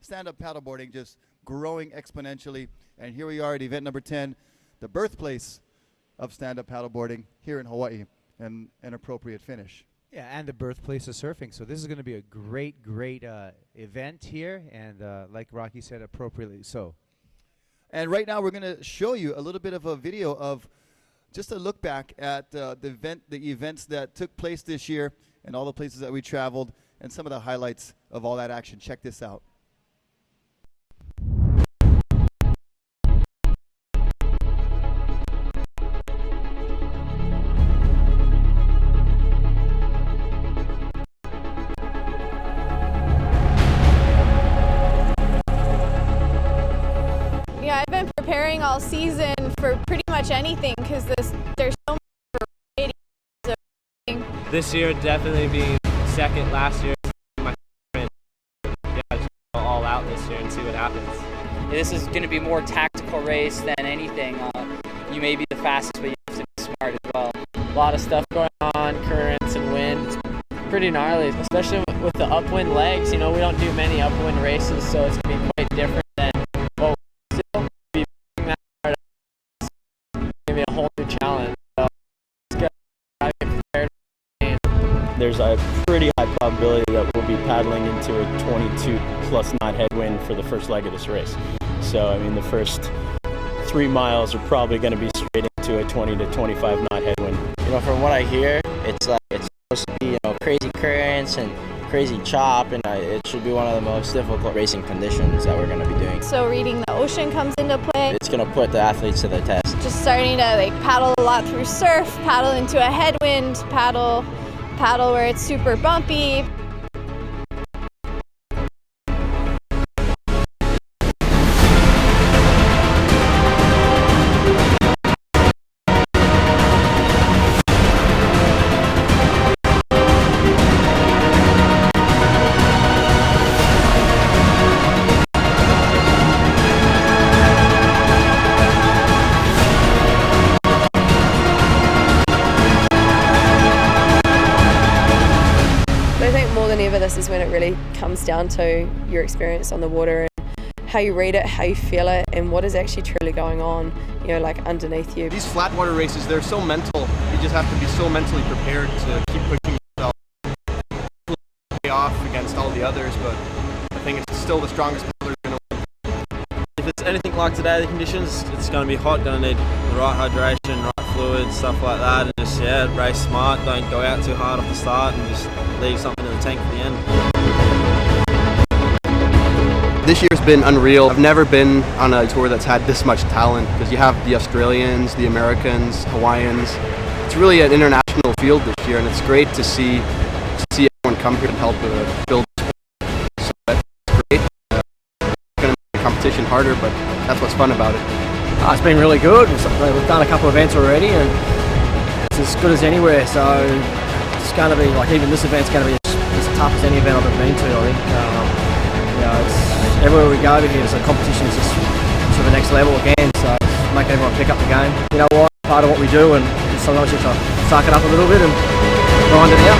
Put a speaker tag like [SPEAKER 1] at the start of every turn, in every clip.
[SPEAKER 1] stand-up paddleboarding just growing exponentially. And here we are at event number 10, the birthplace of stand-up paddleboarding here in Hawaii, and an appropriate finish.
[SPEAKER 2] Yeah, and the birthplace of surfing. So this is going to be a great event here, and like Rocky said, appropriately so.
[SPEAKER 1] And right now we're going to show you a little bit of a video of just a look back at the events that took place this year and all the places that we traveled and some of the highlights of all that action. Check this out.
[SPEAKER 3] Preparing all season for pretty much anything because there's so much variety of things.
[SPEAKER 4] This year definitely being second. Last year my friend, yeah, just go all out this year and see what happens.
[SPEAKER 5] This is going to be more tactical race than anything. You may be the fastest, but you have to be smart as well. A lot of stuff going on, currents and wind. It's pretty gnarly, especially with the upwind legs. You know, we don't do many upwind races, so it's going to be quite different than what we still be that hard. It's going to be a whole new challenge. So it's good. I get prepared.
[SPEAKER 6] There's a pretty high probability that we'll be paddling into a 22 plus knot headwind for the first leg of this race. So, I mean, the first 3 miles are probably going to be straight into a 20 to 25 knot headwind.
[SPEAKER 7] You know, from what I hear, it's supposed to be, you know, crazy currents and crazy chop, and it should be one of the most difficult racing conditions that we're going to be doing.
[SPEAKER 3] So reading the ocean comes into play.
[SPEAKER 7] It's going to put the athletes to the test.
[SPEAKER 3] Just starting to like paddle a lot through surf, paddle into a headwind, paddle where it's super bumpy. This is when it really comes down to your experience on the water and how you read it, how you feel it, and what is actually truly going on, you know, like underneath you.
[SPEAKER 8] These flat water races, they're so mental. You just have to be so mentally prepared to keep pushing yourself, pay off against all the others, but I think it's still the strongest paddler going to win.
[SPEAKER 4] If it's anything like today, the conditions, it's going to be hot, going to need the right hydration, right fluids, stuff like that, and just, yeah, race smart, don't go out too hard off the start and just leave something in the tank for the end.
[SPEAKER 8] This year's been unreal. I've never been on a tour that's had this much talent, because you have the Australians, the Americans, Hawaiians. It's really an international field this year, and it's great to see everyone come here and help build the sport. So that's great. It's going to make the competition harder, but that's what's fun about it.
[SPEAKER 9] It's been really good. We've done a couple of events already, and it's as good as anywhere. So it's going to be like, even this event's going to be as tough as any event I've ever been to, I think. You know, it's everywhere we go here, so competition is just to the next level again. So it's making everyone pick up the game. You know what? Part of what we do, and sometimes you have to suck it up a little bit and grind it out.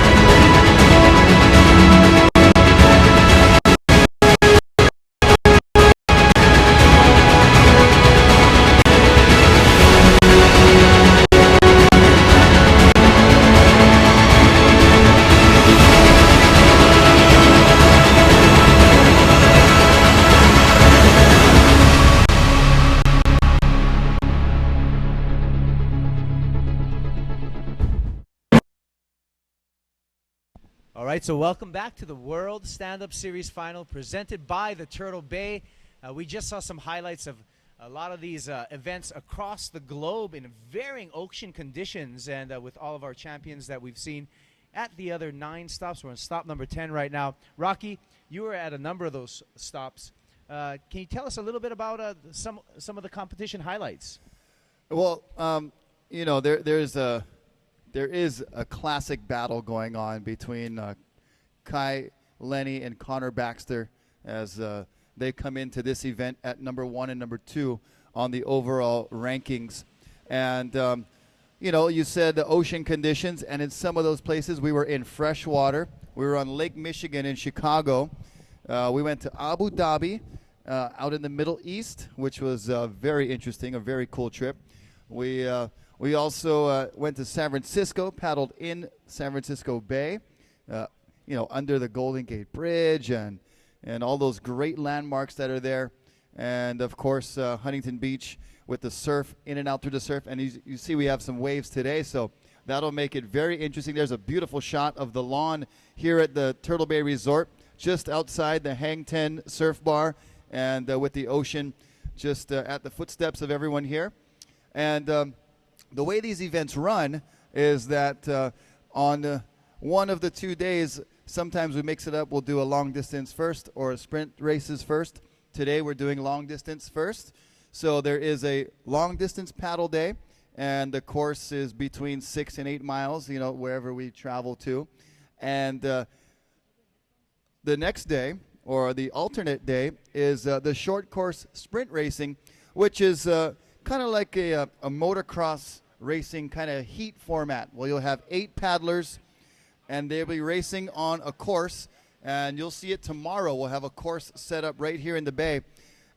[SPEAKER 2] All right, so welcome back to the World Stand-Up Series Final presented by the Turtle Bay. We just saw some highlights of a lot of these events across the globe in varying ocean conditions, and with all of our champions that we've seen at the other 9 stops. We're on stop number 10 right now. Rocky, you were at a number of those stops. Can you tell us a little bit about some of the competition highlights?
[SPEAKER 1] Well, you know, there is a classic battle going on between Kai, Lenny, and Connor Baxter as they come into this event at number 1 and number 2 on the overall rankings. And, you know, you said the ocean conditions, and in some of those places we were in fresh water. We were on Lake Michigan in Chicago, We went to Abu Dhabi, out in the Middle East, which was very interesting, a very cool trip. We also went to San Francisco, paddled in San Francisco Bay, under the Golden Gate Bridge and all those great landmarks that are there. And, of course, Huntington Beach with the surf, in and out through the surf. And you see we have some waves today, so that'll make it very interesting. There's a beautiful shot of the lawn here at the Turtle Bay Resort, just outside the Hang Ten Surf Bar, and with the ocean just at the footsteps of everyone here. And the way these events run is that on one of the 2 days, sometimes we mix it up. We'll do a long distance first or a sprint races first. Today we're doing long distance first. So there is a long distance paddle day, and the course is between 6 and 8 miles, wherever we travel to. And the next day, or the alternate day, is the short course sprint racing, which is kind of like a motocross racing kind of heat format. Well, you'll have 8 paddlers, and they'll be racing on a course, and you'll see it tomorrow. We'll have a course set up right here in the bay.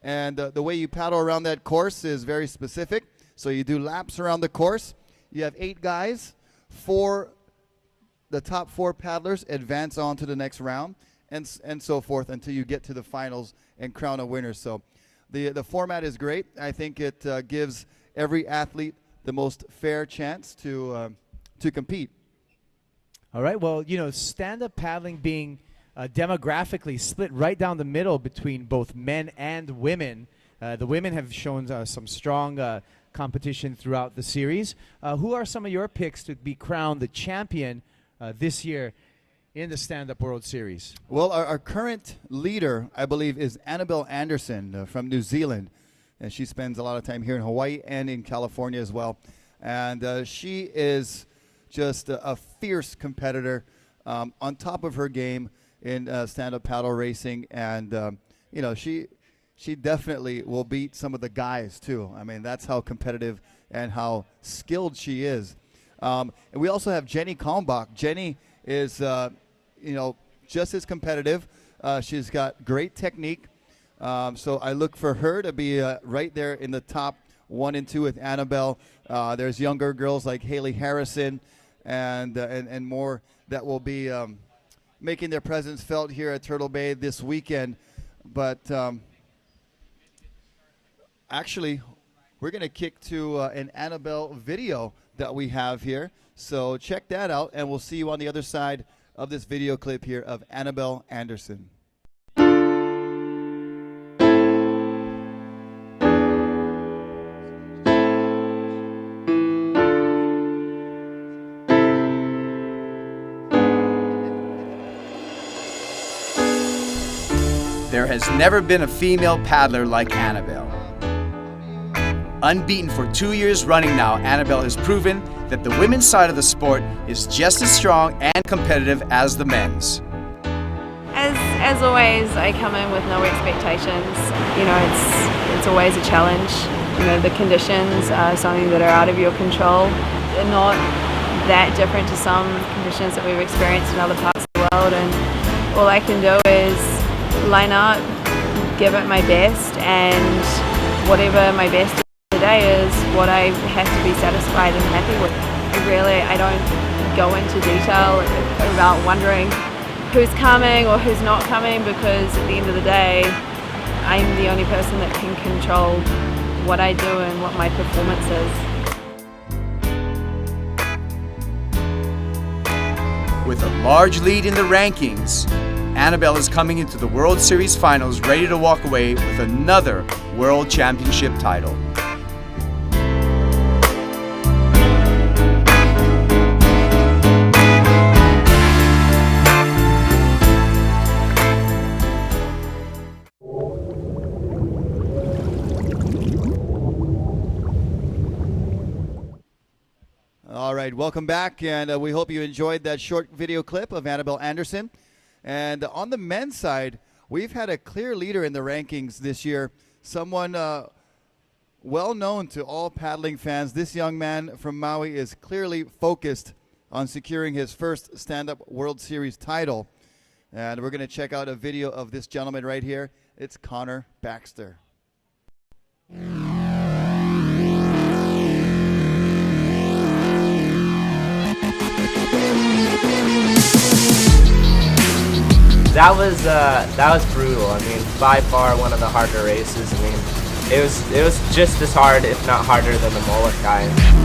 [SPEAKER 1] And the way you paddle around that course is very specific. So you do laps around the course. You have 8 guys. The top 4 paddlers advance on to the next round, and so forth until you get to the finals and crown a winner. So the format is great. I think it gives every athlete the most fair chance to compete.
[SPEAKER 2] All right. Well, stand-up paddling being demographically split right down the middle between both men and women. The women have shown some strong competition throughout the series. Who are some of your picks to be crowned the champion this year in the Stand-Up World Series?
[SPEAKER 1] Well, our current leader, I believe, is Annabelle Anderson from New Zealand. And she spends a lot of time here in Hawaii and in California as well. And she is just a fierce competitor, on top of her game in stand-up paddle racing. And, she definitely will beat some of the guys, too. I mean, that's how competitive and how skilled she is. And we also have Jenny Kalmbach. Jenny is, just as competitive. She's got great technique. So I look for her to be right there in the top 1 and 2 with Annabelle. There's younger girls like Haley Harrison and more that will be making their presence felt here at Turtle Bay this weekend. But actually, we're going to kick to an Annabelle video that we have here. So check that out, and we'll see you on the other side of this video clip here of Annabelle Anderson.
[SPEAKER 10] There has never been a female paddler like Annabelle. Unbeaten for 2 years running now, Annabelle has proven that the women's side of the sport is just as strong and competitive as the men's.
[SPEAKER 3] As always, I come in with no expectations. It's always a challenge. The conditions are something that are out of your control. They're not that different to some conditions that we've experienced in other parts of the world, and all I can do is line up, give it my best, and whatever my best is today is what I have to be satisfied and happy with. I don't go into detail about wondering who's coming or who's not coming, because at the end of the day, I'm the only person that can control what I do and what my performance is.
[SPEAKER 10] With a large lead in the rankings, Annabelle is coming into the World Series Finals ready to walk away with another World Championship title.
[SPEAKER 1] All right, welcome back, and we hope you enjoyed that short video clip of Annabelle Anderson. And on the men's side, we've had a clear leader in the rankings this year, someone well known to all paddling fans. This young man from Maui is clearly focused on securing his first stand-up World Series title. And we're going to check out a video of this gentleman right here. It's Connor Baxter.
[SPEAKER 7] That was brutal. I mean, by far one of the harder races. I mean, it was just as hard, if not harder, than the mullet guy.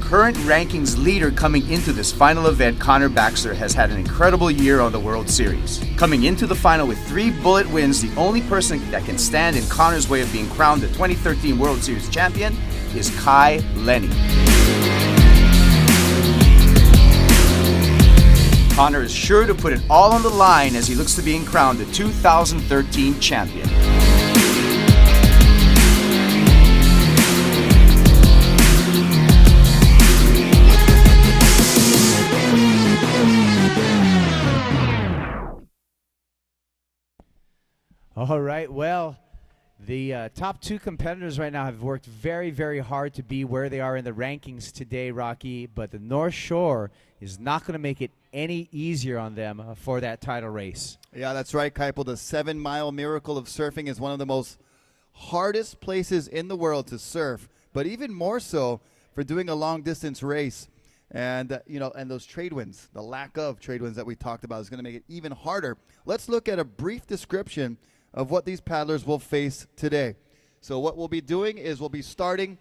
[SPEAKER 10] Current rankings leader coming into this final event, Connor Baxter, has had an incredible year on the World Series. Coming into the final with 3 bullet wins, the only person that can stand in Connor's way of being crowned the 2013 World Series champion is Lenny. Connor is sure to put it all on the line as he looks to being crowned the 2013 champion.
[SPEAKER 2] All right, well, the top 2 competitors right now have worked very, very hard to be where they are in the rankings today, Rocky, but the North Shore is not going to make it any easier on them for that title race.
[SPEAKER 1] Yeah, that's right, Kaipo. The 7-mile miracle of surfing is one of the most hardest places in the world to surf, but even more so for doing a long-distance race. And, and those trade winds, the lack of trade winds that we talked about is going to make it even harder. Let's look at a brief description of what these paddlers will face today. So what we'll be doing is we'll be starting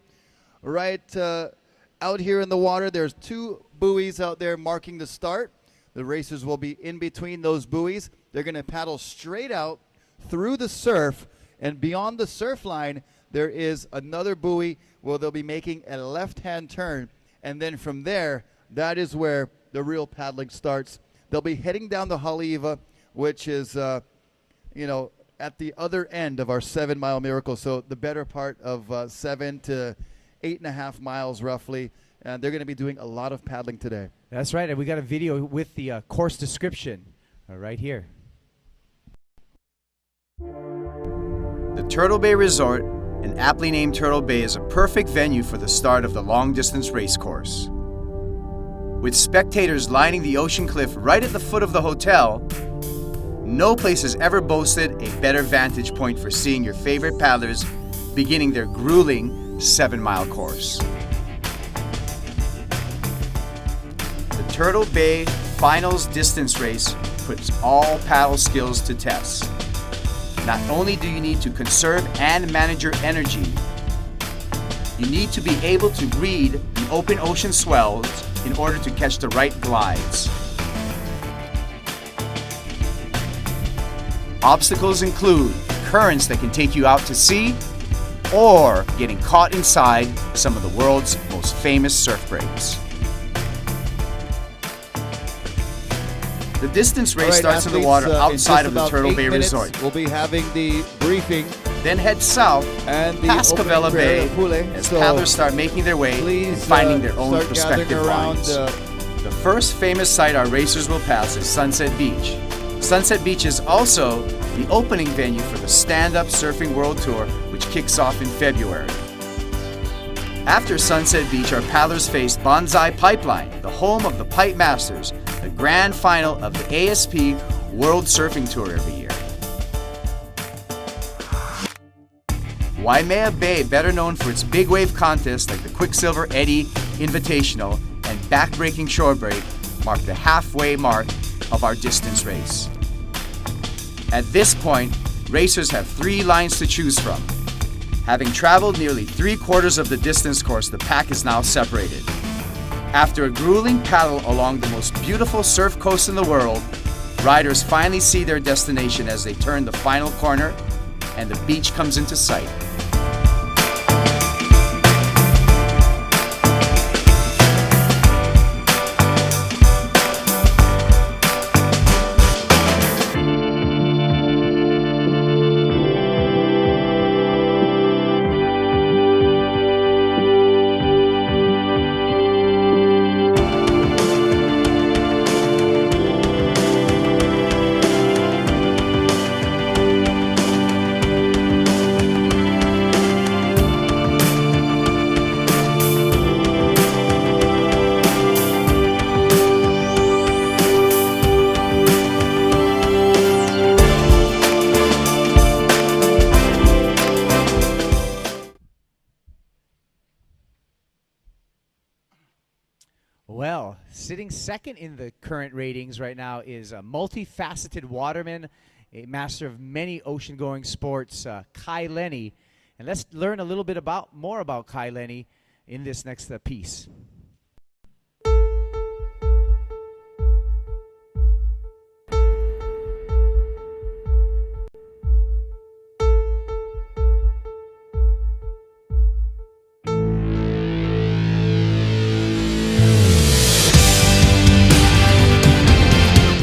[SPEAKER 1] right out here in the water. There's 2 buoys out there marking the start. The racers will be in between those buoys. They're going to paddle straight out through the surf, and beyond the surf line, there is another buoy where they'll be making a left-hand turn, and then from there, that is where the real paddling starts. They'll be heading down the Haleiwa, which is, at the other end of our 7-mile miracle, so the better part of 7 to 8.5 miles roughly, and they're going to be doing a lot of paddling today.
[SPEAKER 2] That's right, and we got a video with the course description right here.
[SPEAKER 10] The Turtle Bay Resort, and aptly named Turtle Bay, is a perfect venue for the start of the long-distance race course. With spectators lining the ocean cliff right at the foot of the hotel, no place has ever boasted a better vantage point for seeing your favorite paddlers beginning their grueling 7-mile course. The Turtle Bay Finals Distance Race puts all paddle skills to test. Not only do you need to conserve and manage your energy, you need to be able to read the open ocean swells in order to catch the right glides. Obstacles include currents that can take you out to sea or getting caught inside some of the world's most famous surf breaks. The distance race starts in the water outside of the Turtle Bay Resort.
[SPEAKER 1] We'll be having the briefing.
[SPEAKER 10] Then head south
[SPEAKER 1] and
[SPEAKER 10] past Cabela Bay as paddlers start making their way and finding their own respective lines. The first famous site our racers will pass is Sunset Beach. Sunset Beach is also the opening venue for the Stand-Up Surfing World Tour, which kicks off in February. After Sunset Beach, our paddlers face Bonsai Pipeline, the home of the Pipe Masters, the grand final of the ASP World Surfing Tour every year. Waimea Bay, better known for its big wave contests like the Quicksilver Eddy Invitational and backbreaking shore break, mark the halfway mark of our distance race. At this point, racers have 3 lines to choose from. Having traveled nearly 3/4 of the distance course, the pack is now separated. After a grueling paddle along the most beautiful surf coast in the world, riders finally see their destination as they turn the final corner and the beach comes into sight.
[SPEAKER 2] Well, sitting second in the current ratings right now is a multifaceted waterman, a master of many ocean-going sports, Kai Lenny. And let's learn a little bit more about Kai Lenny in this next piece.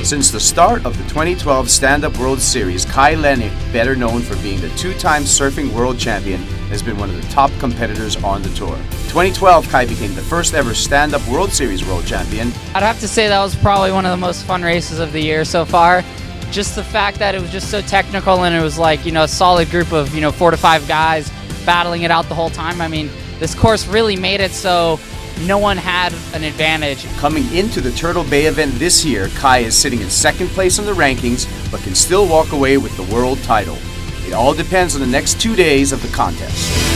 [SPEAKER 10] Since the start of the 2012 Stand-Up World Series, Kai Lenny, better known for being the two-time surfing world champion, has been one of the top competitors on the tour. In 2012, Kai became the first ever Stand-Up World Series world champion.
[SPEAKER 5] I'd have to say that was probably one of the most fun races of the year so far. Just the fact that it was just so technical and it was like, a solid group of, 4 to 5 guys battling it out the whole time. I mean, this course really made it so no one had an advantage.
[SPEAKER 10] Coming into the Turtle Bay event this year, Kai is sitting in second place on the rankings, but can still walk away with the world title. It all depends on the next 2 days of the contest.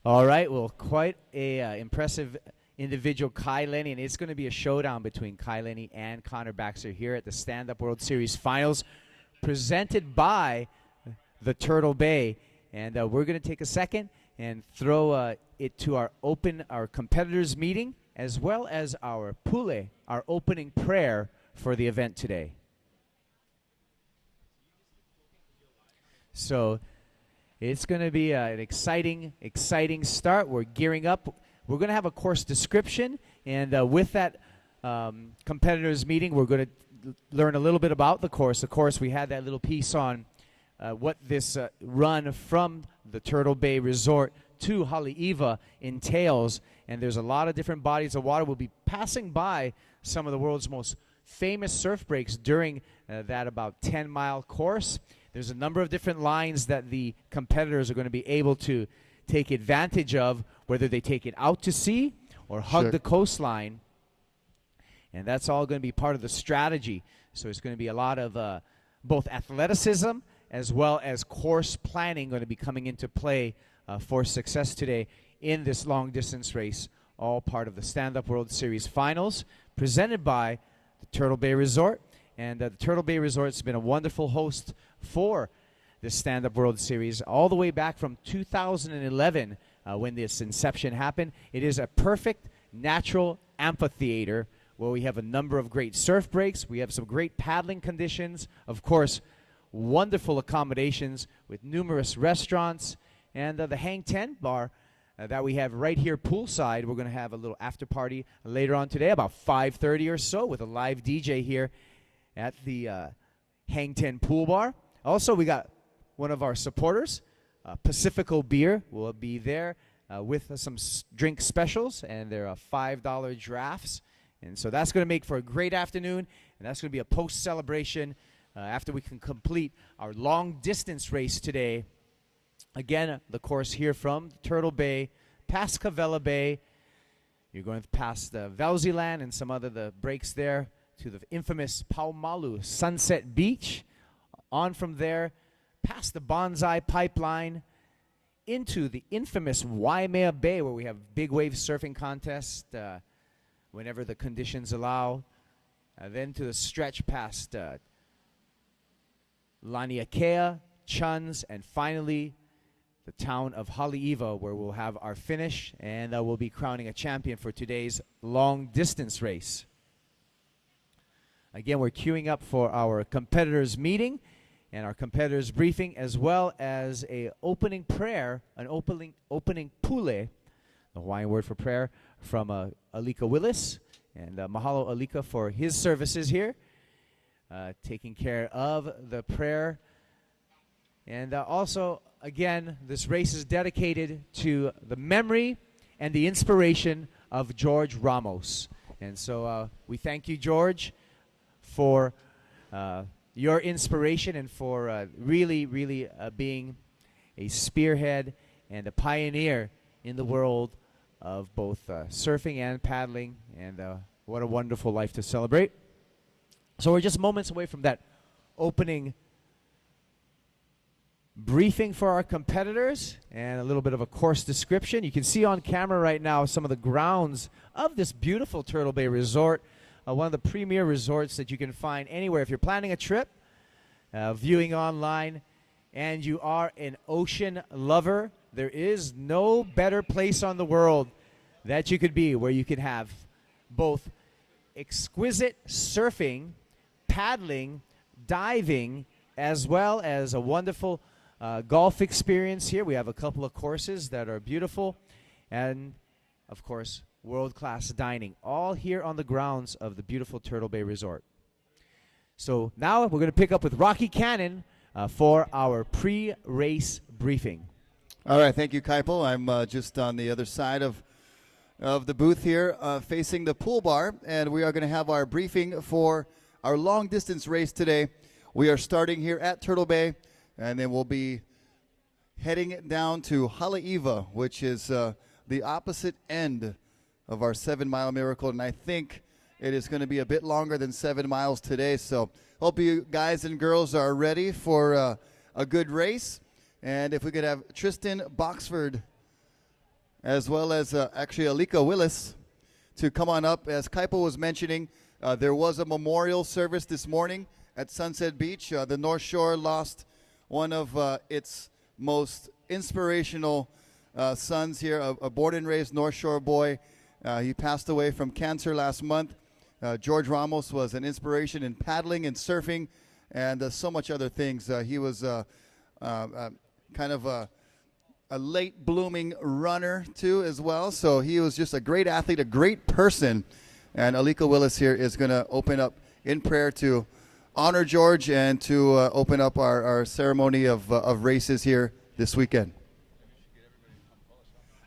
[SPEAKER 2] All right, well, quite a impressive individual, Kai Lenny, and it's going to be a showdown between Kai Lenny and Connor Baxter here at the Stand-Up World Series Finals, presented by the Turtle Bay. And we're going to take a second and throw it to our competitors meeting, as well as our pule, our opening prayer for the event today. So it's going to be an exciting start. We're gearing up. We're going to have a course description, and with that competitors meeting, we're going to learn a little bit about the course. Of course, we had that little piece on what this run from the Turtle Bay Resort to Haleiwa entails, and there's a lot of different bodies of water. We'll be passing by some of the world's most famous surf breaks during that about 10-mile course. There's a number of different lines that the competitors are going to be able to take advantage of, whether they take it out to sea or hug the coastline. And that's all going to be part of the strategy. So it's going to be a lot of both athleticism as well as course planning going to be coming into play for success today in this long-distance race, all part of the Stand-Up World Series Finals, presented by the Turtle Bay Resort. And the Turtle Bay Resort's been a wonderful host for the Stand-Up World Series all the way back from 2011 when this inception happened. It is a perfect natural amphitheater where we have a number of great surf breaks. We have some great paddling conditions. Of course, wonderful accommodations with numerous restaurants. And the Hang Ten Bar that we have right here poolside. We're going to have a little after party later on today, about 5:30 or so, with a live DJ here at the Hang Ten Pool Bar. Also, we got one of our supporters, Pacifico Beer, will be there with some drink specials, and they're $5 drafts. And so that's going to make for a great afternoon, and that's going to be a post-celebration after we can complete our long-distance race today. Again, the course here from Turtle Bay, past Cavella Bay. You're going past the Velziland and some other the breaks there to the infamous Paumalu Sunset Beach. On from there, past the Bonsai Pipeline, into the infamous Waimea Bay, where we have big wave surfing contest whenever the conditions allow. Then to the stretch past Laniakea, Chuns, and finally the town of Haleiwa, where we'll have our finish, and we'll be crowning a champion for today's long-distance race. Again, we're queuing up for our competitors meeting and our competitors briefing, as well as a opening prayer, an opening pule, the Hawaiian word for prayer, from Alika Willis. And mahalo Alika for his services here, taking care of the prayer. And also, again, this race is dedicated to the memory and the inspiration of George Ramos. And so we thank you, George, for your inspiration and for really being a spearhead and a pioneer in the world of both surfing and paddling. And what a wonderful life to celebrate. So we're just moments away from that opening briefing for our competitors and a little bit of a course description. You can see on camera right now some of the grounds of this beautiful Turtle Bay Resort, one of the premier resorts that you can find anywhere. If you're planning a trip, viewing online, and you are an ocean lover, there is no better place on the world that you could be where you can have both exquisite surfing, paddling, diving, as well as a wonderful golf experience here. We have a couple of courses that are beautiful, and of course world-class dining, all here on the grounds of the beautiful Turtle Bay Resort. So now we're going to pick up with Rocky Canon for our pre-race briefing.
[SPEAKER 1] All right, thank you, Kaipo. I'm just on the other side of the booth here, facing the pool bar, and we are going to have our briefing for our long-distance race today. We are starting here at Turtle Bay, and then we'll be heading down to Haleiwa, which is the opposite end of our 7-mile miracle, and I think it is going to be a bit longer than 7 miles today. So hope you guys and girls are ready for a good race. And if we could have Tristan Boxford, as well as actually Alika Willis, to come on up. As Kaipo was mentioning, there was a memorial service this morning at Sunset Beach. The North Shore lost one of its most inspirational sons here, a born and raised North Shore boy. He passed away from cancer last month. George Ramos was an inspiration in paddling and surfing and so much other things. He was kind of a late blooming runner too as well. So he was just a great athlete, a great person. And Alika Willis here is going to open up in prayer to honor George and to open up our ceremony of races here this weekend.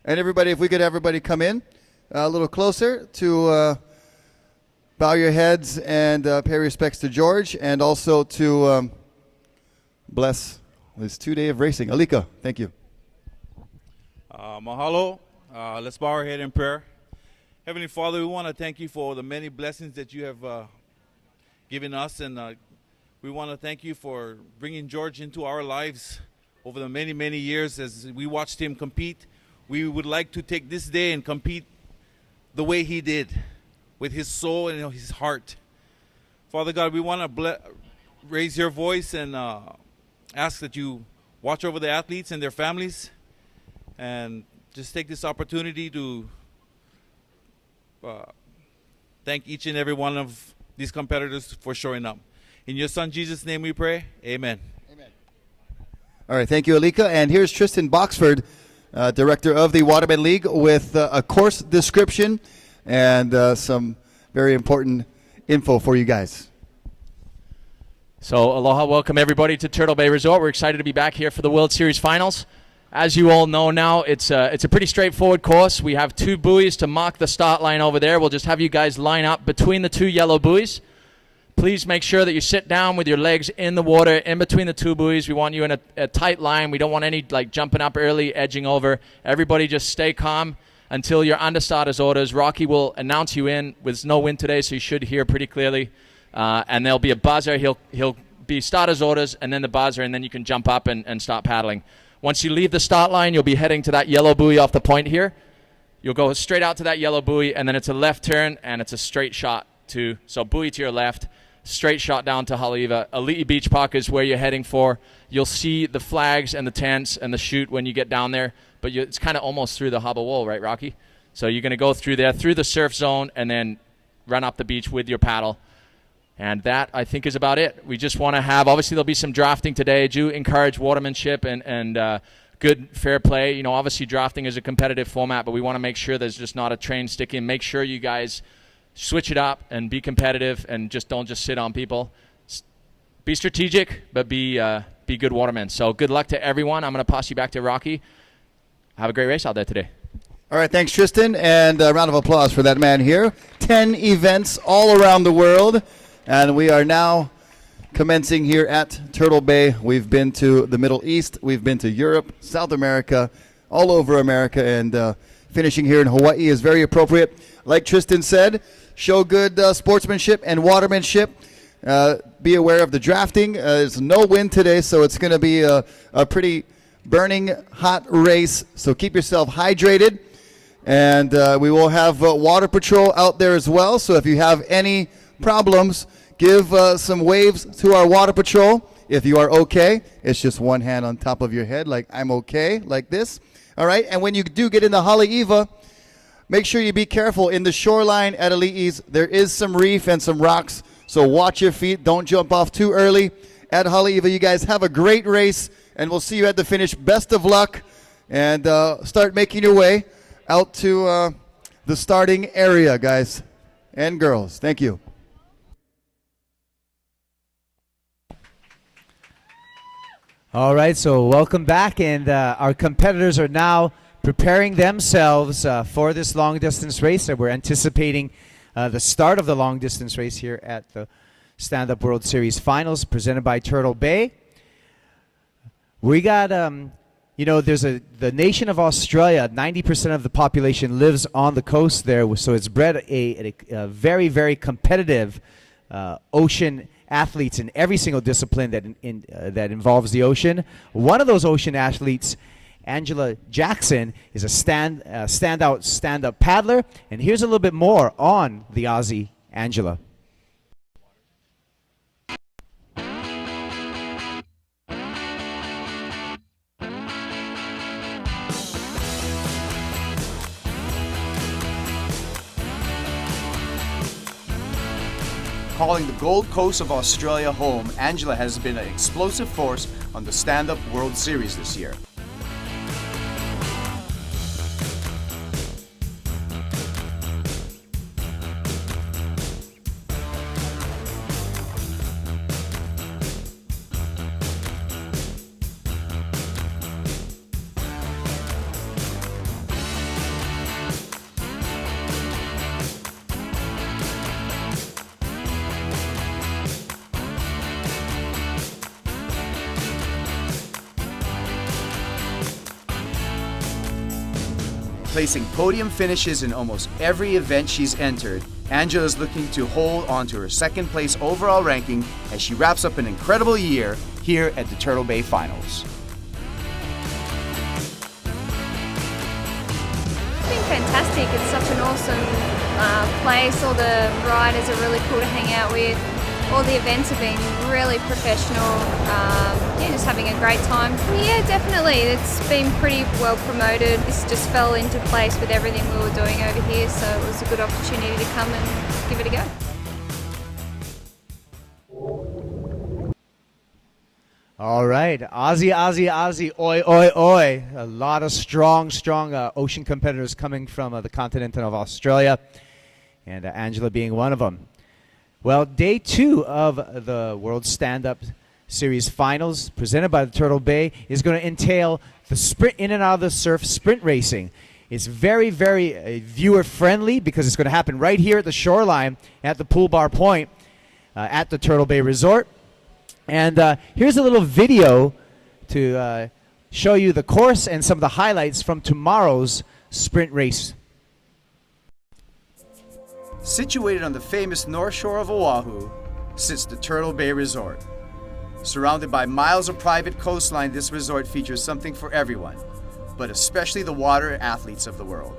[SPEAKER 1] And everybody, if we could everybody come in a little closer to bow your heads and pay respects to George, and also to bless this 2 day of racing. Alika, thank you.
[SPEAKER 11] Mahalo. Let's bow our head in prayer. Heavenly Father, we want to thank you for the many blessings that you have given us, and we want to thank you for bringing George into our lives over the many years as we watched him compete. We would like to take this day and compete the way he did, with his soul and his heart. Father God, we want to raise your voice and ask that you watch over the athletes and their families, and just take this opportunity to thank each and every one of these competitors for showing up. In your son Jesus' name we pray, amen.
[SPEAKER 1] Amen. All right, thank you, Alika. And here's Tristan Boxford, director of the Waterman League, with a course description and some very important info for you guys.
[SPEAKER 12] So aloha, welcome everybody to Turtle Bay Resort. We're excited to be back here for the World Series Finals. As you all know now, it's a pretty straightforward course. We have 2 buoys to mark the start line over there. We'll just have you guys line up between the 2 yellow buoys. Please make sure that you sit down with your legs in the water in between the 2 buoys. We want you in a tight line. We don't want any jumping up early, edging over. Everybody just stay calm until you're under starter's orders. Rocky will announce you in. There's no wind today, so you should hear pretty clearly. And there'll be a buzzer. He'll be starter's orders, and then the buzzer, and then you can jump up and start paddling. Once you leave the start line, you'll be heading to that yellow buoy off the point here. You'll go straight out to that yellow buoy, and then it's a left turn, and it's a straight shot so buoy to your left, straight shot down to Haleiwa. Ali'i Beach Park is where you're heading for. You'll see the flags and the tents and the chute when you get down there, but it's kind of almost through the harbor wall, right, Rocky? So you're going to go through there, through the surf zone, and then run up the beach with your paddle. And that, I think, is about it. We just want to have, obviously, there'll be some drafting today. Do encourage watermanship and good, fair play. Obviously, drafting is a competitive format, but we want to make sure there's just not a train sticking. Make sure you guys switch it up and be competitive and don't just sit on people. Be strategic, but be good watermen. So good luck to everyone. I'm going to pass you back to Rocky. Have a great race out there today.
[SPEAKER 1] All right, thanks, Tristan, and a round of applause for that man here. 10 events all around the world, and we are now commencing here at Turtle Bay. We've been to the Middle East, we've been to Europe, South America, all over America, and finishing here in Hawaii is very appropriate. Like Tristan said, show good sportsmanship and watermanship. Be aware of the drafting. There's no wind today, so it's going to be a pretty burning hot race. So keep yourself hydrated. And we will have water patrol out there as well. So if you have any problems, give some waves to our water patrol. If you are okay, it's just one hand on top of your head, like I'm okay, like this. All right. And when you do get into Haleiwa, make sure you be careful. In the shoreline at Ali'i's, there is some reef and some rocks. So watch your feet. Don't jump off too early. At Haleiwa, you guys have a great race, and we'll see you at the finish. Best of luck, and start making your way out to the starting area, guys and girls. Thank you.
[SPEAKER 2] All right, so welcome back, and our competitors are now preparing themselves for this long-distance race. So we're anticipating the start of the long-distance race here at the Stand-Up World Series Finals presented by Turtle Bay. We got, you know, there's the nation of Australia, 90% of the population lives on the coast there, so it's bred a very, very competitive ocean athletes in every single discipline that involves the ocean. One of those ocean athletes, Angela Jackson, is a stand-up paddler. And here's a little bit more on the Aussie Angela.
[SPEAKER 10] Calling the Gold Coast of Australia home, Angela has been an explosive force on the Stand-Up World Series this year. Placing podium finishes in almost every event she's entered, Angela is looking to hold on to her second place overall ranking as she wraps up an incredible year here at the Turtle Bay Finals.
[SPEAKER 3] It's been fantastic. It's such an awesome place. All the riders are really cool to hang out with. All the events have been really professional. Yeah, just having a great time. Yeah, definitely. It's been pretty well promoted. This just fell into place with everything we were doing over here, so it was a good opportunity to come and give it a go.
[SPEAKER 2] All right, Aussie, oi, oi, oi. A lot of strong ocean competitors coming from the continent of Australia, and Angela being one of them. Well, day 2 of the World Stand-Up Series Finals presented by the Turtle Bay is going to entail the sprint in and out of the surf sprint racing. It's very, very viewer-friendly because it's going to happen right here at the shoreline at the Pool Bar Point at the Turtle Bay Resort. And here's a little video to show you the course and some of the highlights from tomorrow's sprint race.
[SPEAKER 10] Situated on the famous North Shore of Oahu sits the Turtle Bay Resort. Surrounded by miles of private coastline, this resort features something for everyone, but especially the water athletes of the world.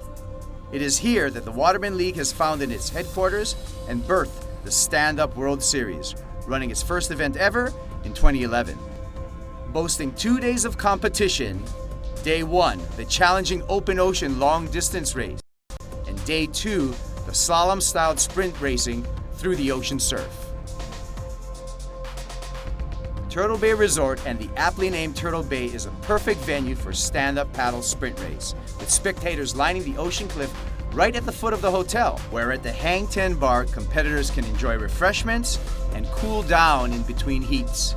[SPEAKER 10] It is here that the Waterman League has founded its headquarters and birthed the Stand-Up World Series, running its first event ever in 2011. Boasting 2 days of competition, Day 1, the challenging open ocean long distance race, and Day 2, the slalom-styled sprint racing through the ocean surf. Turtle Bay Resort and the aptly named Turtle Bay is a perfect venue for stand-up paddle sprint race, with spectators lining the ocean cliff right at the foot of the hotel, where at the Hang 10 bar, competitors can enjoy refreshments and cool down in between heats.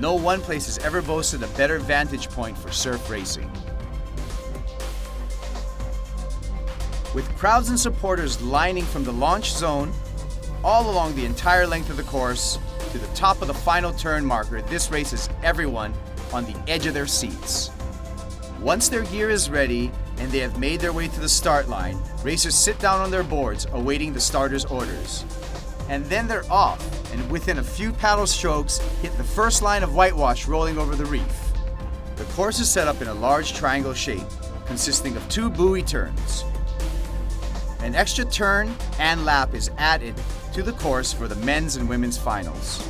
[SPEAKER 10] No one place has ever boasted a better vantage point for surf racing. With crowds and supporters lining from the launch zone all along the entire length of the course, to the top of the final turn marker, this races everyone on the edge of their seats. Once their gear is ready and they have made their way to the start line, racers sit down on their boards awaiting the starter's orders. And then they're off, and within a few paddle strokes, hit the first line of whitewash rolling over the reef. The course is set up in a large triangle shape, consisting of 2 buoy turns. An extra turn and lap is added to the course for the men's and women's finals.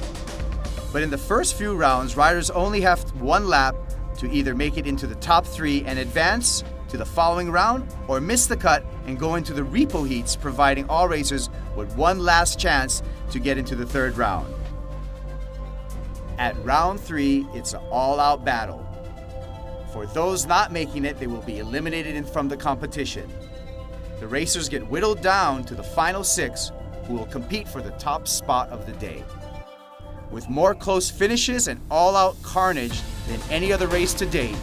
[SPEAKER 10] But in the first few rounds, riders only have 1 lap to either make it into the top 3 and advance to the following round, or miss the cut and go into the repo heats, providing all racers with 1 last chance to get into the 3rd round. At round 3, it's an all-out battle. For those not making it, they will be eliminated from the competition. The racers get whittled down to the final 6, who will compete for the top spot of the day. With more close finishes and all-out carnage than any other race to date,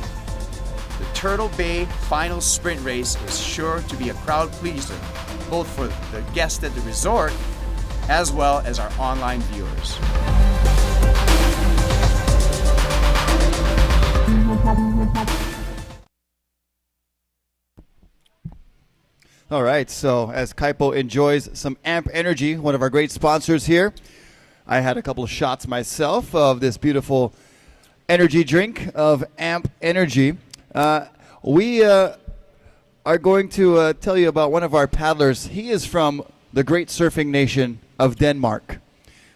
[SPEAKER 10] the Turtle Bay final sprint race is sure to be a crowd pleaser, both for the guests at the resort as well as our online viewers.
[SPEAKER 1] All right, so as Kaipo enjoys some Amp Energy, one of our great sponsors here, I had a couple of shots myself of this beautiful energy drink of Amp Energy. We are going to tell you about one of our paddlers. He is from the great surfing nation of Denmark.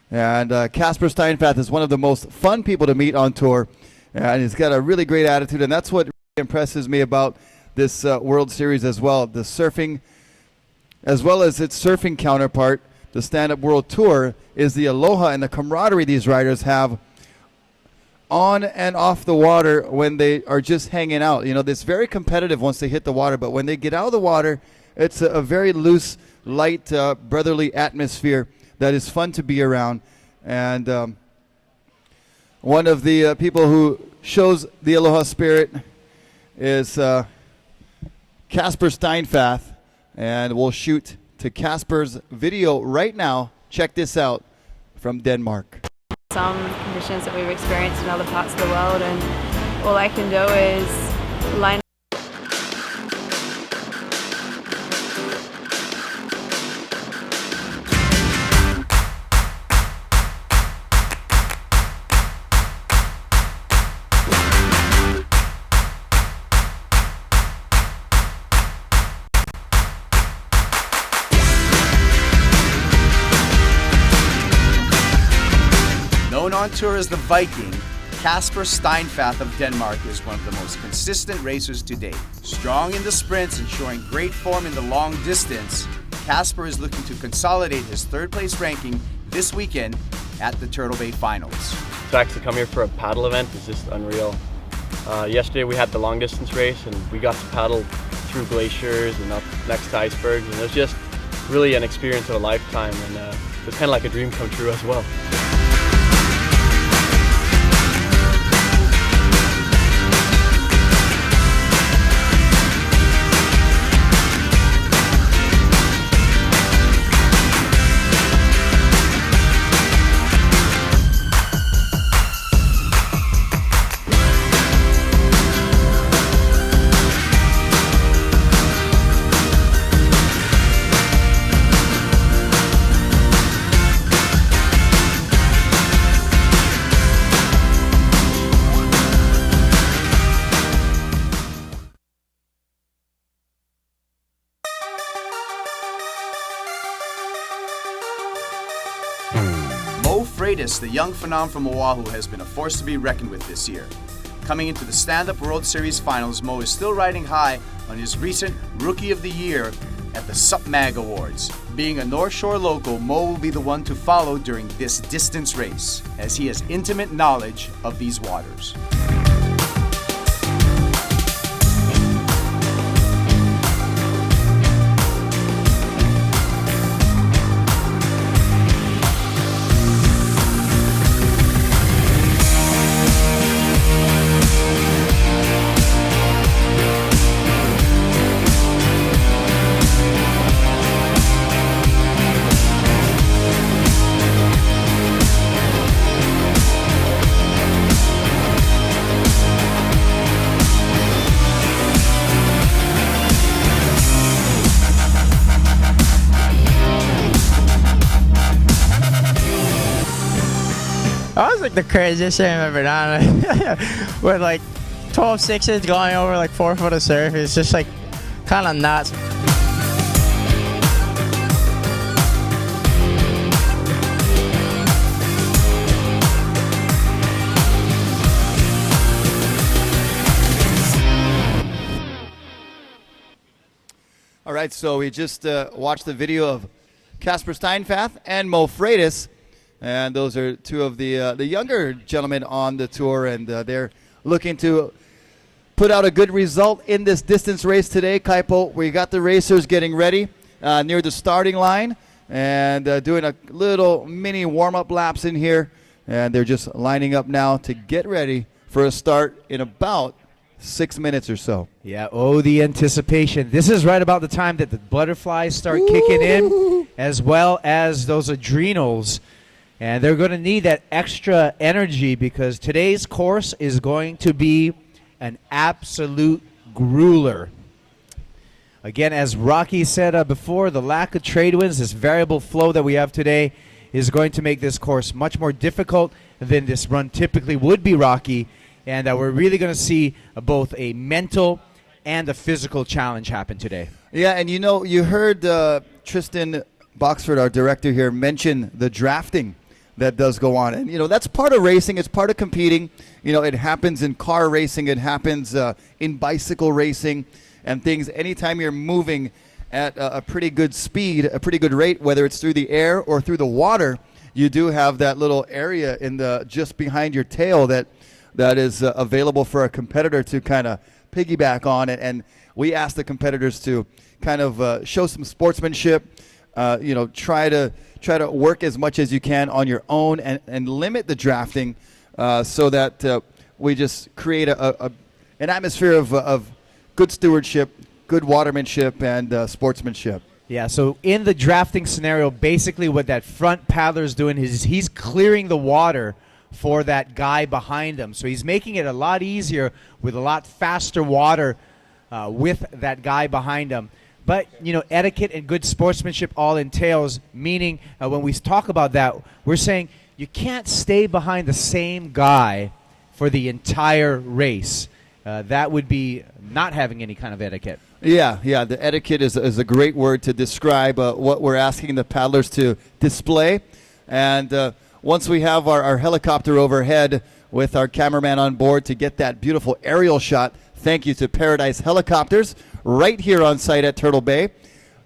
[SPEAKER 1] And Kasper Steinfath is one of the most fun people to meet on tour. And he's got a really great attitude. And that's what really impresses me about this World Series as well. The surfing, as well as its surfing counterpart, the Stand-Up World Tour, is the aloha and the camaraderie these riders have on and off the water when they are just hanging out. You know, it's very competitive once they hit the water, but when they get out of the water, it's a very loose, light, brotherly atmosphere that is fun to be around. And one of the people who shows the aloha spirit is Kasper Steinfath, and we'll shoot to Kasper's video right now. Check this out from Denmark.
[SPEAKER 3] Some conditions that we've experienced in other parts of the world, and all I can do is line
[SPEAKER 10] On tour as the Viking, Kasper Steinfath of Denmark is one of the most consistent racers to date. Strong in the sprints and showing great form in the long distance, Kasper is looking to consolidate his 3rd place ranking this weekend at the Turtle Bay Finals.
[SPEAKER 6] To actually come here for a paddle event is just unreal. Yesterday we had the long distance race and we got to paddle through glaciers and up next to icebergs, and it was just really an experience of a lifetime, and it was kind of like a dream come true as well.
[SPEAKER 10] The young phenom from Oahu has been a force to be reckoned with this year. Coming into the Stand-Up World Series Finals, Mo is still riding high on his recent Rookie of the Year at the SupMag Awards. Being a North Shore local, Mo will be the one to follow during this distance race, as he has intimate knowledge of these waters.
[SPEAKER 13] That was like the craziest thing I've ever done. With like 12 sixes going over like 4 foot of surf. It's just like kind of nuts.
[SPEAKER 1] All right, so we just watched the video of Casper Steinfath and Mo Freitas, and those are two of the younger gentlemen on the tour, and they're looking to put out a good result in this distance race today. Kaipo, we got the racers getting ready near the starting line and doing a little mini warm-up laps in here, and they're just lining up now to get ready for a start in about 6 minutes or so.
[SPEAKER 2] Yeah, oh, the anticipation. This is right about the time that the butterflies start kicking in, as well as those adrenals. And they're going to need that extra energy because today's course is going to be an absolute grueler. Again, as Rocky said before, the lack of trade winds, this variable flow that we have today, is going to make this course much more difficult than this run typically would be, Rocky. And we're really going to see both a mental and a physical challenge happen today.
[SPEAKER 1] Yeah, and you know, you heard Tristan Boxford, our director here, mention the drafting that does go on. And, you know, that's part of racing. It's part of competing. You know, it happens in car racing. It happens in bicycle racing and things. Anytime you're moving at a pretty good speed, a pretty good rate, whether it's through the air or through the water, you do have that little area in the just behind your tail that is available for a competitor to kind of piggyback on it. And we ask the competitors to kind of show some sportsmanship, you know, try to work as much as you can on your own and limit the drafting so that we just create an atmosphere of good stewardship, good watermanship, and sportsmanship.
[SPEAKER 2] Yeah, so in the drafting scenario, basically what that front paddler is doing is he's clearing the water for that guy behind him. So he's making it a lot easier with a lot faster water with that guy behind him. But, you know, etiquette and good sportsmanship all entails, meaning when we talk about that, we're saying you can't stay behind the same guy for the entire race. That would be not having any kind of etiquette.
[SPEAKER 1] Yeah, the etiquette is a great word to describe what we're asking the paddlers to display. And once we have our helicopter overhead with our cameraman on board to get that beautiful aerial shot, thank you to Paradise Helicopters right here on site at Turtle Bay.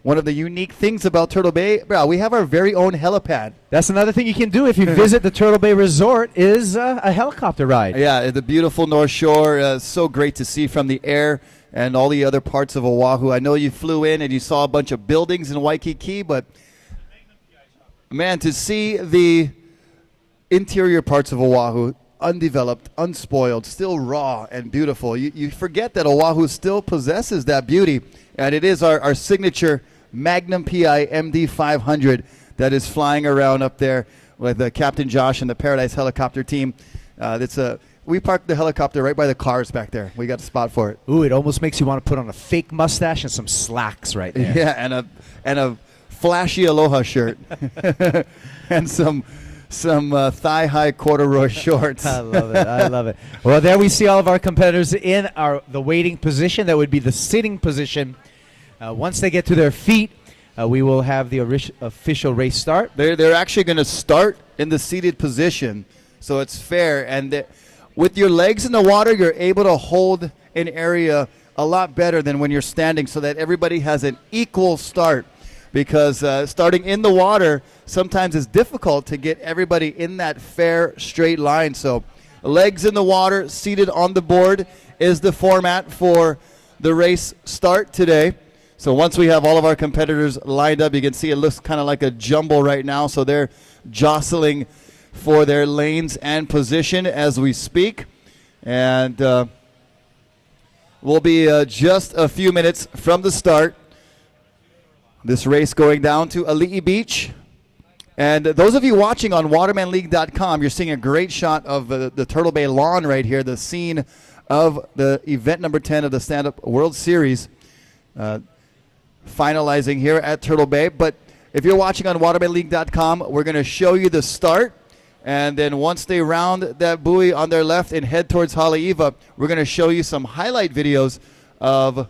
[SPEAKER 1] One of the unique things about Turtle Bay, we have our very own helipad.
[SPEAKER 2] That's another thing you can do if you visit the Turtle Bay Resort is a helicopter ride.
[SPEAKER 1] Yeah, the beautiful North Shore, so great to see from the air and all the other parts of Oahu. I know you flew in and you saw a bunch of buildings in Waikiki, but man, to see the interior parts of Oahu, undeveloped, unspoiled, still raw and beautiful. You forget that Oahu still possesses that beauty, and it is our signature Magnum PI MD 500 that is flying around up there with Captain Josh and the Paradise Helicopter team. We parked the helicopter right by the cars back there. We got a spot for it.
[SPEAKER 2] Ooh, it almost makes you want to put on a fake mustache and some slacks right there.
[SPEAKER 1] Yeah, and a flashy Aloha shirt and some thigh-high corduroy shorts.
[SPEAKER 2] I love it. Well, there we see all of our competitors in the waiting position. That would be the sitting position. Once they get to their feet, we will have the official race start.
[SPEAKER 1] They're actually going to start in the seated position, so it's fair. And with your legs in the water, you're able to hold an area a lot better than when you're standing, so that everybody has an equal start. Because starting in the water sometimes is difficult to get everybody in that fair, straight line. So legs in the water, seated on the board is the format for the race start today. So once we have all of our competitors lined up, you can see it looks kind of like a jumble right now. So they're jostling for their lanes and position as we speak. And we'll be just a few minutes from the start. This race going down to Ali'i Beach. And those of you watching on watermanleague.com, you're seeing a great shot of the Turtle Bay lawn right here, the scene of the event number 10 of the Stand-Up World Series, finalizing here at Turtle Bay. But if you're watching on watermanleague.com, we're going to show you the start. And then once they round that buoy on their left and head towards Haleiwa, we're going to show you some highlight videos of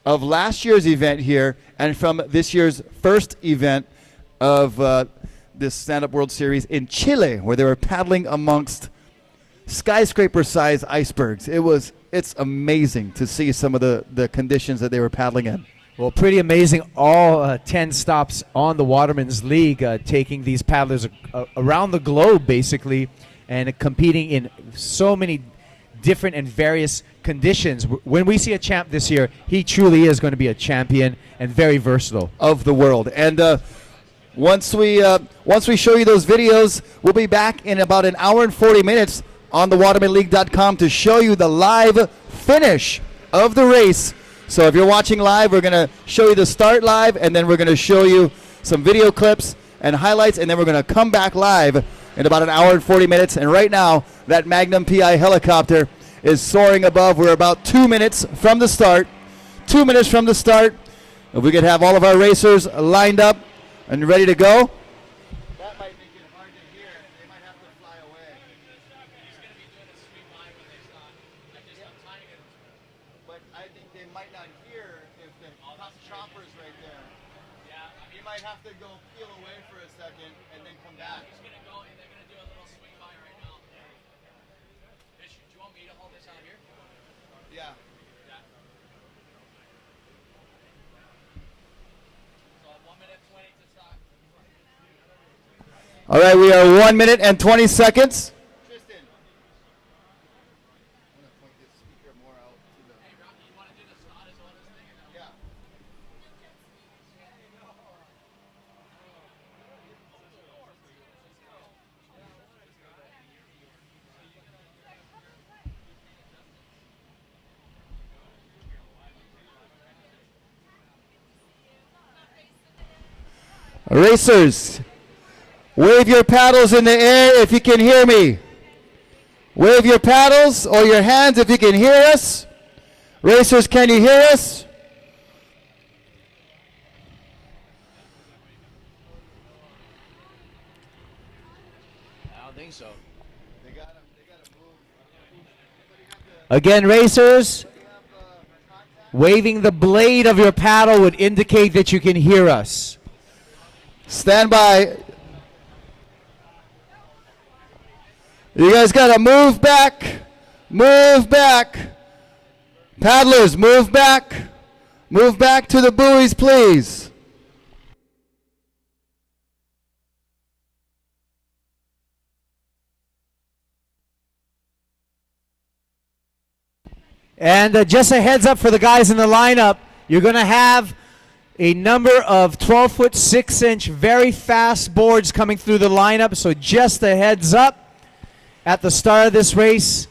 [SPEAKER 1] last year's event here and from this year's first event of this Stand-Up World Series in Chile, where they were paddling amongst skyscraper-sized icebergs. It's amazing to see some of the conditions that they were paddling in.
[SPEAKER 2] Well, pretty amazing. All 10 stops on the Waterman's League, taking these paddlers around the globe, basically, and competing in so many different and various conditions. When we see a champ this year, he truly is going to be a champion and very versatile.
[SPEAKER 1] Of the world. And once we show you those videos, we'll be back in about an hour and 40 minutes on the watermanleague.com to show you the live finish of the race. So if you're watching live, we're going to show you the start live, and then we're going to show you some video clips and highlights, and then we're going to come back live in about an hour and 40 minutes. And right now, that Magnum PI helicopter is soaring above. We're about 2 minutes from the start. 2 minutes from the start. If we could have all of our racers lined up and ready to go. That might make it hard to hear. They might have to fly away. He's going to be doing a stream live when they start. But I think they might not hear if the chopper's right there. Yeah. You might have to go peel away for a second and then come back. He's going to go and they're going to do a little swing by right now. Fish, do you want me to hold this out here? Yeah. All right, we are 1 minute and 20 seconds. Tristan. I'm going to point this speaker more out to the... Hey, Rocky, you want to do the start as well as this thing? Yeah. Racers, wave your paddles in the air if you can hear me. Wave your paddles or your hands if you can hear us. Racers, can you hear us?
[SPEAKER 2] I don't think so. Again, racers, waving the blade of your paddle would indicate that you can hear us.
[SPEAKER 1] Stand by. You guys got to move back. Move back. Paddlers, move back. Move back to the buoys, please.
[SPEAKER 2] And just a heads up for the guys in the lineup, you're going to have a number of 12-foot, 6-inch, very fast boards coming through the lineup. So just a heads up at the start of this race.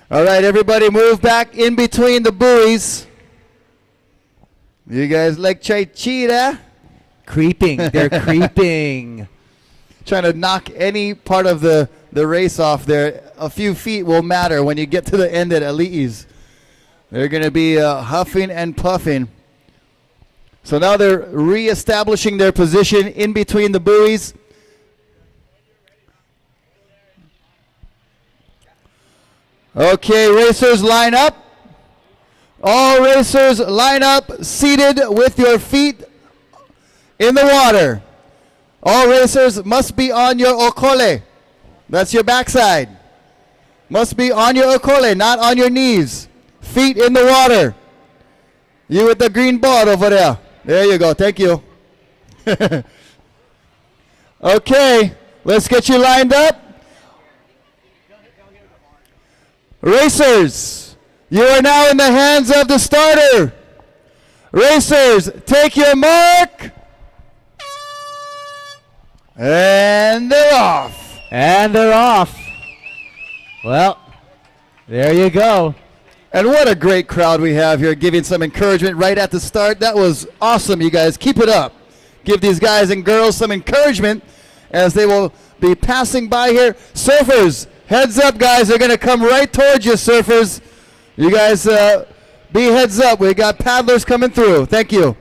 [SPEAKER 1] All right, everybody move back in between the buoys. You guys like cheetah?
[SPEAKER 2] Creeping. They're creeping.
[SPEAKER 1] Trying to knock any part of the race off there. A few feet will matter when you get to the end at Ali'i's. They're going to be huffing and puffing. So now they're reestablishing their position in between the buoys. Okay, racers line up. All racers line up, seated with your feet in the water. All racers must be on your okole. That's your backside. Must be on your okole, not on your knees. Feet in the water. You with the green board over there. There you go. Thank you. Okay, let's get you lined up. Racers, you are now in the hands of the starter. Racers, take your mark. And they're off.
[SPEAKER 2] And they're off. Well, there you go.
[SPEAKER 1] And what a great crowd we have here, giving some encouragement right at the start. That was awesome, you guys. Keep it up. Give these guys and girls some encouragement as they will be passing by here. Surfers, heads up, guys. They're going to come right towards you, surfers. You guys be heads up. We got paddlers coming through. Thank you.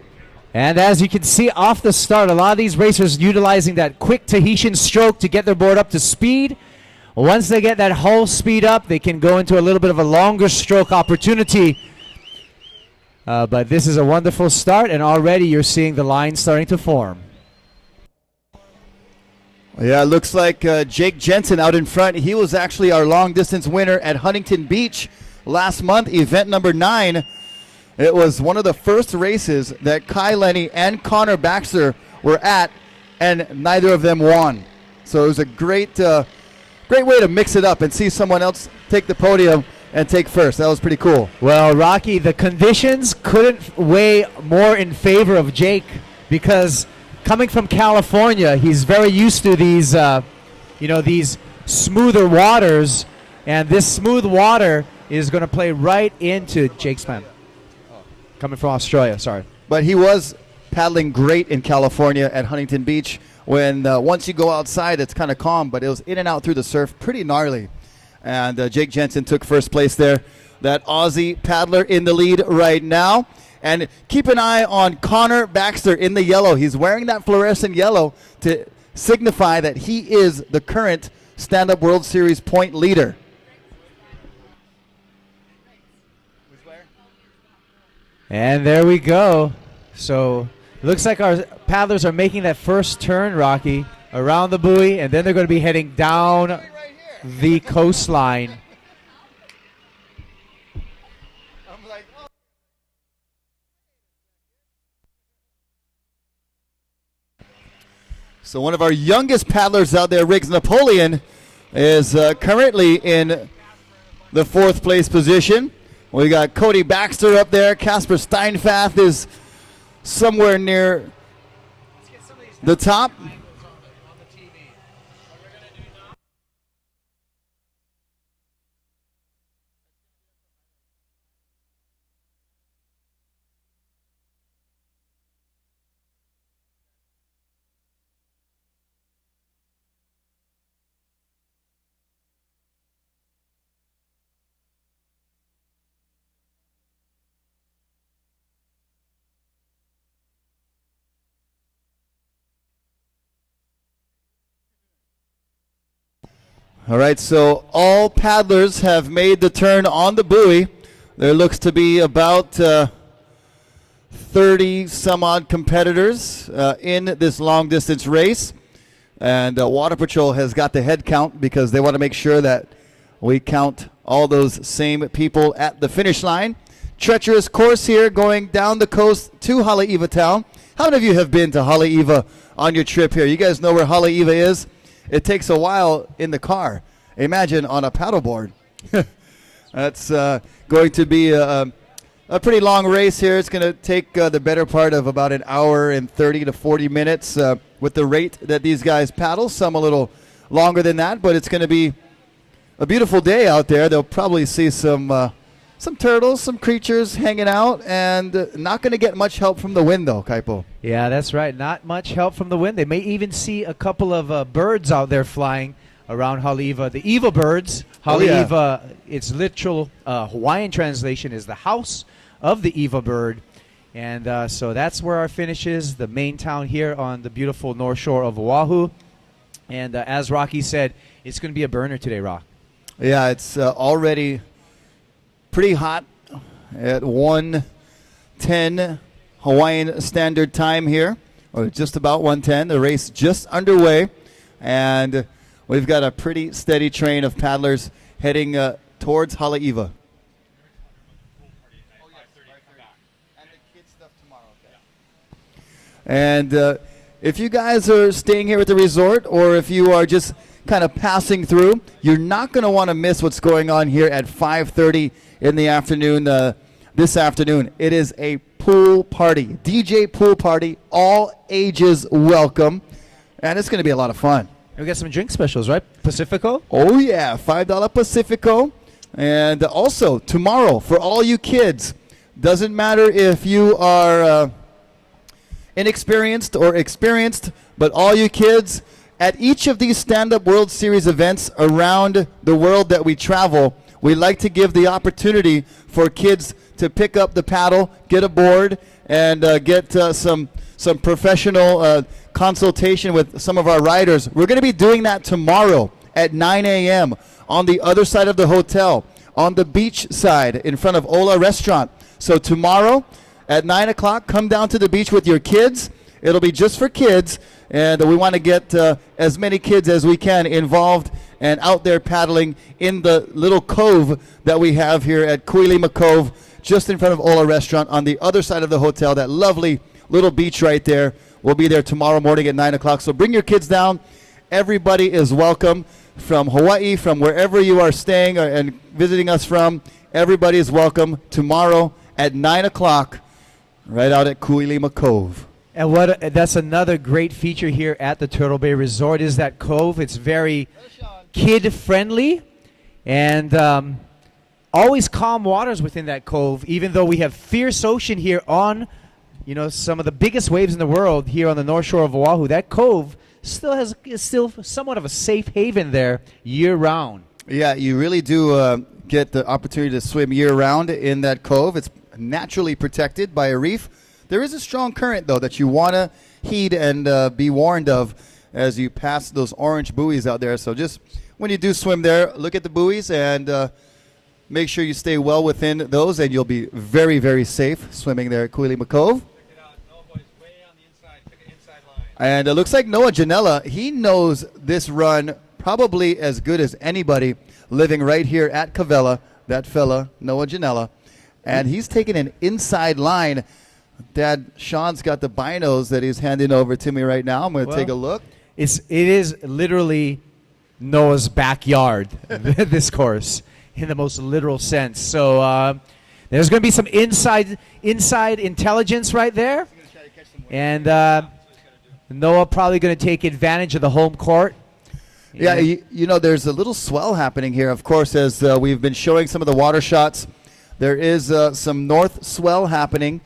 [SPEAKER 2] And as you can see off the start, a lot of these racers utilizing that quick Tahitian stroke to get their board up to speed. Once they get that hull speed up, they can go into a little bit of a longer stroke opportunity. But this is a wonderful start, and already you're seeing the line starting to form.
[SPEAKER 1] Yeah, it looks like Jake Jensen out in front. He was actually our long-distance winner at Huntington Beach last month, event number 9. It was one of the first races that Kai Lenny and Connor Baxter were at, and neither of them won. So it was a great way to mix it up and see someone else take the podium and take first. That was pretty cool.
[SPEAKER 2] Well, Rocky, the conditions couldn't weigh more in favor of Jake because coming from California, he's very used to these, these smoother waters, and this smooth water is going to play right into Jake's plan. Coming from Australia, sorry.
[SPEAKER 1] But he was paddling great in California at Huntington Beach. When once you go outside, it's kind of calm, but it was in and out through the surf, pretty gnarly. And Jake Jensen took first place there. That Aussie paddler in the lead right now. And keep an eye on Connor Baxter in the yellow. He's wearing that fluorescent yellow to signify that he is the current Stand-Up World Series point leader.
[SPEAKER 2] And there we go. So looks like our paddlers are making that first turn, Rocky, around the buoy, and then they're going to be heading down the coastline.
[SPEAKER 1] So one of our youngest paddlers out there, Riggs Napoleon, is currently in the 4th place position. We got Cody Baxter up there. Casper Steinfath is somewhere near the top. All right, so all paddlers have made the turn on the buoy. There looks to be about 30 some odd competitors in this long distance race. And Water Patrol has got the head count because they want to make sure that we count all those same people at the finish line. Treacherous course here going down the coast to Haleiwa Town. How many of you have been to Haleiwa on your trip here? You guys know where Haleiwa is? It takes a while in the car. Imagine on a paddleboard. That's going to be a pretty long race here. It's going to take the better part of about an hour and 30 to 40 minutes with the rate that these guys paddle. Some a little longer than that, but it's going to be a beautiful day out there. They'll probably see some turtles, some creatures hanging out, and not going to get much help from the wind, though, Kaipo.
[SPEAKER 2] Yeah, that's right. Not much help from the wind. They may even see a couple of birds out there flying around Haleiwa. The Eva birds. Haleiwa, its literal Hawaiian translation is the house of the Eva bird. And so that's where our finish is, the main town here on the beautiful North Shore of Oahu. And as Rocky said, it's going to be a burner today, Rock.
[SPEAKER 1] Yeah, it's already pretty hot at 1:10 Hawaiian Standard Time here, or just about 1:10. The race just underway, and we've got a pretty steady train of paddlers heading towards Haleiwa. And if you guys are staying here at the resort, or if you are just kind of passing through, you're not going to want to miss what's going on here at 5:30 in the afternoon. This afternoon, it is a pool party, DJ pool party, all ages welcome, and it's going to be a lot of fun.
[SPEAKER 2] We got some drink specials, right? Pacifico?
[SPEAKER 1] Oh yeah, $5 Pacifico, and also tomorrow for all you kids. Doesn't matter if you are inexperienced or experienced, but all you kids At each of these stand-up World Series events around the world that we travel, we like to give the opportunity for kids to pick up the paddle, get aboard, and get some professional consultation with some of our riders. We're going to be doing that tomorrow at 9 a.m. on the other side of the hotel, on the beach side in front of Ola Restaurant. So tomorrow at 9 o'clock, come down to the beach with your kids. It'll be just for kids, and we want to get as many kids as we can involved and out there paddling in the little cove that we have here at Kuilima Cove, just in front of Ola Restaurant on the other side of the hotel, that lovely little beach right there. We'll be there tomorrow morning at 9 o'clock. So bring your kids down. Everybody is welcome from Hawaii, from wherever you are staying and visiting us from. Everybody is welcome tomorrow at 9 o'clock right out at Kuilima Cove.
[SPEAKER 2] And that's another great feature here at the Turtle Bay Resort is that cove. It's very kid-friendly and always calm waters within that cove, even though we have fierce ocean here on, some of the biggest waves in the world here on the North Shore of Oahu. That cove is still somewhat of a safe haven there year-round.
[SPEAKER 1] Yeah, you really do get the opportunity to swim year-round in that cove. It's naturally protected by a reef. There is a strong current, though, that you want to heed and be warned of as you pass those orange buoys out there. So just when you do swim there, look at the buoys and make sure you stay well within those, and you'll be very, very safe swimming there at Kuilima Cove. And it looks like Noah Janela, he knows this run probably as good as anybody living right here at Cavella, that fella, Noah Janela. And he's taking an inside line. Dad, Sean's got the binos that he's handing over to me right now. I'm going to take a look.
[SPEAKER 2] It is literally Noah's backyard, this course, in the most literal sense. So there's going to be some inside intelligence right there. And Noah probably going to take advantage of the home court.
[SPEAKER 1] Yeah, there's a little swell happening here, of course, as we've been showing some of the water shots. There is some north swell happening.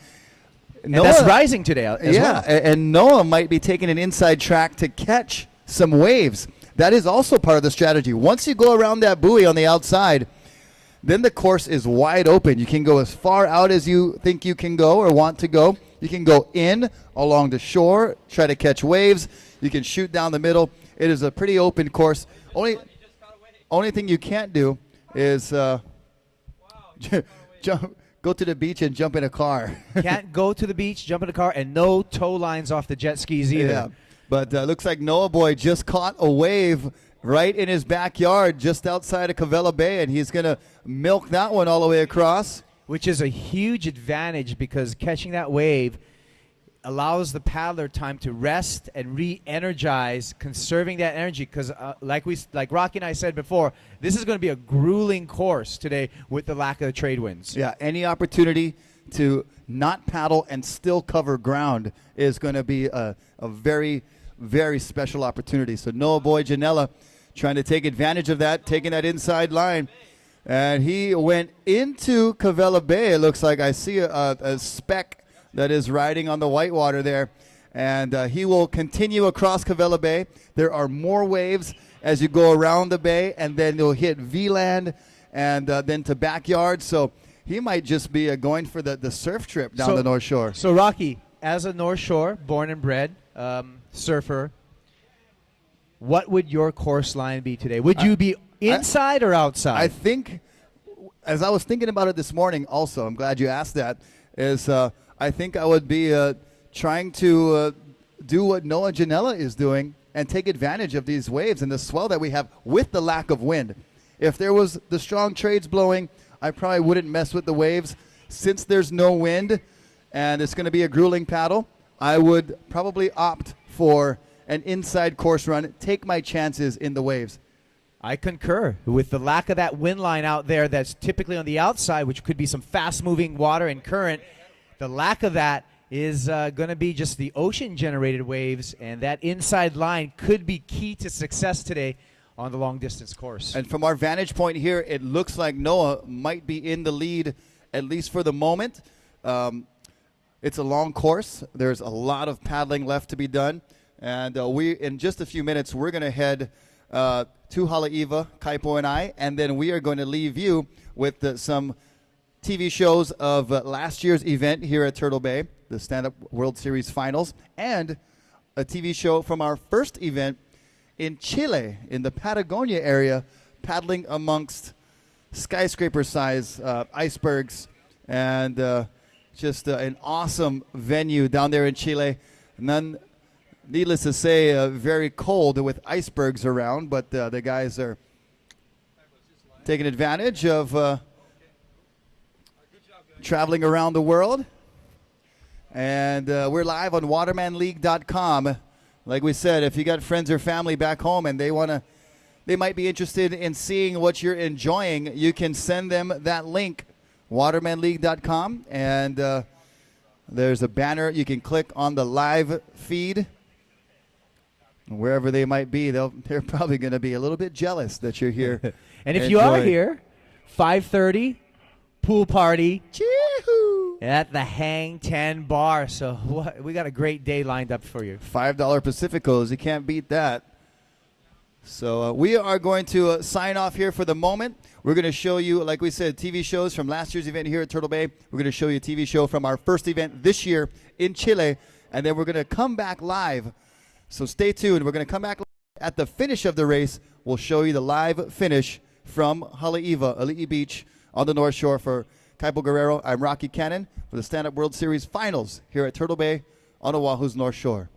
[SPEAKER 2] And that's rising today as well.
[SPEAKER 1] And Noah might be taking an inside track to catch some waves. That is also part of the strategy. Once you go around that buoy on the outside, then the course is wide open. You can go as far out as you think you can go or want to go. You can go in along the shore, try to catch waves. You can shoot down the middle. It is a pretty open course. Only thing you can't do is go to the beach and jump in a car.
[SPEAKER 2] Can't go to the beach, jump in a car, and no tow lines off the jet skis either.
[SPEAKER 1] Yeah, but looks like Noah Boy just caught a wave right in his backyard just outside of Cavella Bay, and he's going to milk that one all the way across.
[SPEAKER 2] Which is a huge advantage because catching that wave allows the paddler time to rest and re-energize, conserving that energy because like Rocky and I said before, this is going to be a grueling course today with the lack of the trade winds.
[SPEAKER 1] Yeah, any opportunity to not paddle and still cover ground is going to be a very, very special opportunity. So Noah Boy Janela trying to take advantage of that, taking that inside line. And he went into Cavella Bay. It looks like I see a speck that is riding on the whitewater there. And he will continue across Cavella Bay. There are more waves as you go around the bay, and then you'll hit V-Land and then to backyard. So he might just be going for the surf trip down the North Shore.
[SPEAKER 2] So, Rocky, as a North Shore, born and bred surfer, what would your course line be today? Would you be inside or outside?
[SPEAKER 1] I think, as I was thinking about it this morning also, I'm glad you asked that, is I think I would be trying to do what Noah Janela is doing and take advantage of these waves and the swell that we have with the lack of wind. If there was the strong trades blowing, I probably wouldn't mess with the waves. Since there's no wind and it's going to be a grueling paddle, I would probably opt for an inside course run, take my chances in the waves.
[SPEAKER 2] I concur. With the lack of that wind line out there that's typically on the outside, which could be some fast-moving water and current, the lack of that is going to be just the ocean-generated waves, and that inside line could be key to success today on the long-distance course.
[SPEAKER 1] And from our vantage point here, it looks like Noah might be in the lead, at least for the moment. It's a long course. There's a lot of paddling left to be done. And we, in just a few minutes, we're going to head to Haleiwa, Kaipo and I, and then we are going to leave you with some TV shows of last year's event here at Turtle Bay, the Stand-Up World Series Finals, and a TV show from our first event in Chile, in the Patagonia area, paddling amongst skyscraper-size icebergs, and just an awesome venue down there in Chile. Needless to say, very cold with icebergs around, but the guys are taking advantage of traveling around the world. And we're live on watermanleague.com. Like we said, if you got friends or family back home and they might be interested in seeing what you're enjoying, you can send them that link, watermanleague.com, and there's a banner. You can click on the live feed. Wherever they might be, they're probably going to be a little bit jealous that you're here.
[SPEAKER 2] And if you are here, 5:30, pool party at the Hang 10 Bar. So we got a great day lined up for you.
[SPEAKER 1] $5 Pacificos. You can't beat that. So we are going to sign off here for the moment. We're going to show you, like we said, TV shows from last year's event here at Turtle Bay. We're going to show you a TV show from our first event this year in Chile. And then we're going to come back live. So stay tuned. We're going to come back at the finish of the race. We'll show you the live finish from Haleiwa, Ali'i Beach on the North Shore. For Kaipo Guerrero, I'm Rocky Canon for the Stand-Up World Series Finals here at Turtle Bay on Oahu's North Shore.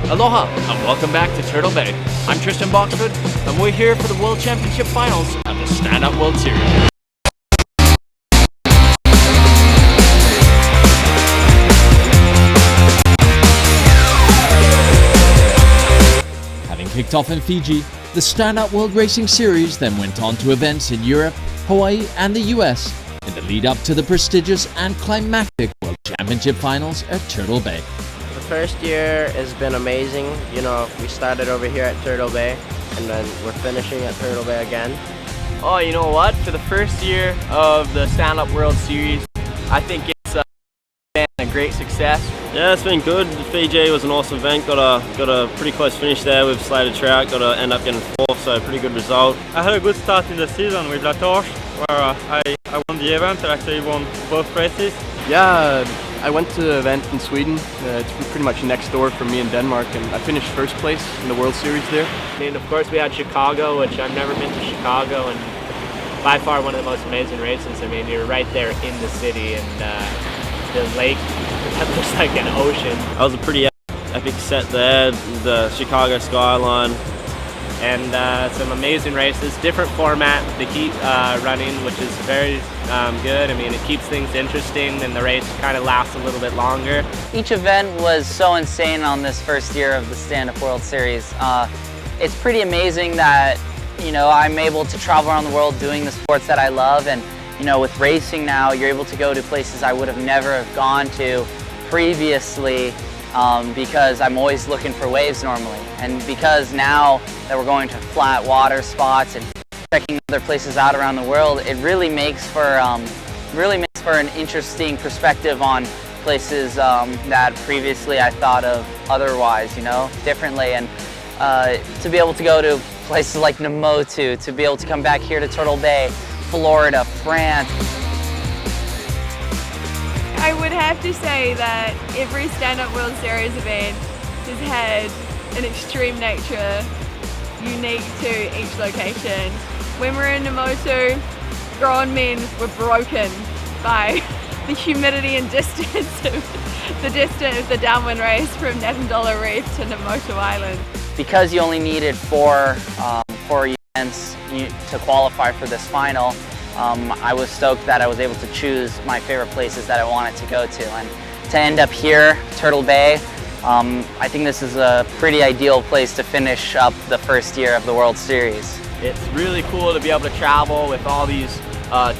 [SPEAKER 12] Aloha and welcome back to Turtle Bay. I'm Tristan Boxford and we're here for the World Championship Finals at the Stand-Up World Series. Having kicked off in Fiji, the Stand-Up World Racing Series then went on to events in Europe, Hawaii and the US in the lead up to the prestigious and climactic World Championship Finals at Turtle Bay.
[SPEAKER 7] The first year has been amazing. You know, we started over here at Turtle Bay and then we're finishing at Turtle Bay again.
[SPEAKER 14] Oh, you know what? For the first year of the Stand-Up World Series, I think it's been a great success.
[SPEAKER 4] Yeah, it's been good. Fiji was an awesome event. Got a pretty close finish there with Slater Trout. Got to end up getting fourth, so a pretty good result.
[SPEAKER 15] I had a good start in the season with La Torche, where I won the event. I actually won both races.
[SPEAKER 8] Yeah, I went to an event in Sweden. It's pretty much next door from me in Denmark, and I finished first place in the World Series there.
[SPEAKER 5] And of course we had Chicago, which I've never been to Chicago, and by far one of the most amazing races. I mean, you're right there in the city, and the lake that looks like an ocean.
[SPEAKER 4] That was a pretty epic set there, the Chicago skyline.
[SPEAKER 5] And some amazing races, different format, the heat running, which is very good. I mean, it keeps things interesting and the race kind of lasts a little bit longer.
[SPEAKER 16] Each event was so insane on this first year of the Stand-Up World Series. It's pretty amazing that, you know, I'm able to travel around the world doing the sports that I love, and you know, with racing now, you're able to go to places I would have never have gone to previously because I'm always looking for waves normally. And because now that we're going to flat water spots and checking other places out around the world, it really makes for an interesting perspective on places that previously I thought of otherwise, you know, differently. And to be able to go to places like Namotu, to be able to come back here to Turtle Bay, Florida, France.
[SPEAKER 3] I would have to say that every stand-up World Series event has had an extreme nature unique to each location. When we're in Namotu, grown men were broken by the humidity and distance of the downwind race from Natandola Reef to Namotu Island.
[SPEAKER 16] Because you only needed four events to qualify for this final, I was stoked that I was able to choose my favorite places that I wanted to go to. And to end up here, Turtle Bay, I think this is a pretty ideal place to finish up the first year of the World Series.
[SPEAKER 14] It's really cool to be able to travel with all these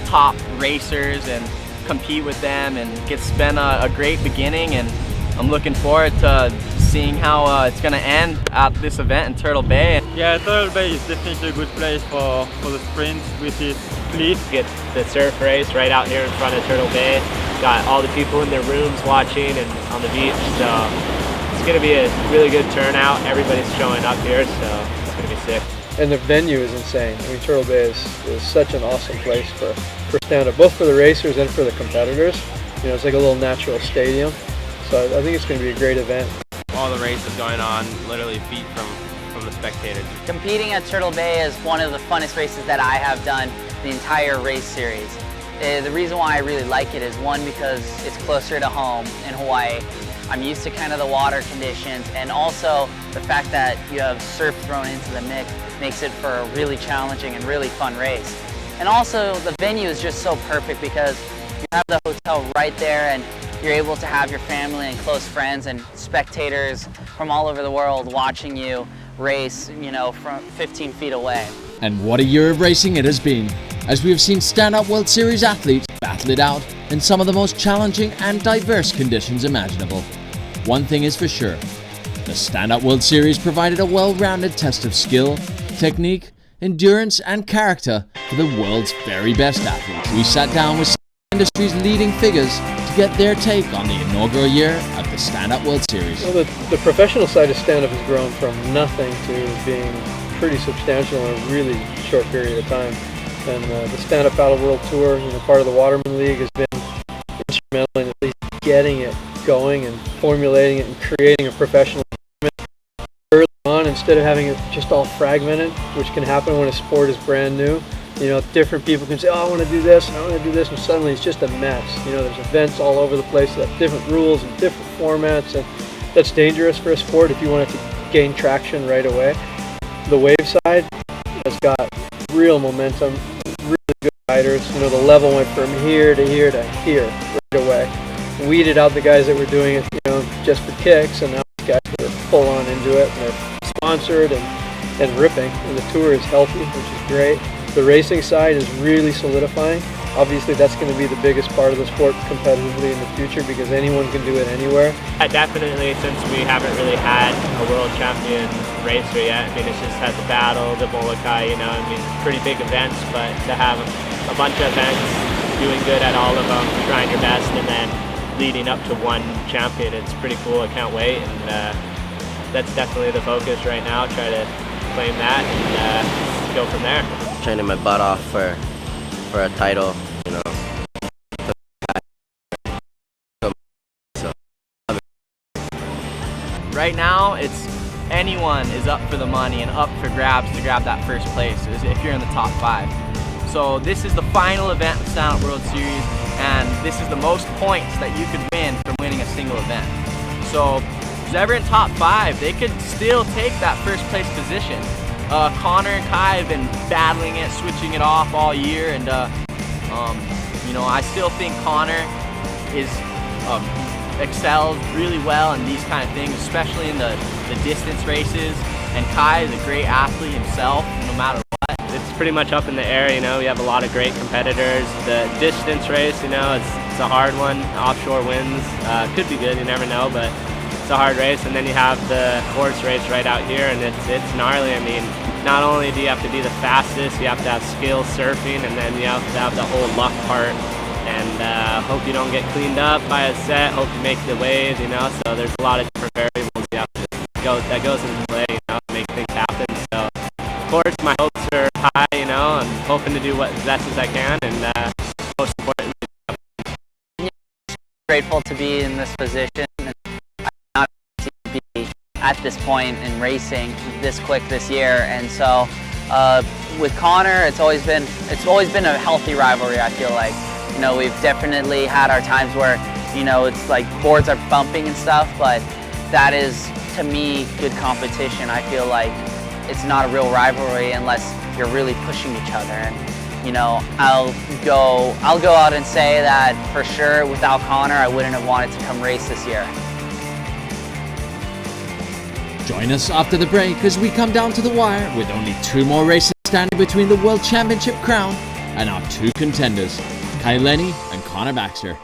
[SPEAKER 14] top racers and compete with them and get spend a great beginning, and I'm looking forward to seeing how it's going to end at this event in Turtle Bay.
[SPEAKER 15] Yeah, Turtle Bay is definitely a good place for the sprints with its cliff.
[SPEAKER 7] Get the surf race right out here in front of Turtle Bay. Got all the people in their rooms watching and on the beach, so it's going to be a really good turnout. Everybody's showing up here, so it's going to be sick.
[SPEAKER 17] And the venue is insane. I mean, Turtle Bay is such an awesome place for stand-up, both for the racers and for the competitors. You know, it's like a little natural stadium. So I think it's going to be a great event.
[SPEAKER 4] All the races going on, literally feet from the spectators.
[SPEAKER 16] Competing at Turtle Bay is one of the funnest races that I have done the entire race series. The reason why I really like it is, one, because it's closer to home in Hawaii. I'm used to kind of the water conditions, and also the fact that you have surf thrown into the mix makes it for a really challenging and really fun race. And also the venue is just so perfect because you have the hotel right there, and you're able to have your family and close friends and spectators from all over the world watching you race, you know, from 15 feet away.
[SPEAKER 12] And what a year of racing it has been, as we have seen stand-up World Series athletes battle it out in some of the most challenging and diverse conditions imaginable. One thing is for sure, the stand-up World Series provided a well-rounded test of skill, technique, endurance and character for the world's very best athletes. We sat down with some of the industry's leading figures to get their take on the inaugural year of the stand-up World Series.
[SPEAKER 17] Well, the professional side of stand-up has grown from nothing to being pretty substantial in a really short period of time. And the Stand-Up Paddle World Tour, you know, part of the Waterman League, has been instrumental in at least getting it going and formulating it and creating a professional tournament early on, instead of having it just all fragmented, which can happen when a sport is brand new. You know, different people can say, oh, I want to do this and I want to do this, and suddenly it's just a mess. You know, there's events all over the place that have different rules and different formats, and that's dangerous for a sport if you want it to gain traction right away. The wave side has got real momentum, really good riders. You know, the level went from here to here to here right away. Weeded out the guys that were doing it, you know, just for kicks, and now these guys that are full on into it, and they're sponsored and ripping, and the tour is healthy, which is great. The racing side is really solidifying. Obviously, that's going to be the biggest part of the sport competitively in the future, because anyone can do it anywhere.
[SPEAKER 14] Definitely, since we haven't really had a world champion racer yet. I mean, it's just had the battle, the Molokai, you know, I mean, pretty big events, but to have a bunch of events, doing good at all of them, trying your best, and then leading up to one champion, it's pretty cool. I can't wait, and that's definitely the focus right now. Try to claim that and go from there.
[SPEAKER 18] Training my butt off for a title, you know.
[SPEAKER 14] Right now, it's anyone is up for the money and up for grabs to grab that first place if you're in the top 5. So this is the final event of the Stand-Up World Series, and this is the most points that you could win from winning a single event. So who's ever in top 5, they could still take that first place position. Connor and Kai have been battling it, switching it off all year, and you know, I still think Connor is excels really well in these kind of things, especially in the distance races, and Kai is a great athlete himself, no matter what. It's
[SPEAKER 7] pretty much up in the air. You know, we have a lot of great competitors. The distance race, you know, it's a hard one. Offshore winds could be good, you never know, but it's a hard race. And then you have the course race right out here, and it's gnarly. I mean, not only do you have to be the fastest, you have to have skill surfing, and then you have to have the whole luck part. And hope you don't get cleaned up by a set. Hope you make the wave, you know. So there's a lot of different variables you have to that goes into play, you know, to make things happen. So of course, my hopes are high, you know. I'm hoping to do as best as I can, and most importantly,
[SPEAKER 16] grateful to be in this position. I'm not to be at this point in racing this quick this year, and so with Connor, it's always been a healthy rivalry. I feel like, you know, we've definitely had our times where, you know, it's like boards are bumping and stuff, but that is, to me, good competition. I feel like it's not a real rivalry unless you're really pushing each other. And, you know, I'll go out and say that for sure without Connor, I wouldn't have wanted to come race this year.
[SPEAKER 19] Join us after the break as we come down to the wire with only 2 more races standing between the World Championship crown and our 2 contenders, Lenny and Connor Baxter.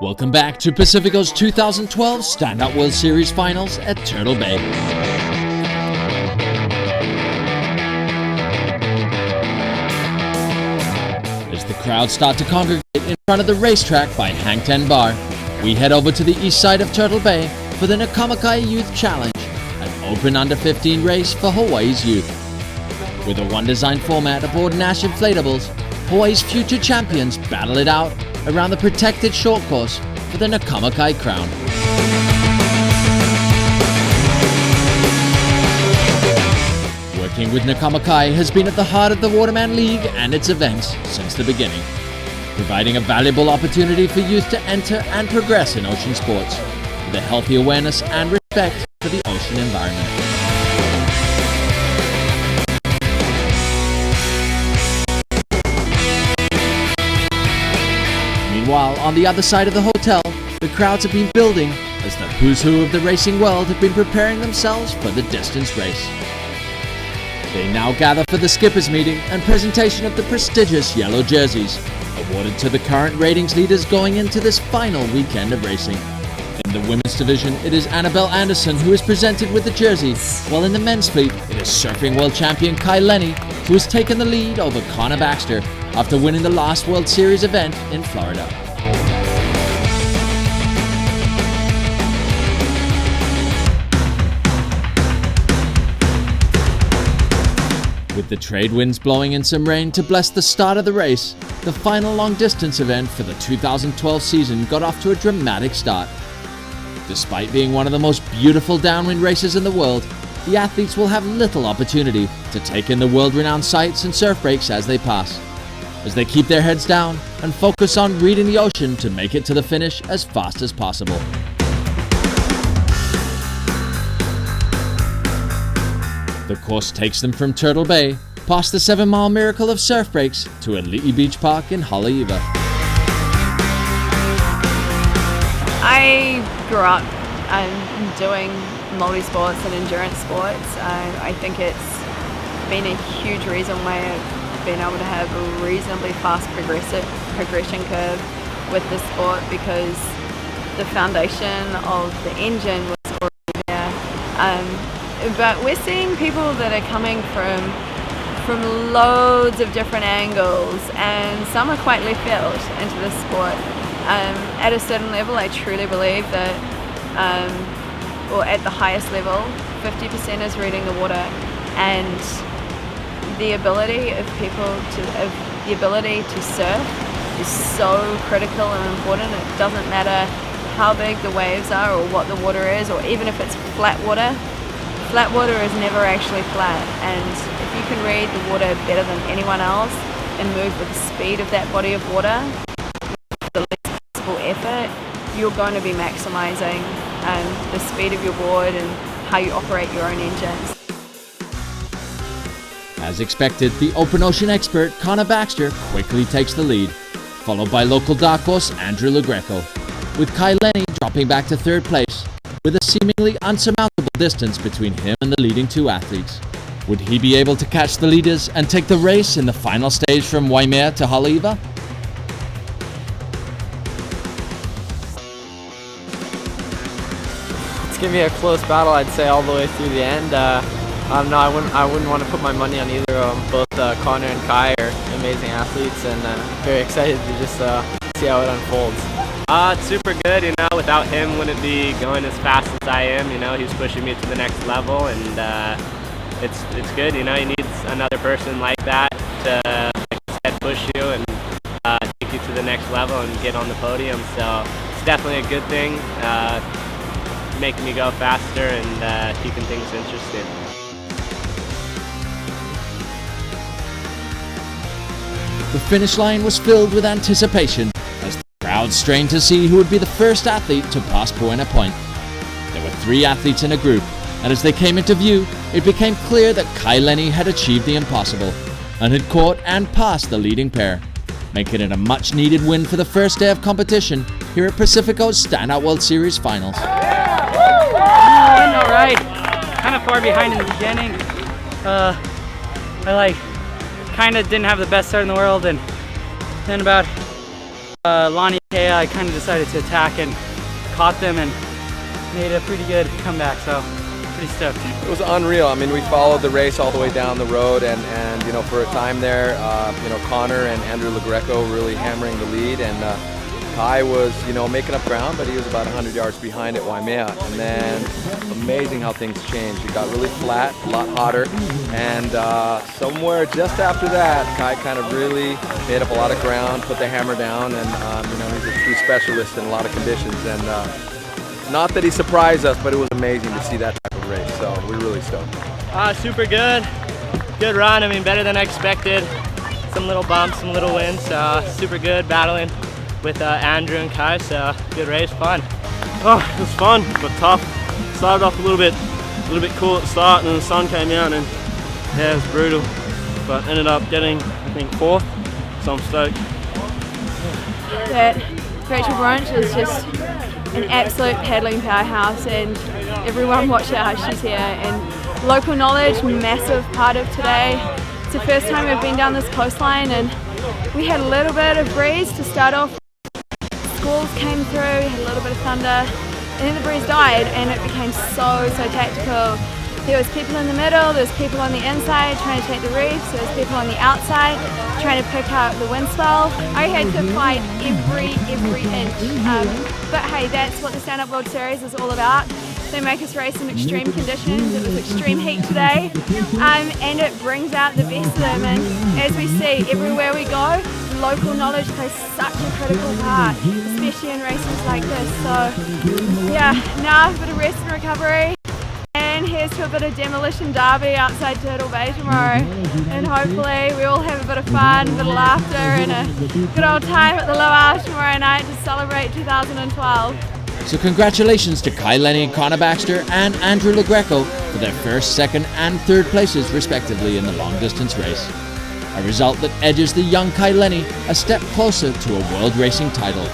[SPEAKER 19] Welcome back to Pacifico's 2012 Standout World Series Finals at Turtle Bay. As the crowd start to congregate in front of the racetrack by Hang Ten Bar, we head over to the east side of Turtle Bay for the Nakamakai Youth Challenge, an open under-15 race for Hawaii's youth. With a one-design format aboard Nash inflatables, Hawaii's future champions battle it out around the protected short course for the Nakamakai crown. Working with Nakamakai has been at the heart of the Waterman League and its events since the beginning, providing a valuable opportunity for youth to enter and progress in ocean sports with a healthy awareness and respect for the ocean environment. Meanwhile, on the other side of the hotel, the crowds have been building as the who's who of the racing world have been preparing themselves for the distance race. They now gather for the skippers meeting and presentation of the prestigious yellow jerseys, awarded to the current ratings leaders going into this final weekend of racing. In the women's division, it is Annabelle Anderson who is presented with the jersey, while in the men's fleet, it is surfing world champion Lenny who has taken the lead over Connor Baxter after winning the last World Series event in Florida. With the trade winds blowing in some rain to bless the start of the race, the final long-distance event for the 2012 season got off to a dramatic start. Despite being one of the most beautiful downwind races in the world, the athletes will have little opportunity to take in the world-renowned sights and surf breaks as they pass, as they keep their heads down and focus on reading the ocean to make it to the finish as fast as possible. The course takes them from Turtle Bay, past the 7-mile miracle of surf breaks, to Ali'i Beach Park in Haleiwa.
[SPEAKER 3] I grew up doing multi-sports and endurance sports. I think it's been a huge reason why I've been able to have a reasonably fast progression curve with this sport, because the foundation of the engine was already there. But we're seeing people that are coming from loads of different angles, and some are quite left field into this sport. At a certain level, I truly believe that, or at the highest level, 50% is reading the water, and the ability of the ability to surf is so critical and important. It doesn't matter how big the waves are or what the water is, or even if it's flat water. Flat water is never actually flat, and if you can read the water better than anyone else and move with the speed of that body of water, with the least possible effort, you're going to be maximizing the speed of your board and how you operate your own engines.
[SPEAKER 19] As expected, the open ocean expert Connor Baxter quickly takes the lead, followed by local dark horse Andrew LaGreco, with Kai Lenny dropping back to third place, with a seemingly unsurmountable distance between him and the leading two athletes. Would he be able to catch the leaders and take the race in the final stage from Waimea to Haleiwa?
[SPEAKER 5] It's gonna be a close battle, I'd say, all the way through the end. No, I wouldn't want to put my money on either of them. Both Connor and Kai are amazing athletes, and very excited to just see how it unfolds.
[SPEAKER 7] It's super good, you know. Without him, wouldn't be going as fast as I am. You know, he's pushing me to the next level, and it's good. You know, you need another person like that to, like I said, push you and take you to the next level and get on the podium. So it's definitely a good thing, making me go faster and keeping things interesting.
[SPEAKER 19] The finish line was filled with anticipation as the crowd strained to see who would be the first athlete to pass Buena Point. There were 3 athletes in a group, and as they came into view, it became clear that Kai Lenny had achieved the impossible and had caught and passed the leading pair, making it a much-needed win for the first day of competition here at Pacifico's Standout World Series Finals.
[SPEAKER 20] All right, kind of far behind in the beginning. I kind of didn't have the best start in the world, and then about Lonnie Kea, I kind of decided to attack and caught them and made a pretty good comeback, so pretty stoked.
[SPEAKER 21] It was unreal. I mean, we followed the race all the way down the road, and you know, for a time there, you know, Connor and Andrew LaGreco really hammering the lead, and Kai was, you know, making up ground, but he was about 100 yards behind at Waimea. And then, amazing how things changed. It got really flat, a lot hotter, and somewhere just after that, Kai kind of really made up a lot of ground, put the hammer down, and you know, he's a true specialist in a lot of conditions. And not that he surprised us, but it was amazing to see that type of race. So we're really stoked.
[SPEAKER 7] Super good. Good run. I mean, better than I expected. Some little bumps, some little wins. Super good battling with Andrew and Kai, so good race, fun.
[SPEAKER 15] Oh, it was fun, but tough. Started off a little bit cool at the start, and then the sun came out, and yeah, it was brutal. But ended up getting, I think, 4th, so I'm stoked.
[SPEAKER 3] That Rachel Branch is just an absolute paddling powerhouse, and everyone watch out, she's here. And local knowledge, massive part of today. It's the first time we've been down this coastline, and we had a little bit of breeze to start off. Squalls came through, had a little bit of thunder, and then the breeze died, and it became so tactical. There was people in the middle, there was people on the inside trying to take the reefs, there was people on the outside trying to pick up the wind swell. I had to fight every inch. But hey, that's what the Stand Up World Series is all about. They make us race in extreme conditions. It was extreme heat today, and it brings out the best of them. And as we see, everywhere we go, local knowledge plays such a critical part, especially in races like this. So yeah, now a bit of rest and recovery, and here's to a bit of demolition derby outside Turtle Bay tomorrow. And hopefully we all have a bit of fun, a bit of laughter, and a good old time at the Luau tomorrow night to celebrate 2012.
[SPEAKER 19] So congratulations to Kai Lenny, Connor Baxter and Andrew LaGreco for their first, second and third places respectively in the long distance race. A result that edges the young Kai Lenny a step closer to a world racing title.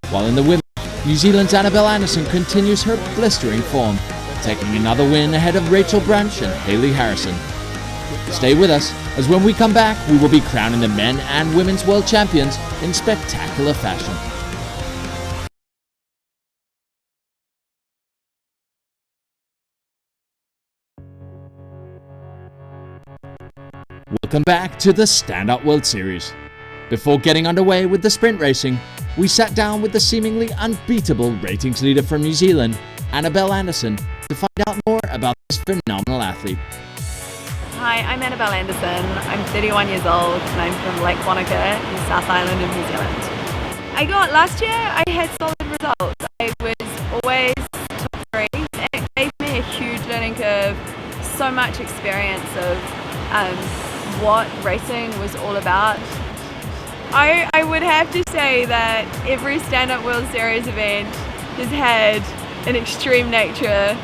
[SPEAKER 19] While in the women, New Zealand's Annabelle Anderson continues her blistering form, taking another win ahead of Rachel Branch and Hayley Harrison. Stay with us, as when we come back, we will be crowning the men and women's world champions in spectacular fashion. Welcome back to the Stand Up World Series. Before getting underway with the sprint racing, we sat down with the seemingly unbeatable ratings leader from New Zealand, Annabelle Anderson, to find out more about this phenomenal athlete.
[SPEAKER 3] Hi, I'm Annabelle Anderson. I'm 31 years old and I'm from Lake Wanaka in South Island of New Zealand. Last year I had solid results. I was always top 3 and it gave me a huge learning curve, so much experience of what racing was all about. I would have to say that every stand-up World Series event has had an extreme nature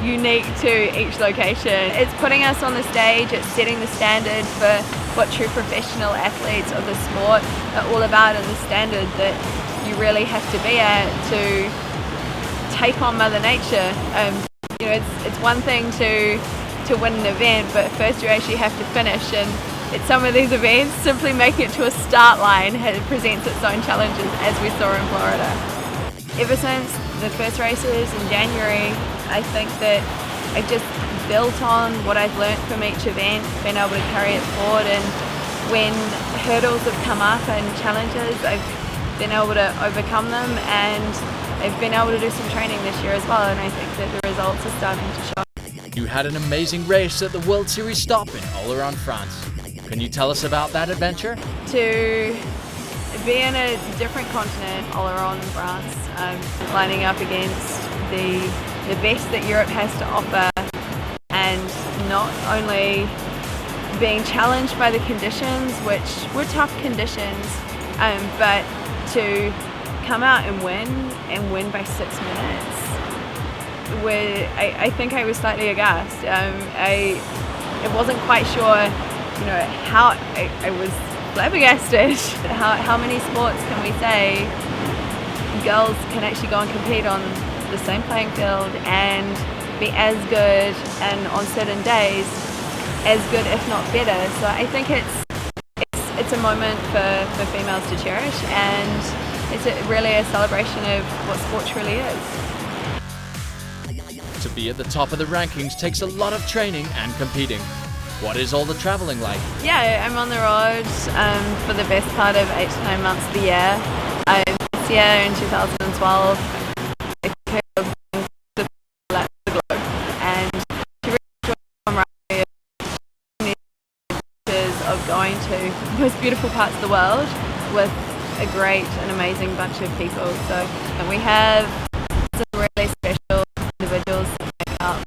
[SPEAKER 3] unique to each location. It's putting us on the stage, it's setting the standard for what true professional athletes of the sport are all about, and the standard that you really have to be at to take on Mother Nature. You know, it's one thing to win an event, but first you actually have to finish, and at some of these events, simply making it to a start line presents its own challenges, as we saw in Florida. Ever since the first races in January, I think that I've just built on what I've learnt from each event, been able to carry it forward, and when hurdles have come up and challenges, I've been able to overcome them, and I've been able to do some training this year as well, and I think that the results are starting to show.
[SPEAKER 19] You had an amazing race at the World Series stop in All-Around France. Can you tell us about that adventure?
[SPEAKER 3] To be in a different continent all around France, lining up against the best that Europe has to offer, and not only being challenged by the conditions, which were tough conditions, but to come out and win by 6 minutes. I think I was slightly aghast. I wasn't quite sure, you know, how I was flabbergasted. How many sports can we say girls can actually go and compete on the same playing field and be as good, and on certain days as good if not better? So I think it's a moment for females to cherish, and it's really a celebration of what sport truly is.
[SPEAKER 19] To be at the top of the rankings takes a lot of training and competing. What is all the traveling like?
[SPEAKER 3] Yeah, I'm on the road for the best part of 8 to 9 months of the year. This year in 2012, I took the globe, and to really enjoy camaraderie of going to the most beautiful parts of the world with a great and amazing bunch of people. So we have some really special individuals that make up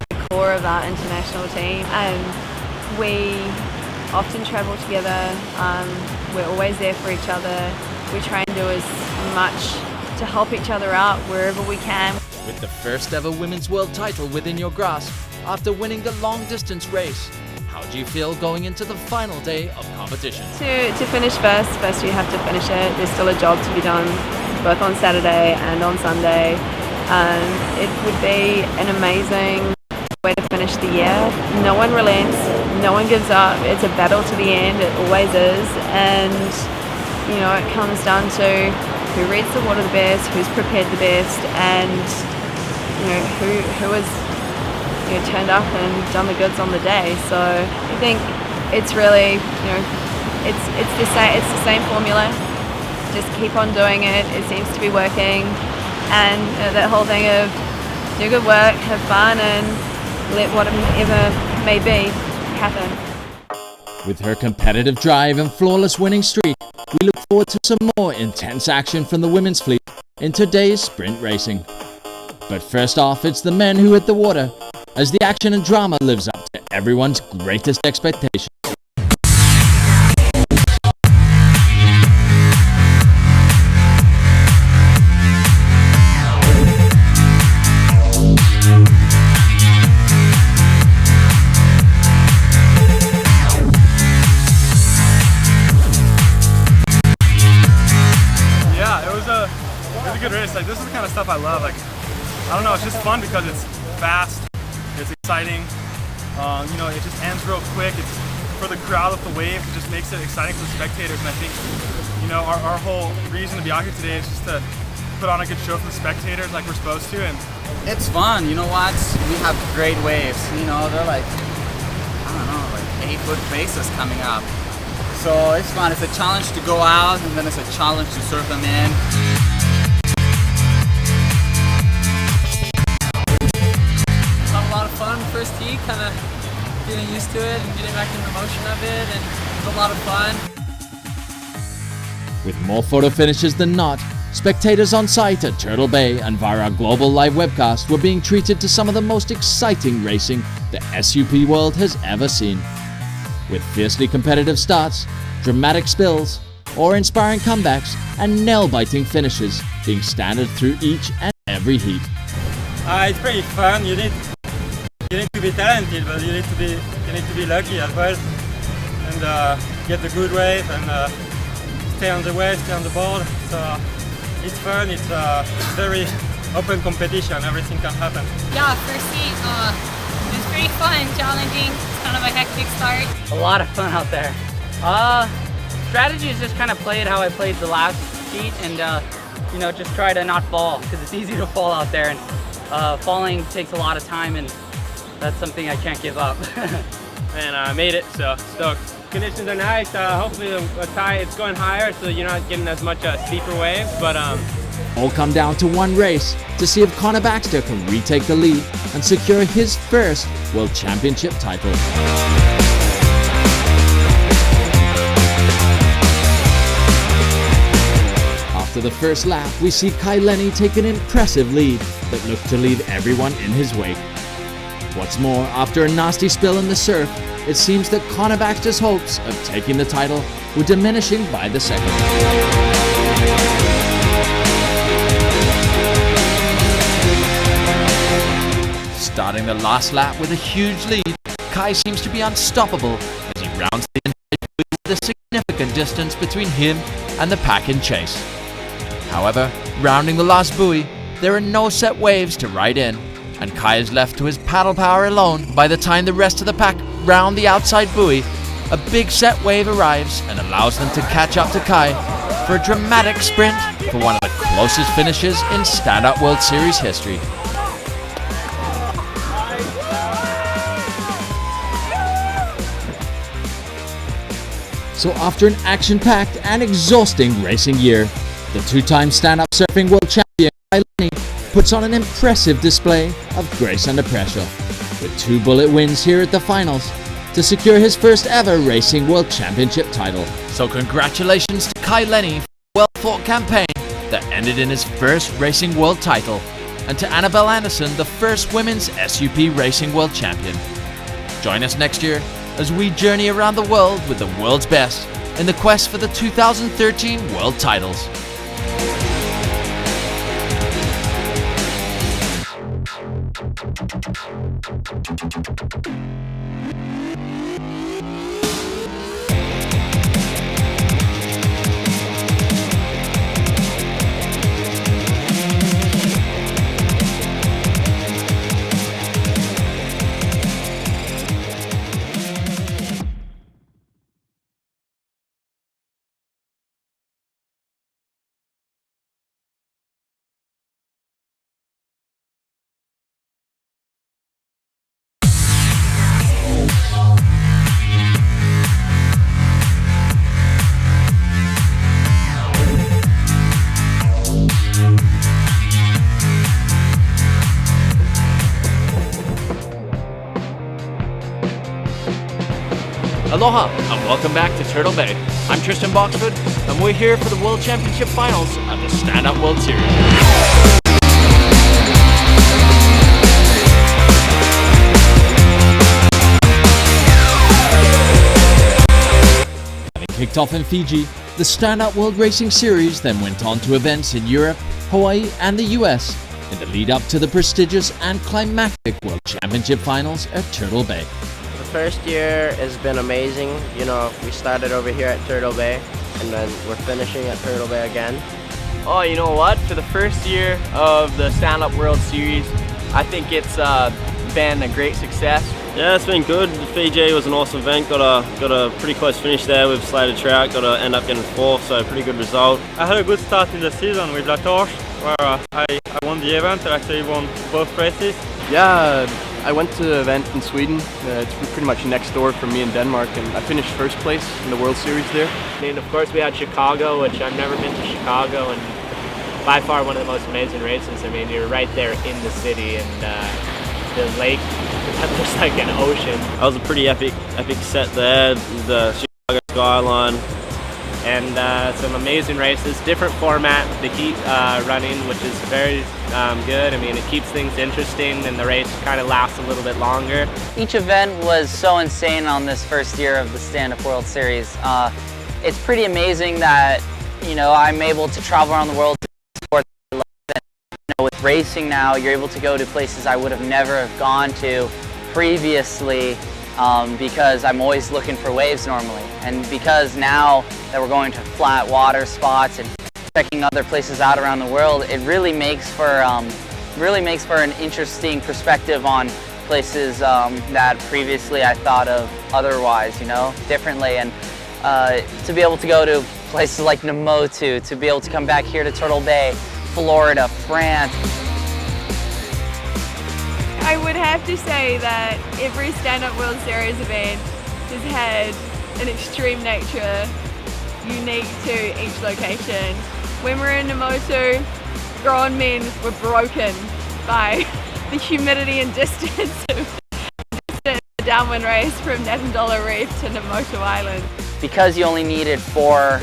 [SPEAKER 3] the core of our international team. We often travel together, we're always there for each other. We try and do as much to help each other out wherever we can.
[SPEAKER 19] With the first ever women's world title within your grasp, after winning the long distance race, how do you feel going into the final day of competition?
[SPEAKER 3] To finish first you have to finish it. There's still a job to be done, both on Saturday and on Sunday. It would be an amazing way to finish the year. No one relents, no one gives up. It's a battle to the end, it always is, and you know, it comes down to who reads the water the best, who's prepared the best, and you know, who has, you know, turned up and done the goods on the day. So I think it's really, you know, it's the same formula. Just keep on doing it. It seems to be working, and that whole thing of do good work, have fun, and let whatever may be happen.
[SPEAKER 19] With her competitive drive and flawless winning streak, we look forward to some more intense action from the women's fleet in today's sprint racing. But first off, it's the men who hit the water, as the action and drama lives up to everyone's greatest expectations.
[SPEAKER 9] Like, this is the kind of stuff I love. Like, I don't know, it's just fun because it's fast, it's exciting. You know, it just ends real quick. It's for the crowd with the wave. It just makes it exciting for the spectators. And I think, you know, our whole reason to be out here today is just to put on a good show for the spectators, like we're supposed to. And
[SPEAKER 22] it's fun. You know what? We have great waves. You know, they're like, I don't know, like 8-foot faces coming up. So it's fun. It's a challenge to go out, and then it's a challenge to surf them in.
[SPEAKER 5] A lot of fun first heat, kind of getting used to it and getting back in the motion of it, and it's a lot of fun.
[SPEAKER 19] With more photo finishes than not, spectators on site at Turtle Bay and via our global live webcast were being treated to some of the most exciting racing the SUP world has ever seen. With fiercely competitive starts, dramatic spills, awe-inspiring comebacks, and nail-biting finishes being standard through each and every heat.
[SPEAKER 6] It's pretty fun. You need to be talented, but you need to be lucky as well, and get the good wave and stay on the wave, stay on the board. So it's fun. It's very open competition. Everything can happen.
[SPEAKER 11] Yeah, first heat, it was pretty fun, challenging. It's kind of a hectic start.
[SPEAKER 20] A lot of fun out there. Strategy is just kind of played how I played the last heat, and you know, just try to not fall, because it's easy to fall out there, and falling takes a lot of time, and that's something I can't give up.
[SPEAKER 7] And I made it, so stoked. Conditions are nice. Hopefully the tide is going higher, so you're not getting as much steeper waves. But
[SPEAKER 19] All come down to one race to see if Connor Baxter can retake the lead and secure his first World Championship title. After the first lap, we see Lenny take an impressive lead that looked to leave everyone in his wake. What's more, after a nasty spill in the surf, it seems that Connor Baxter's hopes of taking the title were diminishing by the second. Starting the last lap with a huge lead, Kai seems to be unstoppable as he rounds the entire buoy with a significant distance between him and the pack in chase. However, rounding the last buoy, there are no set waves to ride in, and Kai is left to his paddle power alone by the time the rest of the pack round the outside buoy. A big set wave arrives and allows them to catch up to Kai for a dramatic sprint for one of the closest finishes in Stand-Up World Series history. So after an action-packed and exhausting racing year, the two-time stand-up surfing world champion Lenny puts on an impressive display of grace under pressure, with 2 bullet wins here at the finals to secure his first ever Racing World Championship title. So congratulations to Lenny for a well-fought campaign that ended in his first Racing World title, and to Annabelle Anderson, the first women's SUP Racing World Champion. Join us next year as we journey around the world with the world's best in the quest for the 2013 World titles. Aloha and welcome back to Turtle Bay. I'm Tristan Boxford and we're here for the World Championship Finals of the Stand-Up World Series. Having kicked off in Fiji, the Stand-Up World Racing Series then went on to events in Europe, Hawaii and the US in the lead up to the prestigious and climactic World Championship Finals at Turtle Bay.
[SPEAKER 18] First year has been amazing. You know, we started over here at Turtle Bay and then we're finishing at Turtle Bay again.
[SPEAKER 14] Oh, you know what? For the first year of the Stand-Up World Series, I think it's been a great success.
[SPEAKER 15] Yeah, it's been good. Fiji was an awesome event. Got a pretty close finish there with Slater Trout. Got to end up getting 4th, so pretty good result.
[SPEAKER 6] I had a good start in the season with La Torche, where I won the event. I actually won both races.
[SPEAKER 8] Yeah, I went to an event in Sweden. It's pretty much next door from me in Denmark, and I finished first place in the World Series there.
[SPEAKER 7] I mean, of course, we had Chicago, which I've never been to Chicago, and by far one of the most amazing races. I mean, you're right there in the city, and the lake, that's just like an ocean.
[SPEAKER 15] That was a pretty epic set there. The Chicago skyline.
[SPEAKER 7] And some amazing races, different format, the heat running, which is very good. I mean, it keeps things interesting and the race kind of lasts a little bit longer.
[SPEAKER 16] Each event was so insane on this first year of the Stand-Up World Series. it's pretty amazing that, you know, I'm able to travel around the world to sport that I love. And, you know, with racing now, you're able to go to places I would have never have gone to previously, because I'm always looking for waves normally. And because now that we're going to flat water spots and checking other places out around the world, it really makes for an interesting perspective on places that previously I thought of otherwise, you know, differently. And to be able to go to places like Namotu, to be able to come back here to Turtle Bay, Florida, France.
[SPEAKER 3] I would have to say that every stand-up World Series event has had an extreme nature unique to each location. When we're in Namotu, grown men were broken by the humidity and distance of the downwind race from Natandola Reef to Namotu Island.
[SPEAKER 16] Because you only needed four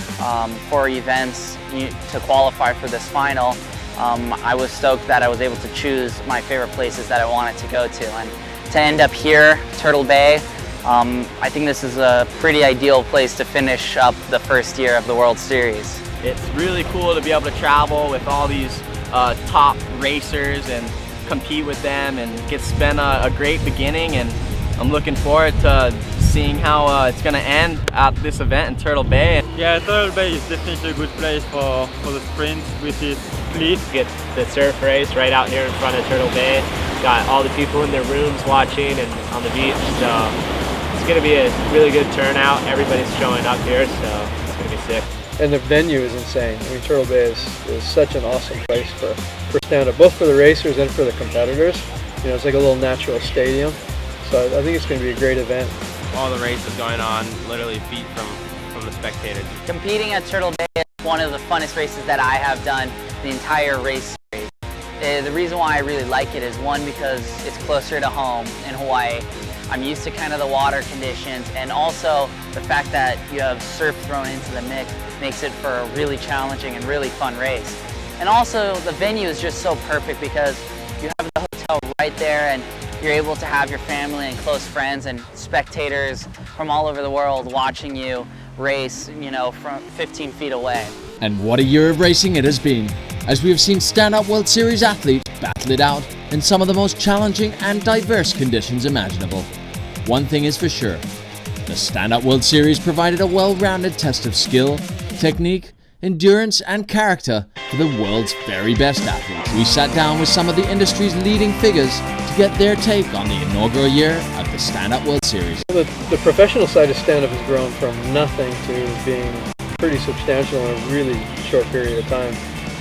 [SPEAKER 16] events to qualify for this final, I was stoked that I was able to choose my favorite places that I wanted to go to. And to end up here, Turtle Bay, I think this is a pretty ideal place to finish up the first year of the World Series.
[SPEAKER 14] It's really cool to be able to travel with all these top racers and compete with them, and it's been a great beginning, and I'm looking forward to seeing how it's going to end at this event in Turtle Bay.
[SPEAKER 6] Yeah, Turtle Bay is definitely a good place for the sprint with its cliff.
[SPEAKER 7] Get the surf race right out here in front of Turtle Bay. Got all the people in their rooms watching and on the beach, so it's going to be a really good turnout. Everybody's showing up here, so it's going to be sick.
[SPEAKER 17] And the venue is insane. I mean, Turtle Bay is such an awesome place for stand-up, both for the racers and for the competitors. You know, it's like a little natural stadium. So I think it's going to be a great event.
[SPEAKER 4] All the races going on, literally feet from the spectators.
[SPEAKER 16] Competing at Turtle Bay is one of the funnest races that I have done the entire race series. The reason why I really like it is, one, because it's closer to home in Hawaii. I'm used to kind of the water conditions, and also the fact that you have surf thrown into the mix makes it for a really challenging and really fun race. And also the venue is just so perfect because you have the hotel right there, and you're able to have your family and close friends and spectators from all over the world watching you race, you know, from 15 feet away.
[SPEAKER 19] And what a year of racing it has been, as we have seen stand-up World Series athletes battle it out in some of the most challenging and diverse conditions imaginable. One thing is for sure, the stand-up World Series provided a well-rounded test of skill, technique, endurance and character for the world's very best athletes. We sat down with some of the industry's leading figures to get their take on the inaugural year of the stand-up World Series.
[SPEAKER 17] The professional side of stand-up has grown from nothing to being pretty substantial in a really short period of time.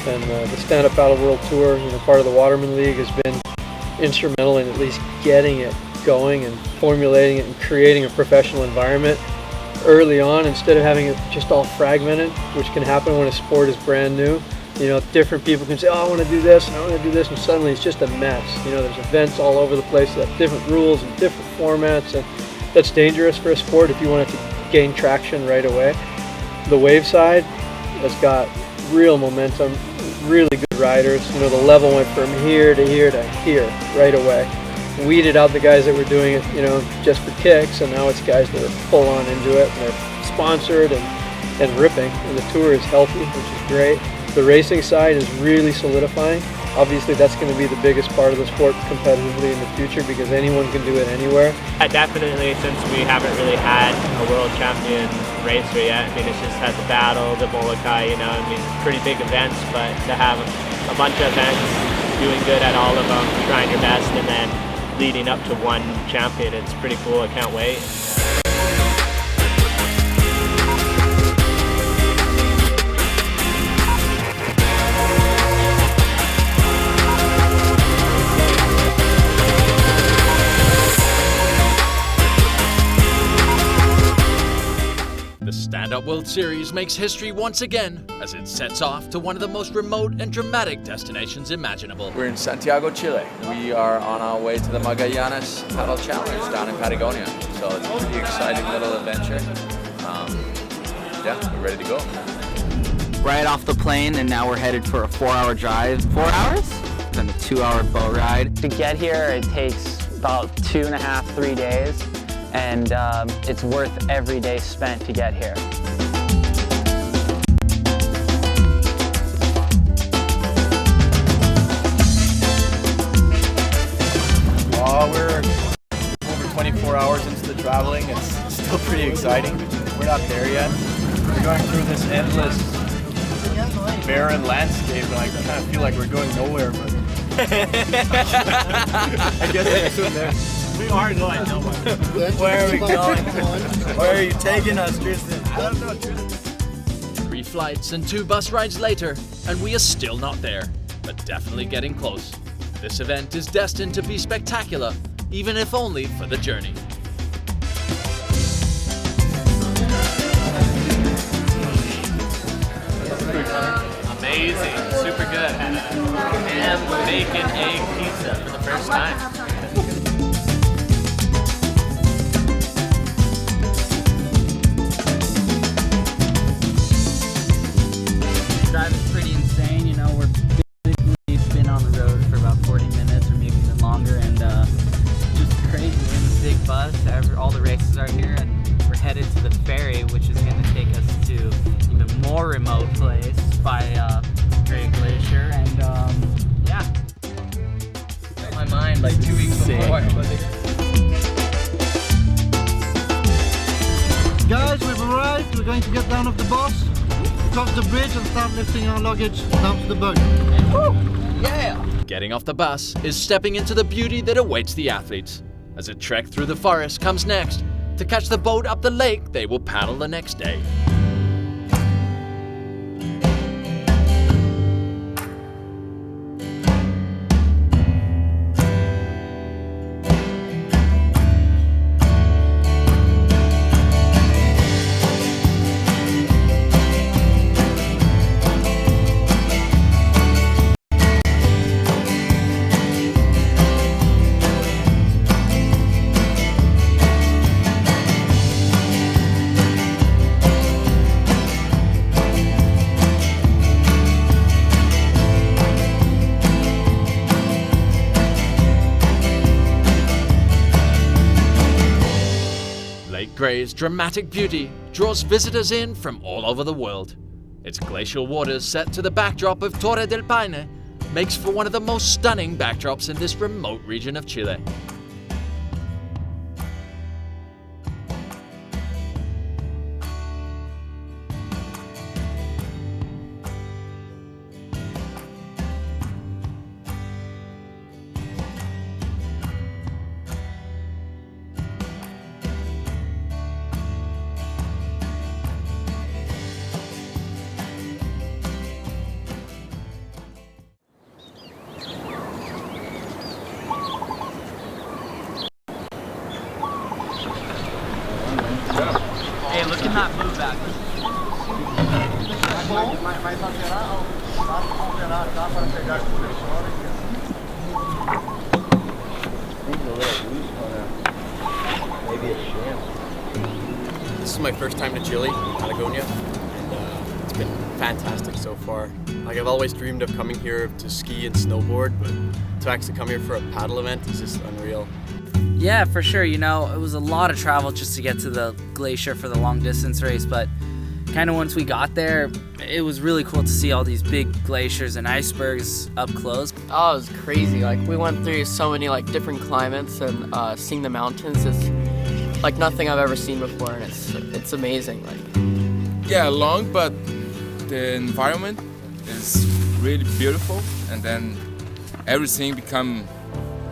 [SPEAKER 17] And the stand-up paddle world tour, you know, part of the Waterman League, has been instrumental in at least getting it going and formulating it and creating a professional environment early on, instead of having it just all fragmented, which can happen when a sport is brand new. You know, different people can say, oh, I want to do this and I want to do this, and suddenly it's just a mess. You know, there's events all over the place that have different rules and different formats, and that's dangerous for a sport if you want it to gain traction right away. The wave side has got real momentum, really good riders. You know, the level went from here to here to here right away. Weeded out the guys that were doing it, you know, just for kicks, and now it's guys that are full on into it, and they're sponsored and ripping, and the tour is healthy, which is great. The racing side is really solidifying. Obviously that's going to be the biggest part of the sport competitively in the future, because anyone can do it anywhere.
[SPEAKER 7] Definitely, since we haven't really had a world champion racer yet, I mean, it's just had the battle, the Molokai, you know, I mean, pretty big events, but to have a bunch of events, doing good at all of them, trying your best, and then leading up to one champion, it's pretty cool. I can't wait.
[SPEAKER 19] The Stand-Up World Series makes history once again as it sets off to one of the most remote and dramatic destinations imaginable.
[SPEAKER 21] We're in Santiago, Chile. We are on our way to the Magallanes Paddle Challenge down in Patagonia. So it's a pretty exciting little adventure. Yeah, we're ready to go.
[SPEAKER 16] Right off the plane, and now we're headed for a 4-hour drive. 4 hours? Then a 2-hour boat ride. To get here, it takes about 2.5, 3 days. And it's worth every day spent to get here.
[SPEAKER 10] 4 hours into the traveling. It's still pretty exciting. We're not there yet. We're going through this endless barren landscape, and I kind of feel like we're going nowhere, but I guess I assume there.
[SPEAKER 13] We are going nowhere.
[SPEAKER 10] Where are we going? Where are you taking us, Tristan?
[SPEAKER 13] I don't know, Tristan.
[SPEAKER 19] 3 flights and 2 bus rides later, and we are still not there, but definitely getting close. This event is destined to be spectacular, even if only for the journey.
[SPEAKER 7] Amazing, super good. And bacon egg pizza for the first time.
[SPEAKER 22] Drive is pretty insane, you know, we're basically been on the road for about 40 minutes or maybe even longer, and just crazy. We're in this big bus, all the races are here, and we're headed to the ferry, which is going to take us to even more remote place by Great Glacier, and yeah. My mind like 2 weeks before.
[SPEAKER 23] Guys, we've arrived. We're going to get down off the bus, cross the bridge and start lifting our luggage down to the boat.
[SPEAKER 19] Yeah! Getting off the bus is stepping into the beauty that awaits the athletes. As a trek through the forest comes next, to catch the boat up the lake they will paddle the next day. Gray's dramatic beauty draws visitors in from all over the world. Its glacial waters set to the backdrop of Torre del Paine makes for one of the most stunning backdrops in this remote region of Chile.
[SPEAKER 22] Hey, look at that move back.
[SPEAKER 8] This is my first time to Chile, Patagonia, and it's been fantastic so far. Like, I've always dreamed of coming here to ski and snowboard, but to actually come here for a paddle event is just unreal.
[SPEAKER 22] Yeah, for sure. You know, it was a lot of travel just to get to the glacier for the long distance race, but kind of once we got there, it was really cool to see all these big glaciers and icebergs up close.
[SPEAKER 5] Oh, it was crazy. Like, we went through so many like different climates, and seeing the mountains is like nothing I've ever seen before, and it's amazing. Like,
[SPEAKER 24] yeah, long, but the environment is really beautiful, and then everything become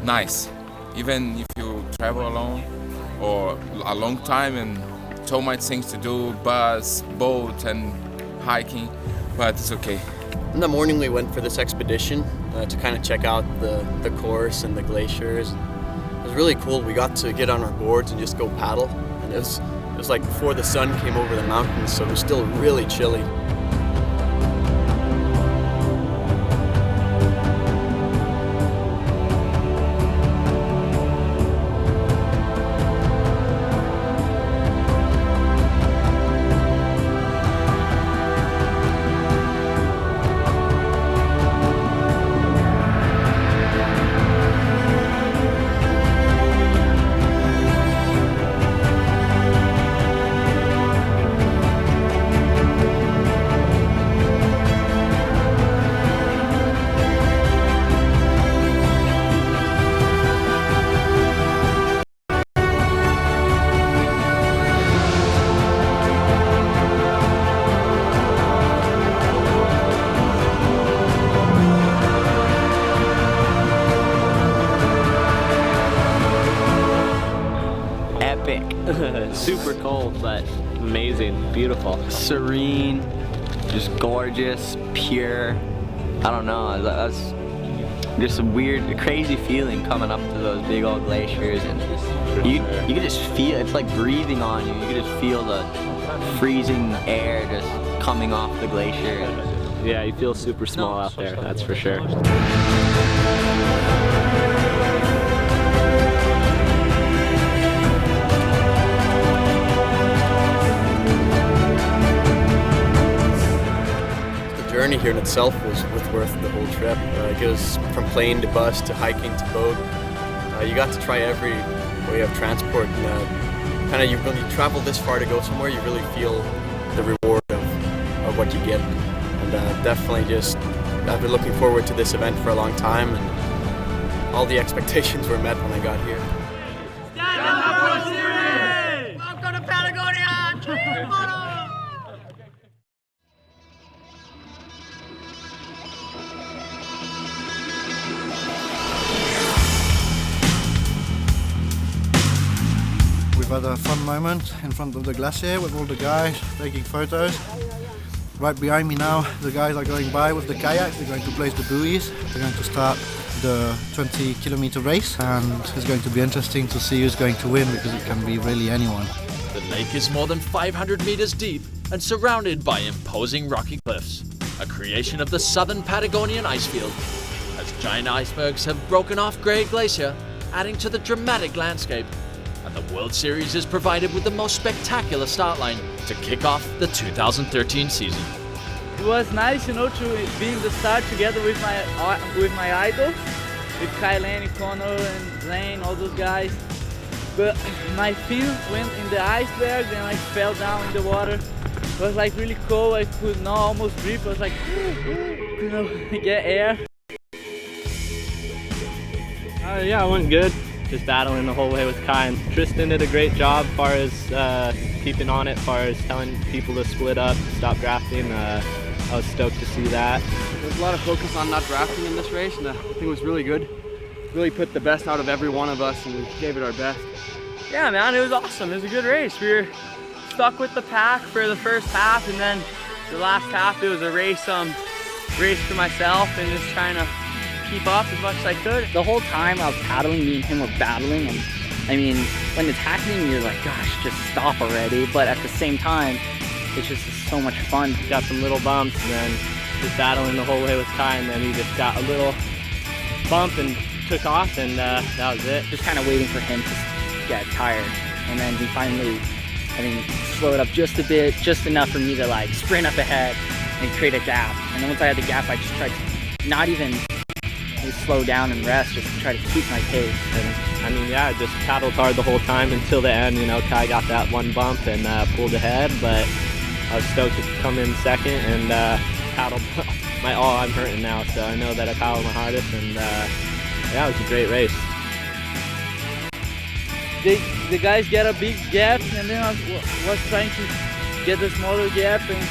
[SPEAKER 24] nice. Even if you travel alone or a long time and so much things to do, bus, boat, and hiking, but it's okay.
[SPEAKER 8] In the morning we went for this expedition to kind of check out the course and the glaciers. It was really cool. We got to get on our boards and just go paddle, and it was like before the sun came over the mountains, so it was still really chilly.
[SPEAKER 7] cold, but amazing, beautiful.
[SPEAKER 1] Serene, just gorgeous, pure. I don't know, that's just a weird, crazy feeling coming up to those big old glaciers, and you can just feel, it's like breathing on you. You can just feel the freezing air just coming off the glacier.
[SPEAKER 7] Yeah, you feel super small out there, that's for sure.
[SPEAKER 8] The journey here in itself was worth the whole trip. It goes from plane to bus to hiking to boat. You got to try every way of transport, and when you travel this far to go somewhere, you really feel the reward of what you get. And definitely I've been looking forward to this event for a long time, and all the expectations were met when I got here.
[SPEAKER 13] Stand up World Series! Welcome to Patagonia!
[SPEAKER 23] We've had a fun moment in front of the glacier with all the guys taking photos. Right behind me now, the guys are going by with the kayaks. They're going to place the buoys. They're going to start the 20-kilometer race, and it's going to be interesting to see who's going to win, because it can be really anyone.
[SPEAKER 19] The lake is more than 500 meters deep and surrounded by imposing rocky cliffs, a creation of the southern Patagonian icefield, as giant icebergs have broken off Great Glacier, adding to the dramatic landscape. And the World Series is provided with the most spectacular start line to kick off the 2013 season.
[SPEAKER 2] It was nice, to be in the start together with my idol, with Kai, Lenny, Connor, and Zane, all those guys. But my feet went in the iceberg and I fell down in the water. It was really cold. I could not almost breathe. I was get air.
[SPEAKER 7] Yeah, it went good. Just battling the whole way with Kai, and Tristan did a great job as far as keeping on it, as far as telling people to split up, stop drafting. I was stoked to see that.
[SPEAKER 8] There was a lot of focus on not drafting in this race, and I think it was really good. Really put the best out of every one of us, and we gave it our best.
[SPEAKER 2] Yeah, man, it was awesome. It was a good race. We were stuck with the pack for the first half, and then the last half it was a race for myself and just trying to keep up as much as I could.
[SPEAKER 16] The whole time I was paddling, me and him were battling, and I mean, when it's happening, you're like, gosh, just stop already. But at the same time, it's just so much fun.
[SPEAKER 7] Got some little bumps, and then just battling the whole way with Kai, and then he just got a little bump and took off, and that was it.
[SPEAKER 16] Just kind of waiting for him to get tired, and then he finally, slowed up just a bit, just enough for me to sprint up ahead and create a gap. And then once I had the gap, I just tried to not even slow down and rest, just to try to keep my pace.
[SPEAKER 7] And I just paddled hard the whole time until the end. Kai got that one bump and pulled ahead, but I was stoked to come in second and paddled my all. I'm hurting now, so I know that I paddled my hardest, and it was a great race.
[SPEAKER 2] The guys get a big gap, and then I was trying to get a smaller gap, and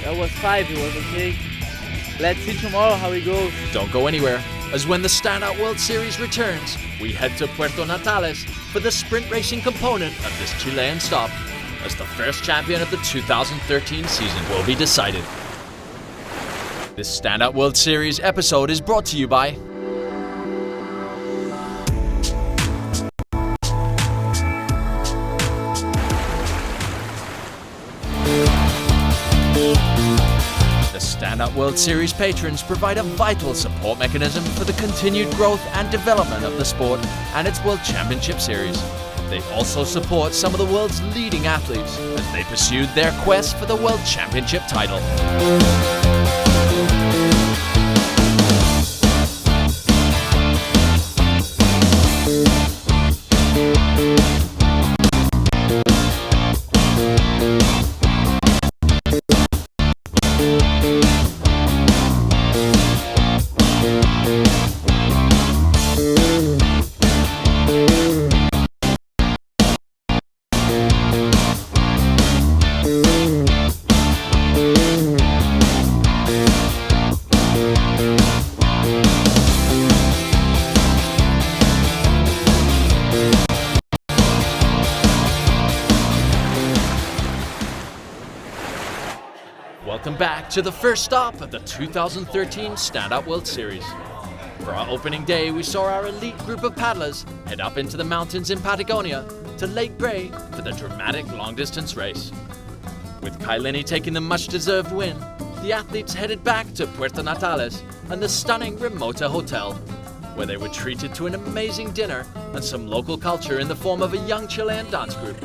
[SPEAKER 2] I was 5. It was okay. Let's see tomorrow how it goes.
[SPEAKER 19] Don't go anywhere, as when the Standout World Series returns, we head to Puerto Natales for the sprint racing component of this Chilean stop, as the first champion of the 2013 season will be decided. This Standout World Series episode is brought to you by Standout World Series patrons provide a vital support mechanism for the continued growth and development of the sport and its World Championship Series. They also support some of the world's leading athletes as they pursued their quest for the World Championship title. Welcome back to the first stop of the 2013 Stand-Up World Series. For our opening day, we saw our elite group of paddlers head up into the mountains in Patagonia to Lake Gray for the dramatic long-distance race. With Lenny taking the much-deserved win, the athletes headed back to Puerto Natales and the stunning Ramota Hotel, where they were treated to an amazing dinner and some local culture in the form of a young Chilean dance group.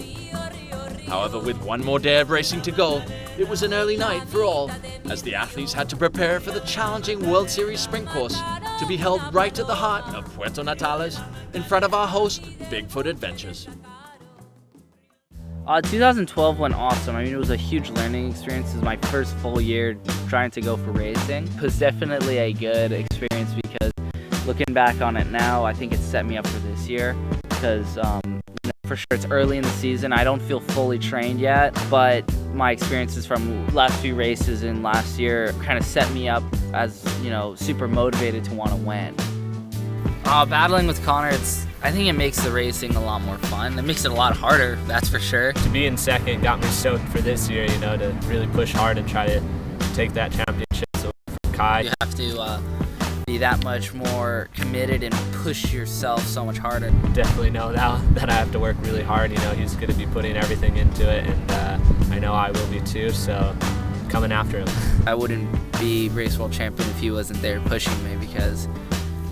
[SPEAKER 19] However, with one more day of racing to go, it was an early night for all, as the athletes had to prepare for the challenging World Series sprint course to be held right at the heart of Puerto Natales in front of our host, Bigfoot Adventures.
[SPEAKER 2] 2012 went awesome. I mean, it was a huge learning experience. It was my first full year trying to go for racing. It was definitely a good experience because looking back on it now, I think it set me up for this year because for sure it's early in the season. I don't feel fully trained yet, but my experiences from last few races and last year kind of set me up as, super motivated to want to win. Battling with Connor, I think it makes the racing a lot more fun. It makes it a lot harder, that's for sure.
[SPEAKER 7] To be in second got me stoked for this year, to really push hard and try to take that championship. So for Kai,
[SPEAKER 2] You have to be that much more committed and push yourself so much harder.
[SPEAKER 7] definitely know now that I have to work really hard. He's going to be putting everything into it, and I know I will be too, so coming after him.
[SPEAKER 2] I wouldn't be race world champion if he wasn't there pushing me, because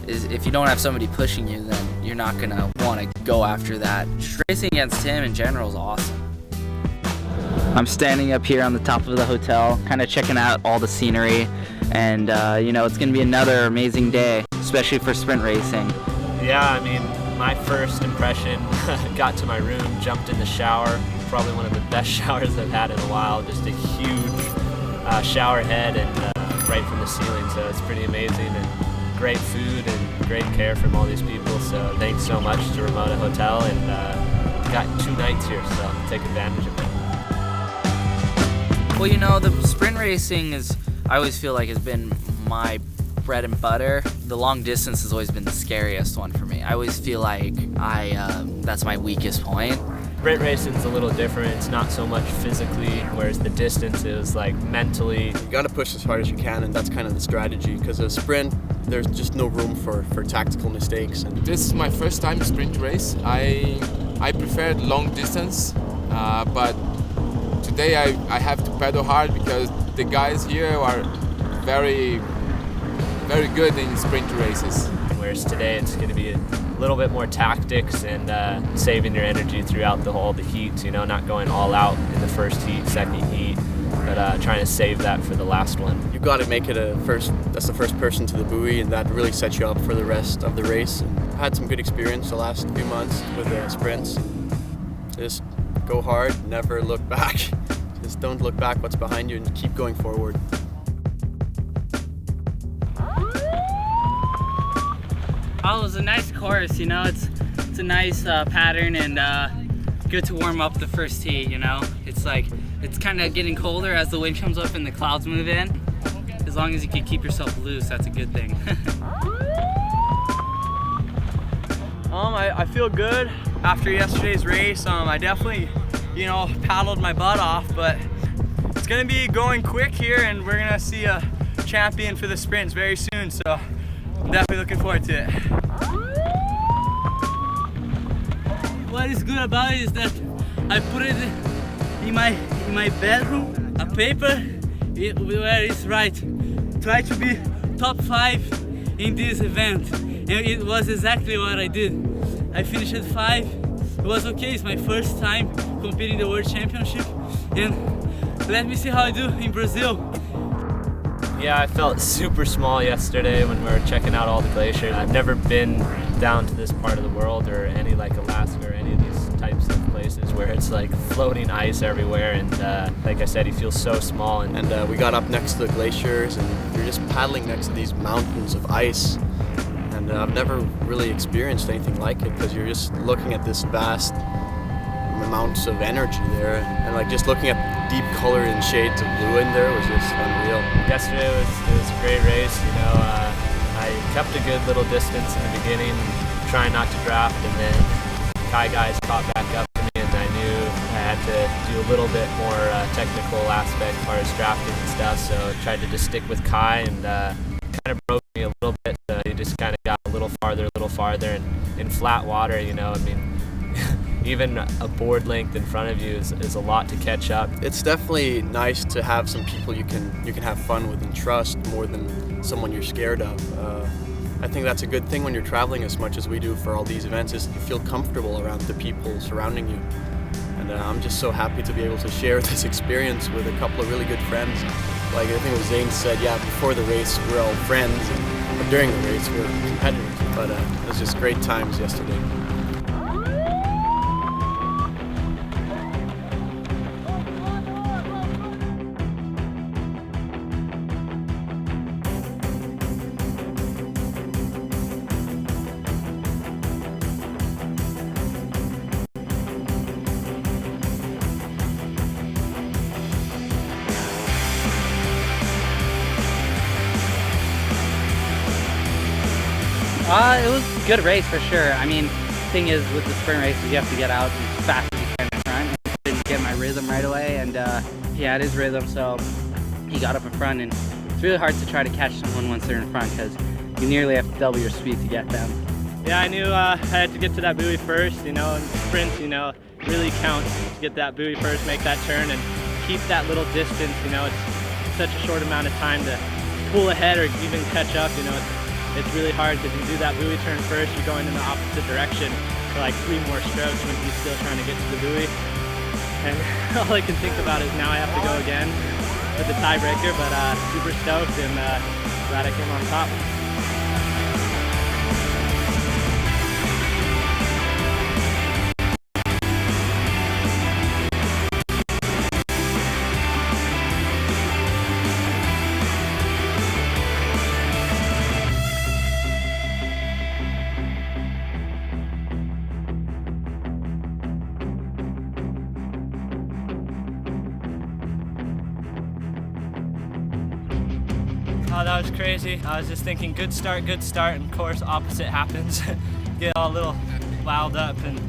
[SPEAKER 2] if you don't have somebody pushing you, then you're not going to want to go after that. Just racing against him in general is awesome. I'm standing up here on the top of the hotel, kind of checking out all the scenery, and it's going to be another amazing day, especially for sprint racing.
[SPEAKER 7] Yeah, my first impression, got to my room, jumped in the shower, probably one of the best showers I've had in a while, just a huge shower head and right from the ceiling, so it's pretty amazing, and great food and great care from all these people, so thanks so much to Ramota Hotel, and got 2 nights here, so take advantage of it.
[SPEAKER 2] Well, the sprint racing I always feel like has been my bread and butter. The long distance has always been the scariest one for me. I always feel like that's my weakest point.
[SPEAKER 7] Sprint racing's a little different. It's not so much physically, whereas the distance is like mentally.
[SPEAKER 8] You gotta push as hard as you can, and that's kind of the strategy, because a sprint, there's just no room for tactical mistakes. And
[SPEAKER 24] This is my first time sprint race. I preferred long distance, but today I have to pedal hard because the guys here are very, very good in sprint races.
[SPEAKER 7] Whereas today it's going to be a little bit more tactics and saving your energy throughout the heats, not going all out in the first heat, second heat, but trying to save that for the last one.
[SPEAKER 8] you got to make it that's the first person to the buoy, and that really sets you up for the rest of the race. And I had some good experience the last few months with the sprints. Just go hard, never look back. Just don't look back what's behind you and keep going forward.
[SPEAKER 2] Oh, it was a nice course, it's a nice pattern, and good to warm up the first tee, It's kind of getting colder as the wind comes up and the clouds move in. As long as you can keep yourself loose, that's a good thing.
[SPEAKER 9] I feel good after yesterday's race. I definitely, paddled my butt off, but it's gonna be going quick here, and we're gonna see a champion for the sprints very soon, so I'm definitely looking forward to it.
[SPEAKER 2] What is good about it is that I put it in my bedroom, a paper where it's right. Try to be top 5 in this event, and it was exactly what I did. I finished at 5. It was okay. It's my first time competing in the World Championship, and let me see how I do in Brazil.
[SPEAKER 7] Yeah, I felt super small yesterday when we were checking out all the glaciers. I've never been down to this part of the world, or any like Alaska or any of these types of places where it's like floating ice everywhere, and like I said, you feel so small.
[SPEAKER 8] And we got up next to the glaciers, and you're just paddling next to these mountains of ice. And I've never really experienced anything like it, because you're just looking at this vast amounts of energy there, and like just looking at deep color and shades of blue in there was just unreal.
[SPEAKER 7] Yesterday was a great race. I kept a good little distance in the beginning, trying not to draft, and then Kai guys caught back up to me, and I knew I had to do a little bit more technical aspect as far as drafting and stuff, so tried to just stick with Kai, and kind of broke me a little bit. He just kind of got a little farther, and in flat water, you know, I mean, even a board length in front of you is a lot to catch up.
[SPEAKER 8] It's definitely nice to have some people you can have fun with and trust more than someone you're scared of. I think that's a good thing when you're traveling as much as we do for all these events, is you feel comfortable around the people surrounding you. And I'm just so happy to be able to share this experience with a couple of really good friends. Like I think it was Zane said, yeah, before the race we're all friends, but during the race we're competitors. But it was just great times yesterday.
[SPEAKER 11] It was a good race for sure. I mean, the thing is with the sprint races, you have to get out as fast as you can in front. I didn't get my rhythm right away, and he had his rhythm, so he got up in front, and it's really hard to try to catch someone once they're in front because you nearly have to double your speed to get them.
[SPEAKER 5] Yeah, I knew I had to get to that buoy first, you know, and sprints, you know, really counts to get that buoy first, make that turn, and keep that little distance, you know. It's such a short amount of time to pull ahead or even catch up, you know. It's really hard because you do that buoy turn first, you're going in the opposite direction for like 3 more strokes when he's still trying to get to the buoy. And all I can think about is now I have to go again with the tiebreaker, but super stoked and glad I came on top. Oh, that was crazy. I was just thinking good start, and of course opposite happens. Get all a little wound up and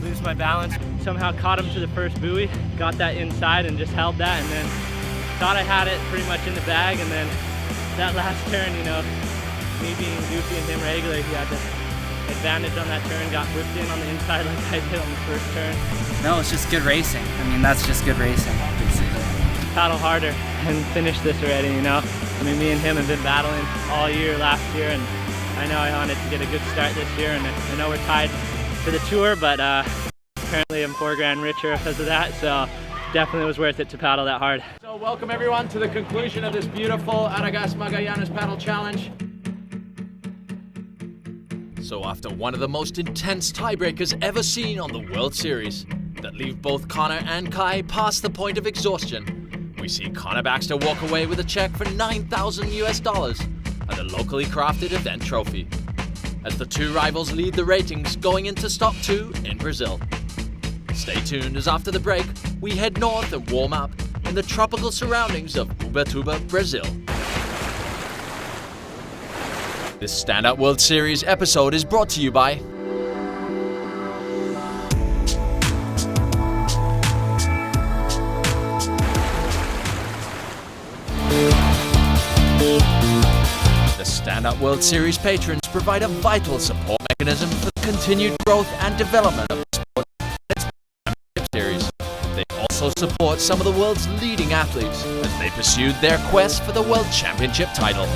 [SPEAKER 5] lose my balance. Somehow caught him to the first buoy, got that inside and just held that, and then thought I had it pretty much in the bag, and then that last turn, you know, me being goofy and him regular, he had the advantage on that turn, got whipped in on the inside like I did on the first turn.
[SPEAKER 11] No, it's just good racing. I mean, that's just good racing, basically.
[SPEAKER 5] Paddle harder and finish this already, you know. I mean, me and him have been battling all year last year, and I know I wanted to get a good start this year, and I know we're tied for the tour, but apparently I'm $4 richer because of that, so definitely was worth it to paddle that hard.
[SPEAKER 12] So welcome everyone to the conclusion of this beautiful Aragas Magallanes Paddle Challenge.
[SPEAKER 19] So after one of the most intense tiebreakers ever seen on the World Series, that leave both Connor and Kai past the point of exhaustion, we see Connor Baxter walk away with a check for $9,000 US and a locally crafted event trophy, as the two rivals lead the ratings going into stop 2 in Brazil. Stay tuned as after the break, we head north and warm up in the tropical surroundings of Ubatuba, Brazil. This Standout World Series episode is brought to you by the Standout World Series patrons provide a vital support mechanism for the continued growth and development of the sport and its championship series. They also support some of the world's leading athletes as they pursued their quest for the World Championship title.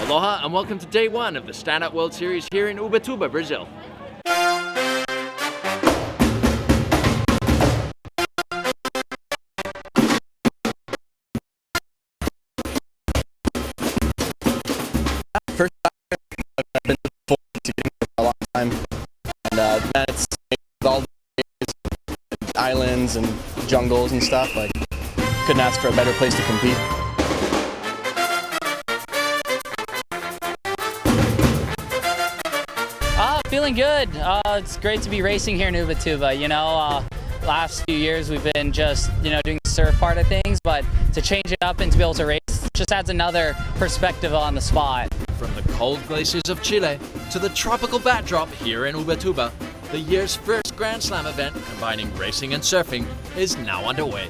[SPEAKER 19] Aloha and welcome to day 1 of the Standout World Series here in Ubatuba, Brazil.
[SPEAKER 8] first time I've been looking forward to getting here for a long time, and that's with all the islands and jungles and stuff. Like, couldn't ask for a better place to compete.
[SPEAKER 11] Feeling good. It's great to be racing here in Ubatuba. You know, last few years we've been just, you know, doing the surf part of things, but to change it up and to be able to race just adds another perspective on the spot.
[SPEAKER 19] From the cold glaciers of Chile to the tropical backdrop here in Ubatuba, the year's first Grand Slam event combining racing and surfing is now underway.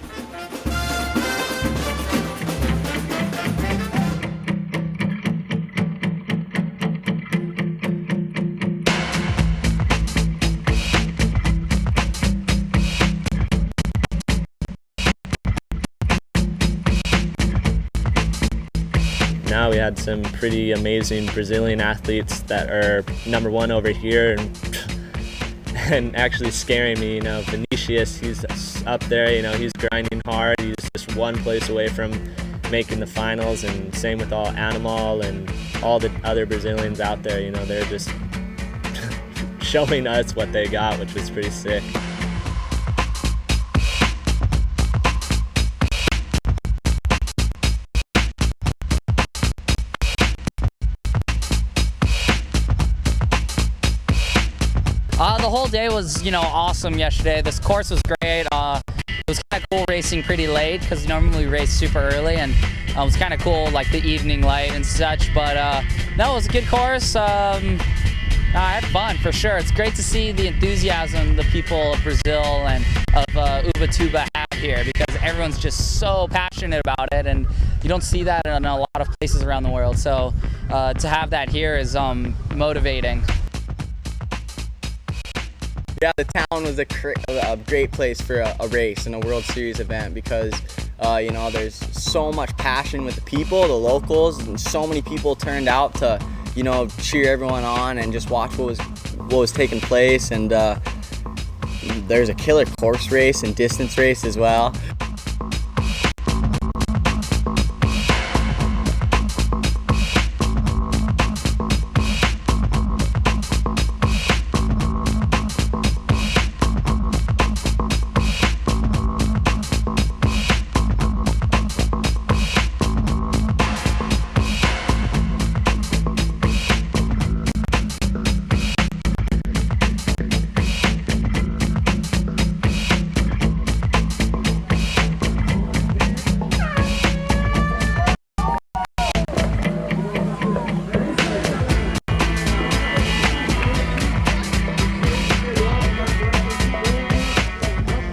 [SPEAKER 7] Now we had some pretty amazing Brazilian athletes that are #1 over here and actually scaring me. You know, Vinicius, he's up there, you know, he's grinding hard. He's just one place away from making the finals, and same with all Animal and all the other Brazilians out there. You know, they're just showing us what they got, which was pretty sick.
[SPEAKER 11] The whole day was, you know, awesome yesterday. This course was great. It was kind of cool racing pretty late because normally we race super early, and it was kind of cool, like the evening light and such. But no, it was a good course. I had fun for sure. It's great to see the enthusiasm the people of Brazil and of Ubatuba have here, because everyone's just so passionate about it, and you don't see that in a lot of places around the world. So to have that here is motivating.
[SPEAKER 1] Yeah, the town was a great place for a race and a World Series event because, you know, there's so much passion with the people, the locals, and so many people turned out to, you know, cheer everyone on and just watch what was taking place. And there's a killer course race and distance race as well.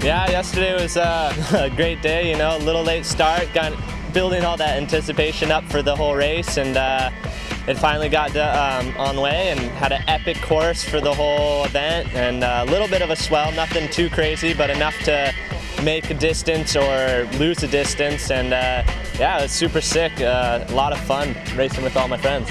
[SPEAKER 7] Yeah, yesterday was a great day, you know, a little late start, building all that anticipation up for the whole race, and it finally got on the way and had an epic course for the whole event, and a little bit of a swell, nothing too crazy, but enough to make a distance or lose a distance, and yeah, it was super sick, a lot of fun racing with all my friends.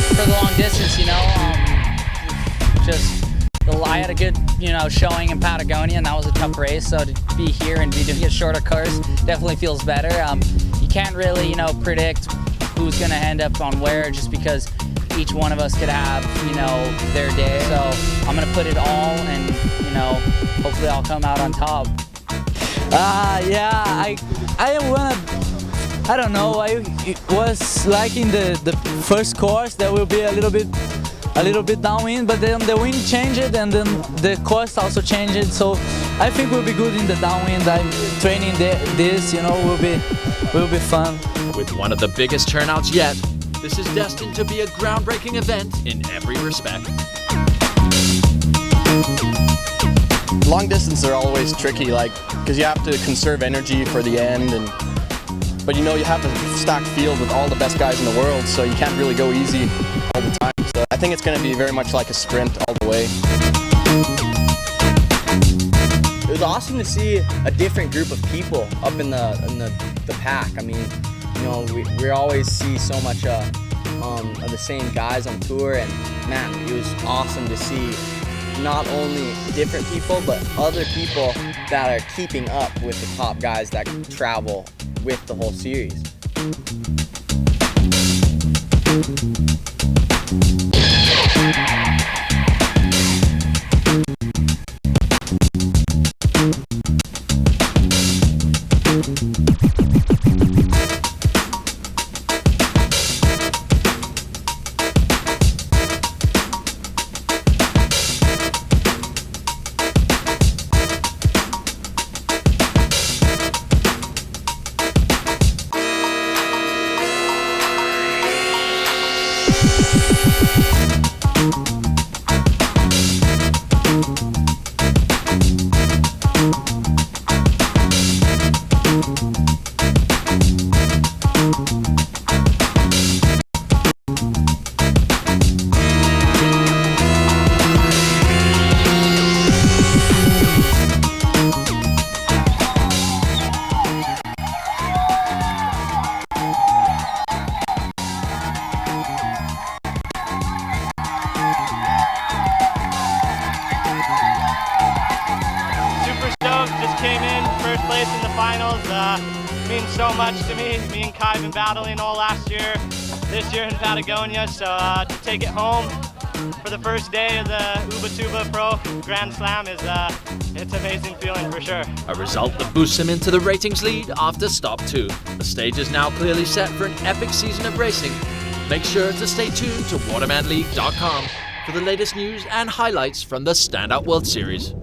[SPEAKER 11] For the long distance, you know, I had a good, you know, showing in Patagonia, and that was a tough race. So to be here and be doing a shorter course definitely feels better. You can't really, you know, predict who's going to end up on where, just because each one of us could have, you know, their day. So I'm going to put it all, and, you know, hopefully I'll come out on top.
[SPEAKER 2] Yeah, I don't know. I was liking the first course. There will be a little bit downwind, but then the wind changed and then the course also changed. So I think we'll be good in the downwind. I'm training this, you know, will be fun.
[SPEAKER 19] With one of the biggest turnouts yet, this is destined to be a groundbreaking event in every respect.
[SPEAKER 8] Long distance are always tricky, like, because you have to conserve energy for the end, but you know you have a stacked field with all the best guys in the world, so you can't really go easy all the time. So
[SPEAKER 3] I think it's going to be very much like a sprint all the way.
[SPEAKER 14] It was awesome to see a different group of people up in the pack. I mean, you know, we always see so much of the same guys on tour, and man, it was awesome to see not only different people, but other people that are keeping up with the top guys that travel with the whole series.
[SPEAKER 15] Means so much to me. Me and Kai have been battling all last year, this year in Patagonia, so to take it home for the first day of the Ubatuba Pro Grand Slam is it's an amazing feeling for sure.
[SPEAKER 19] A result that boosts him into the ratings lead after stop 2. The stage is now clearly set for an epic season of racing. Make sure to stay tuned to watermanleague.com for the latest news and highlights from the Standout World Series.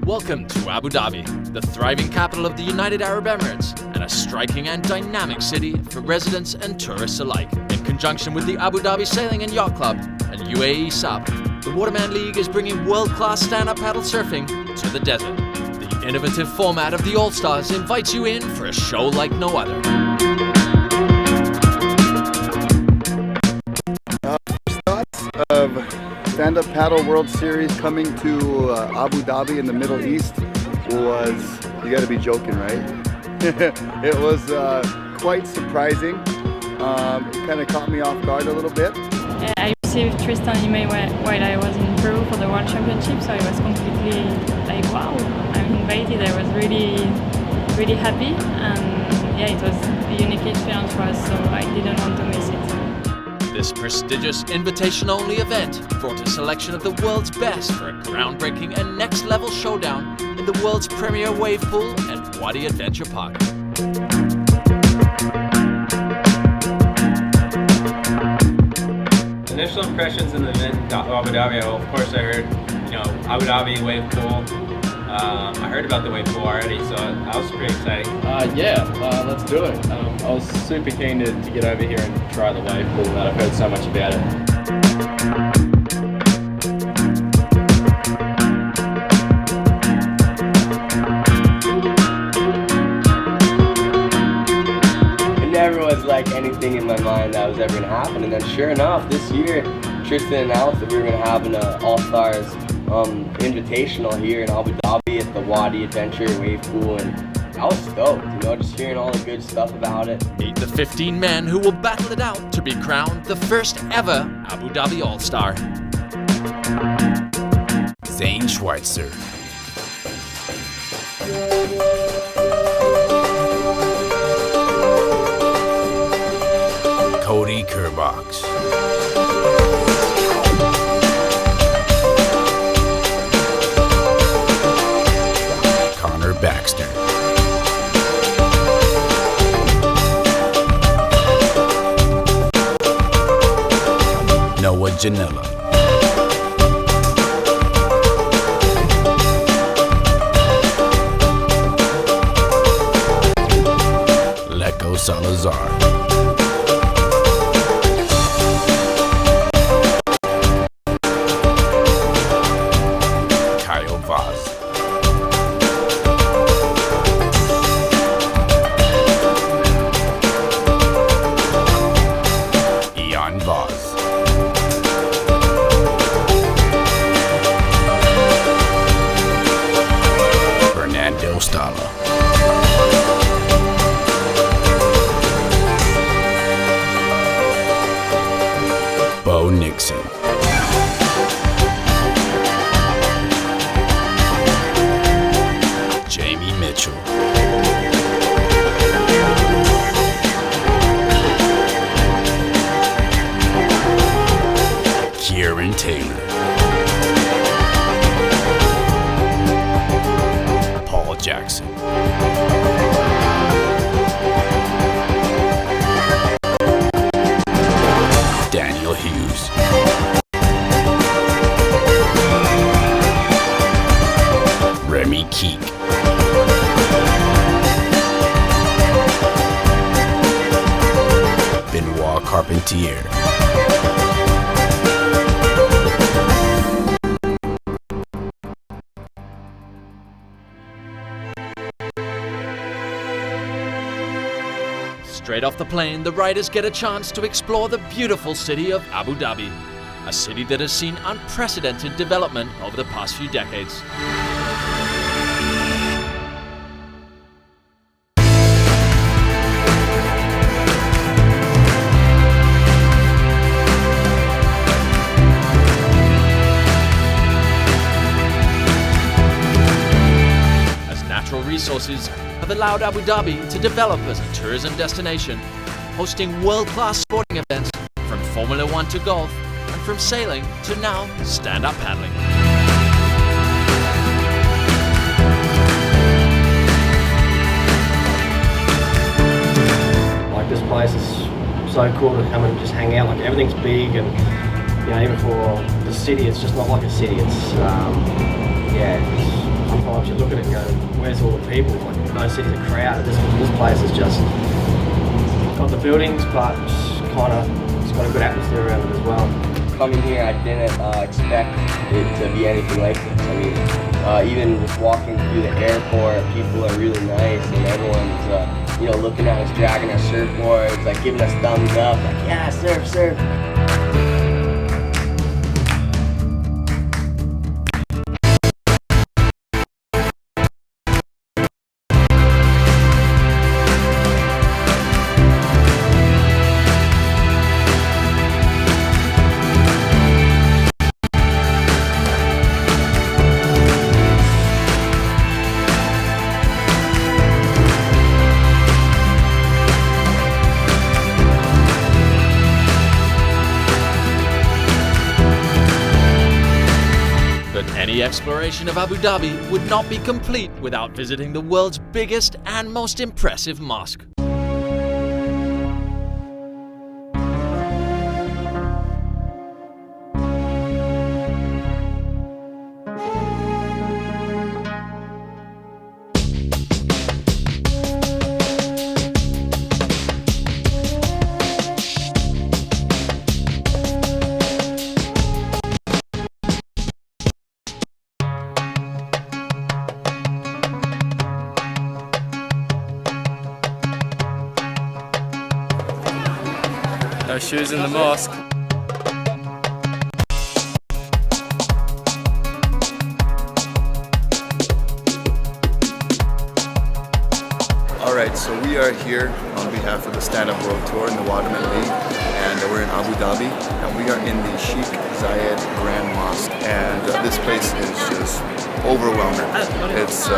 [SPEAKER 19] Welcome to Abu Dhabi, the thriving capital of the United Arab Emirates, and a striking and dynamic city for residents and tourists alike. In conjunction with the Abu Dhabi Sailing and Yacht Club and UAE SUB, the Waterman League is bringing world-class stand-up paddle surfing to the desert. The innovative format of the All-Stars invites you in for a show like no other.
[SPEAKER 18] First thoughts of Stand-Up Paddle World Series coming to Abu Dhabi in the Middle East was, you gotta be joking, right? It was quite surprising. It kind of caught me off guard a little bit.
[SPEAKER 20] I received Tristan email while I was in Peru for the World Championship, so I was completely like, wow, I'm invited. I was really happy, and yeah, it was a unique experience for us, so I didn't want to miss it.
[SPEAKER 19] This prestigious invitation-only event brought a selection of the world's best for a groundbreaking and next-level showdown in the world's premier wave pool and Wadi Adventure Park.
[SPEAKER 25] Initial impressions in the event in Abu Dhabi, well, of course I heard, Abu Dhabi wave pool. I heard about the wave pool already, so that was pretty exciting.
[SPEAKER 26] Let's do it. I was super keen to get over here and try the wave pool, and I've heard so much about it.
[SPEAKER 27] It never was like anything in my mind that was ever going to happen, and then sure enough, this year, Tristan announced that we were going to have an All-Stars invitational here in Abu Dhabi at the Wadi Adventure Wave Pool, and I was stoked, just hearing all the good stuff about it.
[SPEAKER 19] Meet the 15 men who will battle it out to be crowned the first ever Abu Dhabi All-Star.
[SPEAKER 28] Zane Schweitzer, Cody Kerbox, Baxter, Janela. Leco Salazar. Kyle Vaz. Ian Vaz. Fernando Stala. Bo Nixon. Jamie Mitchell. Kieran Taylor. Paul Jackson. Daniel Hughes. Remy Keek. Benoit Carpentier.
[SPEAKER 19] Straight off the plane, the riders get a chance to explore the beautiful city of Abu Dhabi, a city that has seen unprecedented development over the past few decades. As natural resources have allowed Abu Dhabi to develop as a tourism destination, hosting world-class sporting events from Formula One to golf, and from sailing to now stand-up paddling.
[SPEAKER 4] Like, this place is so cool to come and just hang out. Like, everything's big, and you know, even for the city, it's just not like a city. It's sometimes you look at it and go, where's all the people? Like, no cities are crowded. This place is just got the buildings, but it's got a good atmosphere around it as well.
[SPEAKER 27] Coming here, I didn't expect it to be anything like this. I mean, even just walking through the airport, people are really nice, and everyone's looking at us, dragging our surfboards, like giving us thumbs up, like, yeah, surf, surf.
[SPEAKER 19] Any exploration of Abu Dhabi would not be complete without visiting the world's biggest and most impressive mosque.
[SPEAKER 26] No shoes in the mosque.
[SPEAKER 18] Alright, so we are here on behalf of the Stand-Up World Tour in the Waterman League, and we're in Abu Dhabi, and we are in the Sheikh Zayed Grand Mosque, and this place is just overwhelming. It's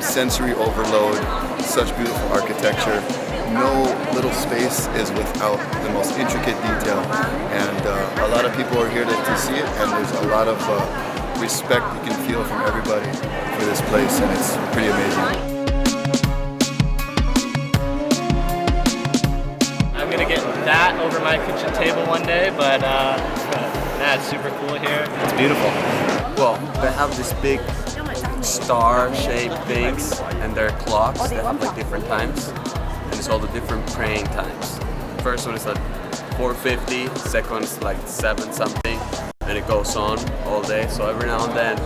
[SPEAKER 18] sensory overload, such beautiful architecture. No little space is without the most intricate detail, and a lot of people are here to see it, and there's a lot of respect you can feel from everybody for this place, and it's pretty amazing.
[SPEAKER 7] I'm gonna get that over
[SPEAKER 5] my kitchen table one day, but it's super cool here.
[SPEAKER 6] It's beautiful. Well, they have this big star-shaped things, and they're clocks. They have like different times, and it's all the different praying times. First one is like 4:50, second is like 7 something, and it goes on all day. So every now and then,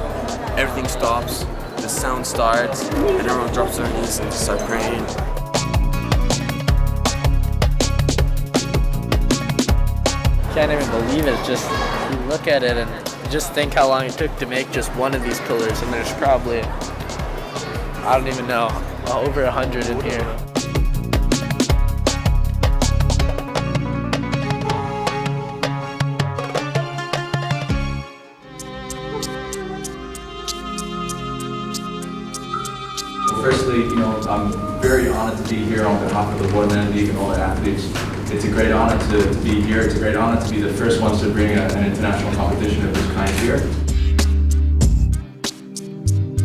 [SPEAKER 6] everything stops, the sound starts, and everyone drops their knees and start praying.
[SPEAKER 5] Can't even believe it. Just you look at it and just think how long it took to make just one of these pillars, and there's probably, I don't even know, over 100 in here.
[SPEAKER 10] Firstly, I'm very honored to be here on behalf of the Waterman League and all the athletes. It's a great honor to be here. It's a great honor to be the first ones to bring an international competition of this kind here.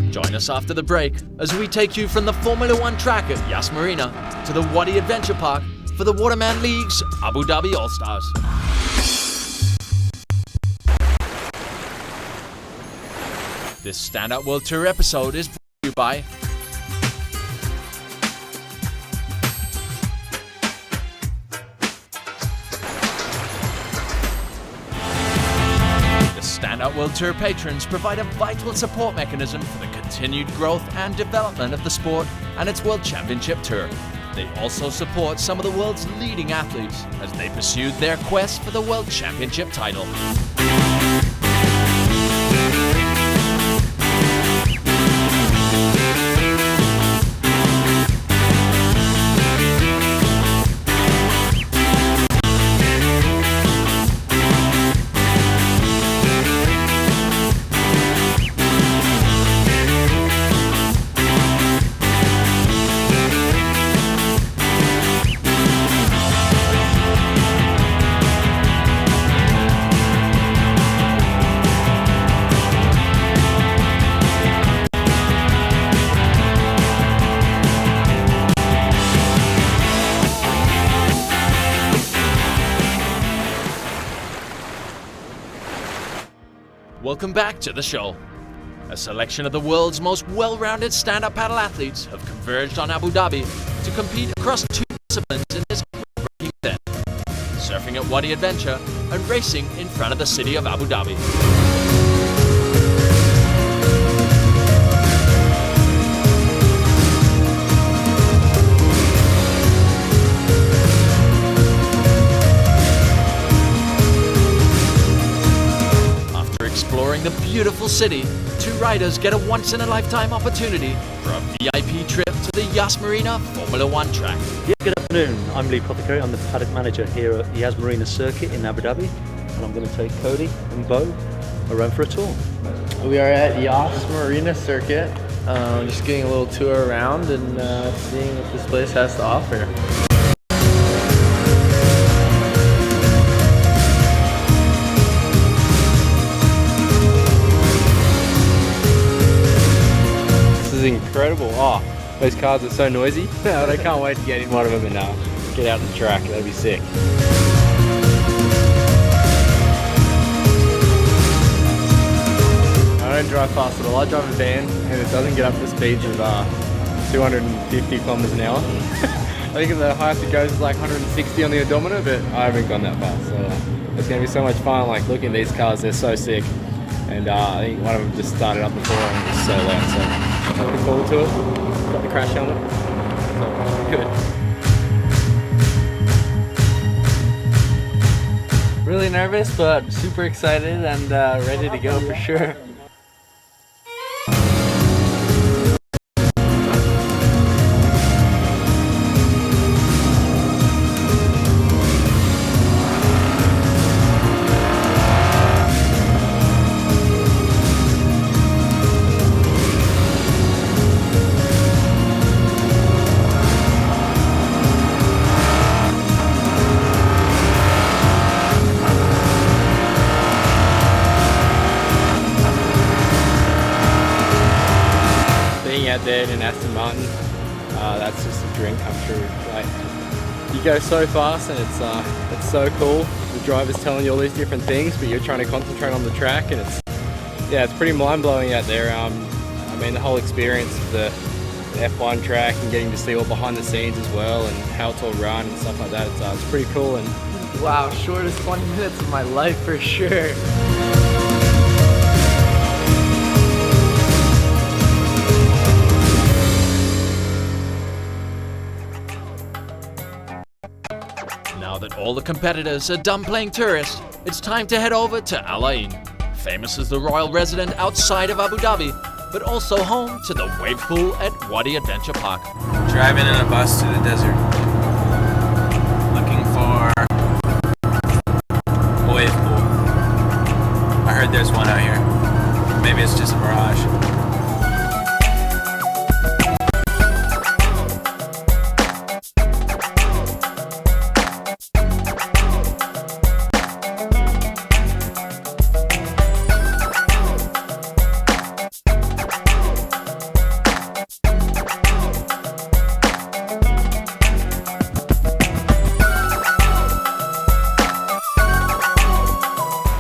[SPEAKER 19] Join us after the break as we take you from the Formula One track at Yas Marina to the Wadi Adventure Park for the Waterman League's Abu Dhabi All-Stars. This Stand Up World Tour episode is brought to you by Stand Up World Tour patrons provide a vital support mechanism for the continued growth and development of the sport and its World Championship Tour. They also support some of the world's leading athletes as they pursued their quest for the World Championship title. Welcome back to the show. A selection of the world's most well-rounded stand-up paddle athletes have converged on Abu Dhabi to compete across 2 disciplines in this Rocky Canon: surfing at Wadi Adventure and racing in front of the city of Abu Dhabi. Exploring the beautiful city, 2 riders get a once-in-a-lifetime opportunity for a VIP trip to the Yas Marina Formula One track.
[SPEAKER 13] Yeah, good afternoon. I'm Lee Apothecary. I'm the paddock manager here at the Yas Marina circuit in Abu Dhabi, and I'm going to take Cody and Bo around for a tour.
[SPEAKER 5] We are at Yas Marina circuit, just getting a little tour around and seeing what this place has to offer.
[SPEAKER 13] Incredible. Oh, those cars are so noisy. I can't wait to get in one of them and get out on the track. That'd be sick.
[SPEAKER 5] I don't drive fast at all. I drive a van and it doesn't get up to speeds of 250 kilometers an hour. I think the highest it goes is like 160 on the odometer, but I haven't gone that fast. So it's going to be so much fun. Like looking at these cars, they're so sick. And I think one of them just started up before and it's so loud. So looking forward to it. Got the crash helmet. So good. Really nervous, but super excited and ready to go for sure. There in an Aston Martin, that's just a dream come true. Like
[SPEAKER 25] you go so fast and it's so cool. The driver's telling you all these different things, but you're trying to concentrate on the track, and it's pretty mind-blowing out there. I mean, the whole experience of the F1 track and getting to see all behind the scenes as well, and how it's all run and stuff like that. It's pretty cool. And
[SPEAKER 5] wow, shortest 20 minutes of my life for sure.
[SPEAKER 19] Now that all the competitors are done playing tourist, it's time to head over to Al Ain, famous as the royal resident outside of Abu Dhabi, but also home to the wave pool at Wadi Adventure Park.
[SPEAKER 25] driving in a bus to the desert, looking for a wave pool. I heard there's one out here. Maybe it's just a mirage.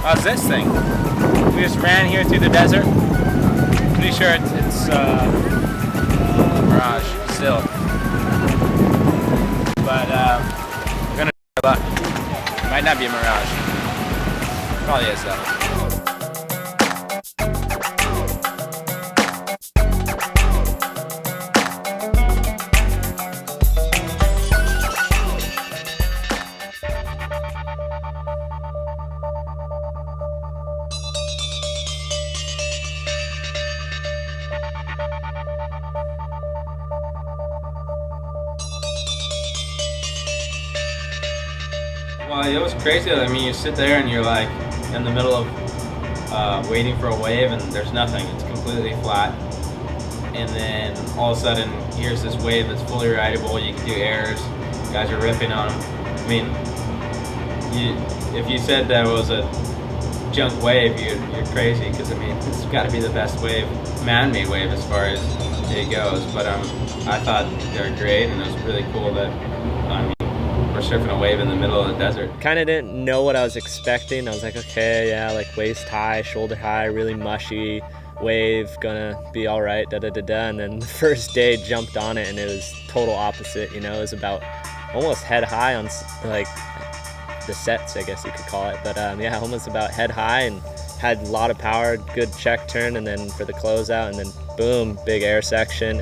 [SPEAKER 25] How's this thing? We just ran here through the desert. Pretty sure it's a mirage still. But we're gonna try luck. Might not be a mirage. Probably is though. Well, it was crazy. I mean, you sit there and you're like in the middle of waiting for a wave and there's nothing. It's completely flat. And then all of a sudden, here's this wave that's fully rideable. You can do airs. Guys are ripping on them. I mean, if you said that was a junk wave, you're crazy, because I mean, it's got to be the best wave, man-made wave as far as it goes. But I thought they were great, and it was really cool that we're surfing a wave in the middle of the desert.
[SPEAKER 5] Kind of didn't know what I was expecting. I was like, okay, yeah, like waist high, shoulder high, really mushy wave, gonna be all right, da-da-da-da. And then the first day jumped on it and it was total opposite, you know. It was about almost head high on like the sets, I guess you could call it. But yeah, almost about head high, and had a lot of power, good check turn, and then for the closeout, and then boom, big air section.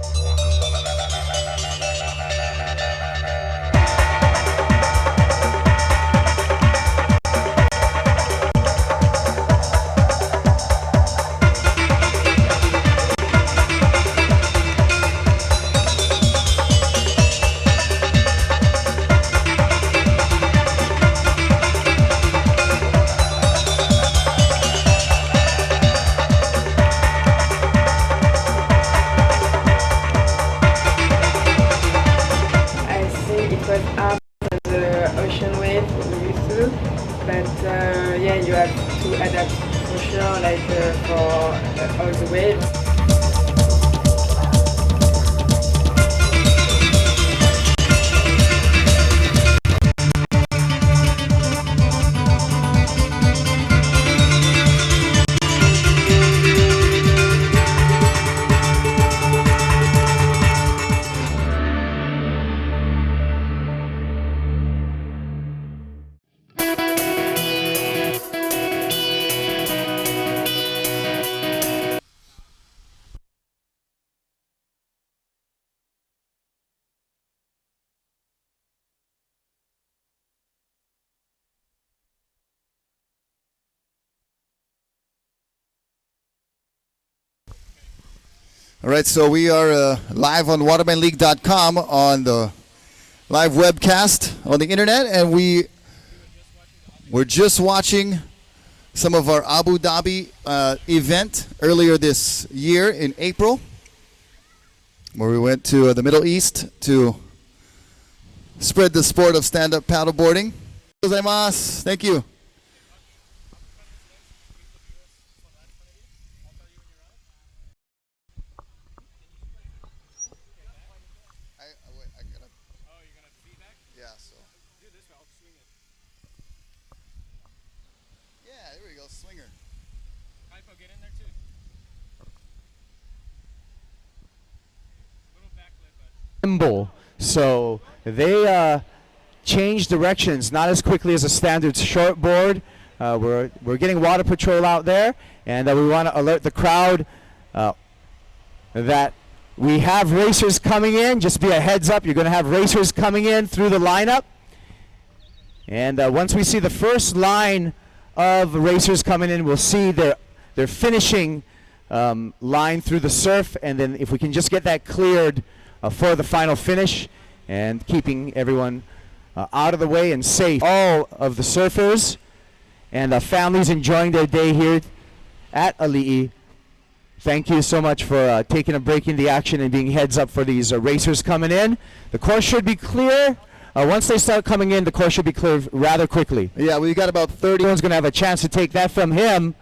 [SPEAKER 9] Yeah, you have to adapt for sure, like for all the waves.
[SPEAKER 18] All right, so we are live on watermanleague.com on the live webcast on the internet, and we're just watching some of our Abu Dhabi event earlier this year in April, where we went to the Middle East to spread the sport of stand-up paddleboarding. Thank you. Yeah, so. Yeah, there we go, swinger.
[SPEAKER 15] Kaipo, get in there too. Little backflip,
[SPEAKER 1] So they change directions not as quickly as a standard short board. We're getting water patrol out there, and we want to alert the crowd that we have racers coming in. Just be a heads up, you're going to have racers coming in through the lineup. And once we see the first line of racers coming in, we'll see their finishing line through the surf, and then if we can just get that cleared for the final finish and keeping everyone out of the way and safe. All of the surfers and families enjoying their day here at Ali'i, thank you so much for taking a break in the action and being heads up for these racers coming in. The course should be clear. Once they start coming in, the course should be clear rather quickly.
[SPEAKER 18] Yeah, we got about 30.
[SPEAKER 1] Everyone's going to have a chance to take that from him.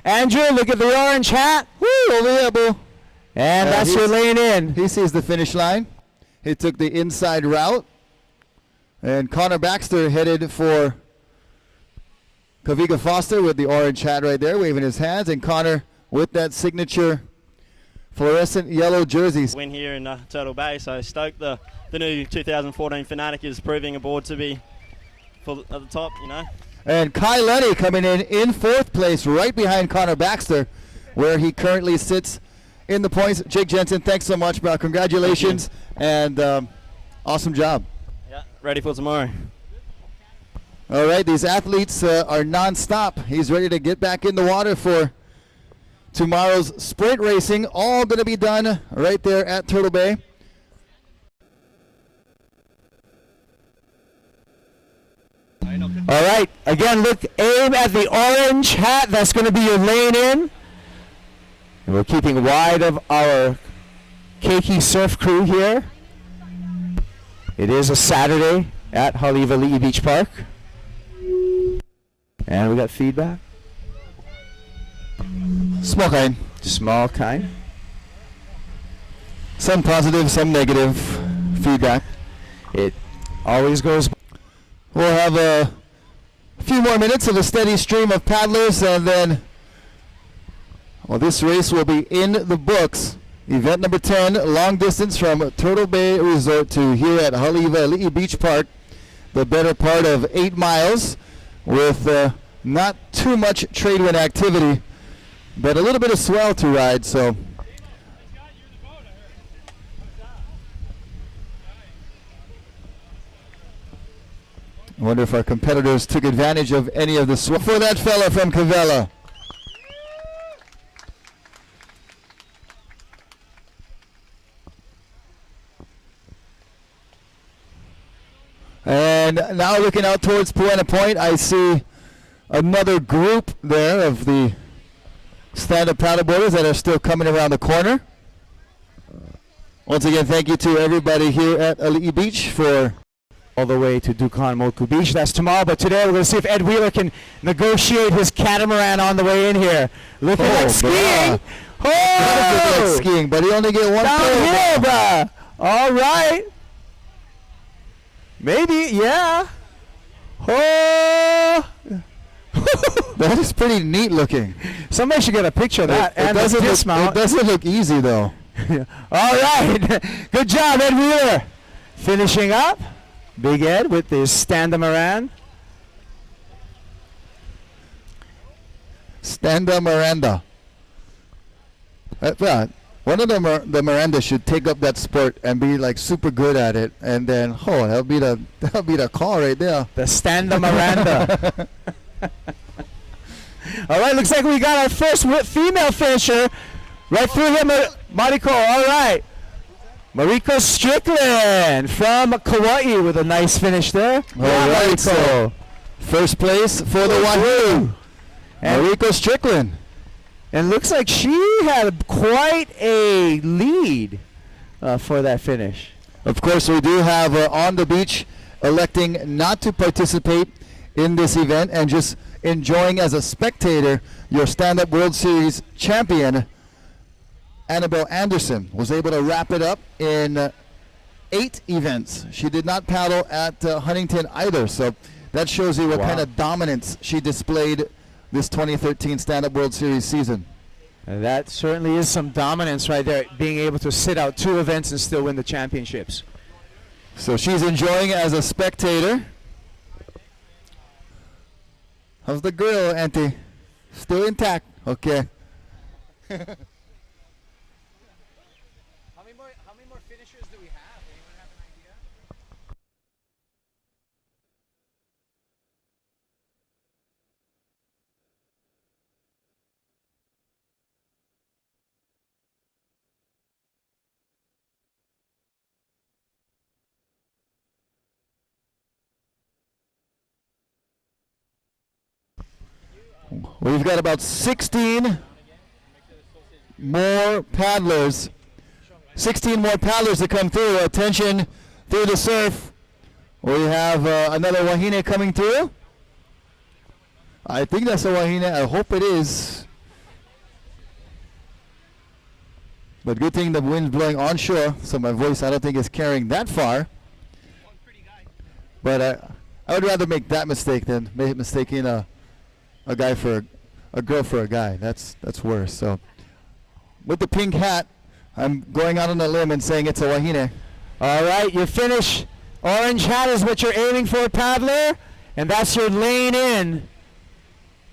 [SPEAKER 1] Andrew, look at the orange hat.
[SPEAKER 18] Woo, over here, boo.
[SPEAKER 1] And that's your lane in.
[SPEAKER 18] He sees the finish line. He took the inside route. And Connor Baxter headed for Kaviga Foster with the orange hat right there, waving his hands. And Connor with that signature fluorescent yellow jersey.
[SPEAKER 12] Win here in Turtle Bay, so stoked the new 2014 Fanatic is proving aboard to be at the top, you know.
[SPEAKER 18] And Kai Lenny coming in fourth place, right behind Connor Baxter, where he currently sits in the points. Jake Jensen, thanks so much, bro. Congratulations, and awesome job.
[SPEAKER 12] Yeah, ready for tomorrow.
[SPEAKER 18] All right, these athletes are non-stop. He's ready to get back in the water for tomorrow's sprint racing. All going to be done right there at Turtle Bay.
[SPEAKER 1] All right, again, look, aim at the orange hat. That's going to be your lane in. And we're keeping wide of our Keiki surf crew here. It is a Saturday at Haleiwa Ali'i Beach Park. And we got feedback.
[SPEAKER 18] Small kind.
[SPEAKER 1] Small kind.
[SPEAKER 18] Some positive, some negative feedback.
[SPEAKER 1] It always goes.
[SPEAKER 18] We'll have a few more minutes of a steady stream of paddlers, and then, well, this race will be in the books. Event number 10, long distance from Turtle Bay Resort to here at Haleiwa Ali'i Beach Park. The better part of 8 miles with not too much trade wind activity, but a little bit of swell to ride, so. I wonder if our competitors took advantage of any of the swell. For that fella from Cavella. And now looking out towards Puena Point, I see another group there of the stand-up paddleboarders that are still coming around the corner. Once again, thank you to everybody here at Ali'i Beach for
[SPEAKER 1] all the way to Dukan Moku Beach. That's tomorrow, but today we're going to see if Ed Wheeler can negotiate his catamaran on the way in here. Look at that skiing!
[SPEAKER 18] Oh! Skiing, but he only get one
[SPEAKER 1] downhill, bruh. All right. Maybe, yeah. Oh!
[SPEAKER 18] That is pretty neat looking.
[SPEAKER 1] Somebody should get a picture of that.
[SPEAKER 18] It doesn't look easy, though.
[SPEAKER 1] All right. Good job, Ed Wheeler. Finishing up. Big Ed with his stand-a-maran.
[SPEAKER 18] Stand-a-Miranda. One of the Miranda should take up that sport and be like super good at it, and then that'll be the call right there.
[SPEAKER 1] The stand-a-Miranda. All right, looks like we got our first female finisher right through here, Mariko. All right. Mariko Strickland from Kauai with a nice finish there.
[SPEAKER 18] All right, so first place for the Wahoo. Mariko Strickland.
[SPEAKER 1] And looks like she had quite a lead for that finish.
[SPEAKER 18] Of course, we do have On the Beach electing not to participate in this event and just enjoying as a spectator. Your Stand-Up World Series champion, Annabelle Anderson, was able to wrap it up in 8 events. She did not paddle at Huntington either, so that shows you what kind of dominance she displayed this 2013 Stand-Up World Series season.
[SPEAKER 1] And that certainly is some dominance right there, being able to sit out 2 events and still win the championships.
[SPEAKER 18] So she's enjoying it as a spectator. How's the grill, Auntie? Still intact? Okay.
[SPEAKER 1] How many more finishers do we have? Anyone have an idea?
[SPEAKER 18] We've got about 16 more paddlers. 16 more paddlers to come through. Attention through the surf. We have another wahine coming through. I think that's a wahine. I hope it is. But good thing the wind's blowing onshore, so my voice I don't think is carrying that far. But I would rather make that mistake than mistaking a guy for a girl for a guy. That's worse. So with the pink hat, I'm going out on a limb and saying it's a wahine.
[SPEAKER 1] All right, you finish. Orange hat is what you're aiming for, paddler, and that's your lane in.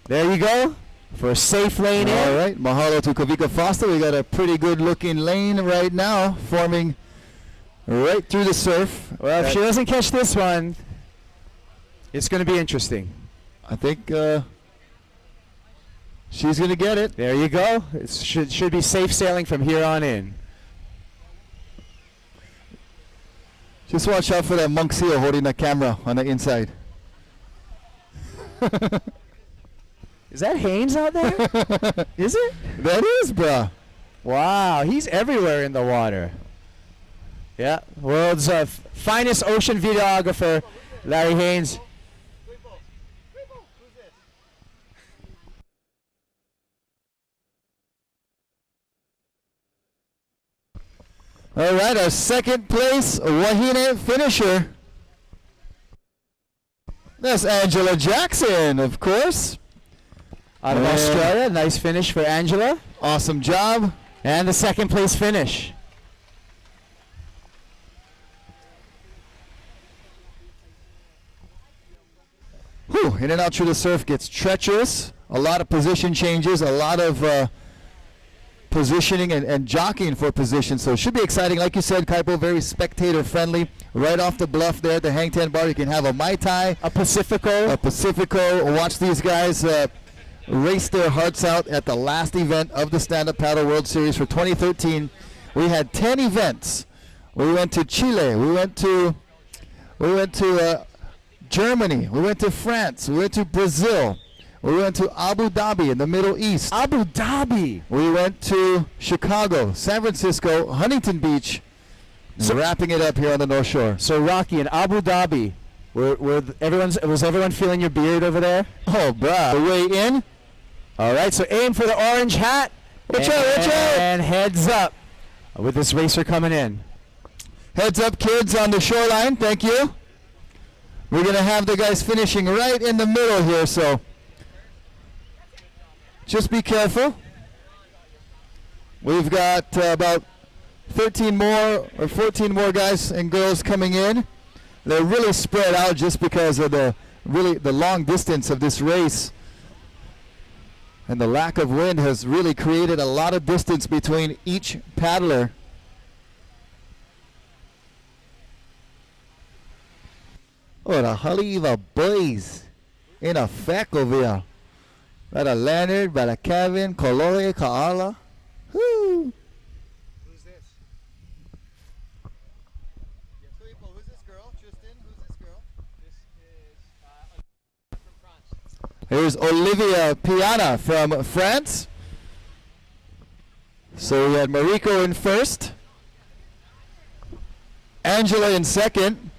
[SPEAKER 1] There you go, for a safe lane in.
[SPEAKER 18] All right, mahalo to Kavika Foster. We got a pretty good looking lane right now, forming right through the surf.
[SPEAKER 1] Well, if she doesn't catch this one, it's going to be interesting.
[SPEAKER 18] I think she's going to get it.
[SPEAKER 1] There you go. It should be safe sailing from here on in.
[SPEAKER 18] Just watch out for that monk seal holding the camera on the inside.
[SPEAKER 1] Is that Haynes out there? Is it?
[SPEAKER 18] That is, bruh.
[SPEAKER 1] Wow, he's everywhere in the water. Yeah, world's finest ocean videographer, Larry Haynes.
[SPEAKER 18] All right, our second place wahine finisher. That's Angela Jackson, of course.
[SPEAKER 1] Out of Australia, nice finish for Angela.
[SPEAKER 18] Awesome job.
[SPEAKER 1] And the second place finish.
[SPEAKER 18] Whew, in and out through the surf gets treacherous. A lot of position changes, a lot of positioning and jockeying for position. So it should be exciting. Like you said, Kaipo, very spectator friendly. Right off the bluff there at the Hang Ten Bar, you can have a Mai Tai.
[SPEAKER 1] A Pacifico.
[SPEAKER 18] Watch these guys race their hearts out at the last event of the Stand-Up Paddle World Series for 2013. We had 10 events. We went to Chile. We went to Germany. We went to France. We went to Brazil. We went to Abu Dhabi in the Middle East.
[SPEAKER 1] Abu Dhabi.
[SPEAKER 18] We went to Chicago, San Francisco, Huntington Beach. So wrapping it up here on the North Shore.
[SPEAKER 1] So Rocky, in Abu Dhabi, was everyone feeling your beard over there?
[SPEAKER 18] Oh, bruh. The way in.
[SPEAKER 1] All right, so aim for the orange hat.
[SPEAKER 18] Watch out, watch out.
[SPEAKER 1] And heads up with this racer coming in.
[SPEAKER 18] Heads up, kids, on the shoreline. Thank you. We're going to have the guys finishing right in the middle here, so just be careful. We've got about 13 more or 14 more guys and girls coming in. They're really spread out just because of the long distance of this race. And the lack of wind has really created a lot of distance between each paddler. Oh, the Haliva boys in effect over here. By the Leonard, by the Kevin, Koloe, Kaala. Woo!
[SPEAKER 1] Who's this?
[SPEAKER 18] Who's this girl? Tristan, who's this girl?
[SPEAKER 5] This is from France.
[SPEAKER 18] Here's Olivia Piana from France. So we had Mariko in first. Angela in second.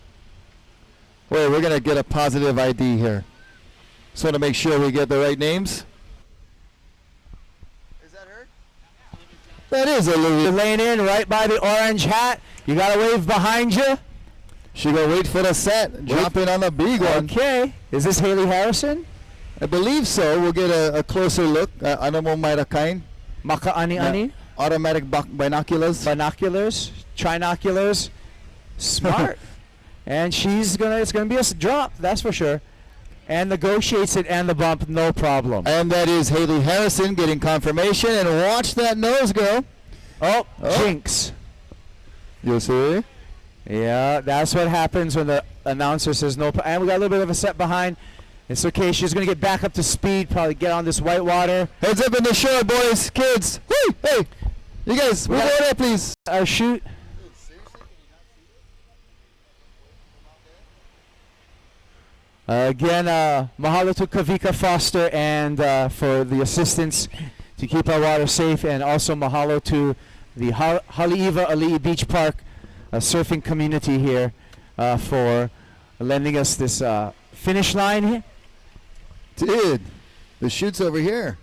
[SPEAKER 18] Wait, we're going to get a positive ID here. Just want to make sure we get the right names. Is that her?
[SPEAKER 2] That is Olivia.
[SPEAKER 1] Laying in right by the orange hat. You got to wave behind you.
[SPEAKER 2] She gonna wait for the set. Drop in on the big one.
[SPEAKER 1] Okay. Is this Haley Harrison?
[SPEAKER 2] I believe so. We'll get a closer look. Ano mo mayra kain?
[SPEAKER 1] Makaani-ani?
[SPEAKER 2] Automatic binoculars.
[SPEAKER 1] Binoculars. Trinoculars. Smart. And it's gonna be a drop, that's for sure. And negotiates it and the bump, no problem.
[SPEAKER 2] And that is Haley Harrison getting confirmation. And watch that nose go.
[SPEAKER 1] Oh. Jinx.
[SPEAKER 2] You see?
[SPEAKER 1] Yeah, that's what happens when the announcer says no. And we got a little bit of a set behind. It's okay. She's going to get back up to speed, probably get on this white water.
[SPEAKER 2] Heads up in the shore, boys, kids. Woo! Hey, you guys, move over there, please.
[SPEAKER 1] Our shoot. Again, mahalo to Kavika Foster and for the assistance to keep our water safe, and also mahalo to the Haleiwa Ali'i Beach Park surfing community here for lending us this finish line here.
[SPEAKER 2] Dude, the shoot's over here.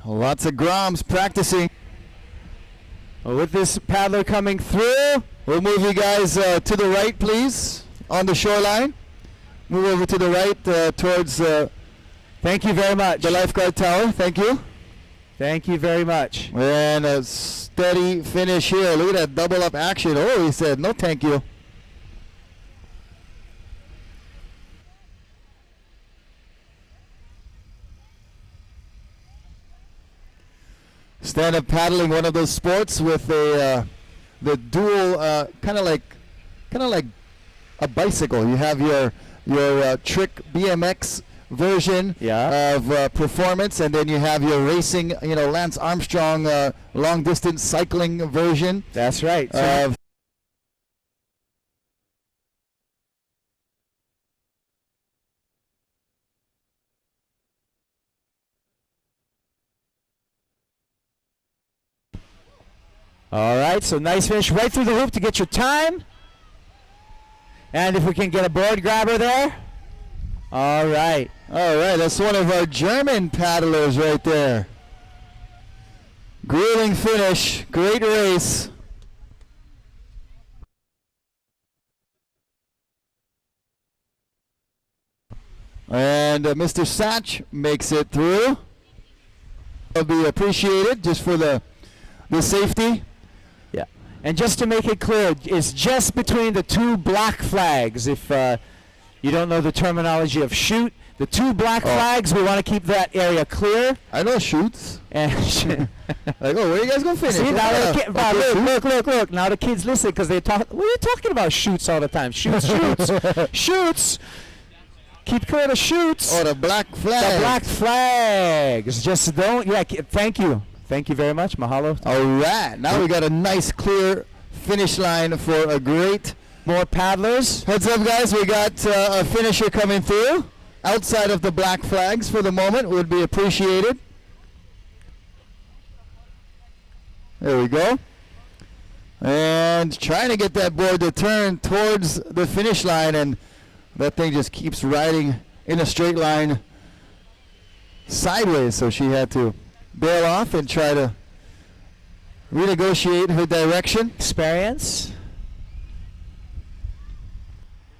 [SPEAKER 2] Lots of Groms practicing.
[SPEAKER 1] With this paddler coming through,
[SPEAKER 2] we'll move you guys to the right, please, on the shoreline. Move over to the right towards.
[SPEAKER 1] Thank you very much.
[SPEAKER 2] The lifeguard tower. Thank you.
[SPEAKER 1] Thank you very much.
[SPEAKER 2] And a steady finish here. Look at that double up action. Oh, he said no, thank you. Stand-up paddling, one of those sports with the dual kind of like a bicycle. You have your trick BMX version of performance, and then you have your racing, Lance Armstrong long distance cycling version.
[SPEAKER 1] That's right. All right, so nice finish right through the hoop to get your time. And if we can get a board grabber there. All right.
[SPEAKER 2] All right, that's one of our German paddlers right there. Grueling finish, great race. And Mr. Satch makes it through. That'll be appreciated just for the safety.
[SPEAKER 1] Yeah. And just to make it clear, it's just between the two black flags. If you don't know the terminology of shoot, the two black flags, we want to keep that area clear.
[SPEAKER 2] I know shoots.
[SPEAKER 1] And
[SPEAKER 2] like, where are you guys going to finish?
[SPEAKER 1] See, now look. Now the kids listen because they talk. What are you talking about shoots all the time? Shoots. Shoots. Keep clear of the shoots.
[SPEAKER 2] Oh, the black flags.
[SPEAKER 1] The black flags. Just don't. Yeah, thank you. Thank you very much. Mahalo.
[SPEAKER 2] All right. Now we got a nice clear finish line for a great
[SPEAKER 1] more paddlers.
[SPEAKER 2] Heads up, guys. We got a finisher coming through. Outside of the black flags for the moment would be appreciated. There we go. And trying to get that board to turn towards the finish line, and that thing just keeps riding in a straight line sideways, so she had to bail off and try to renegotiate her direction.
[SPEAKER 1] Experience.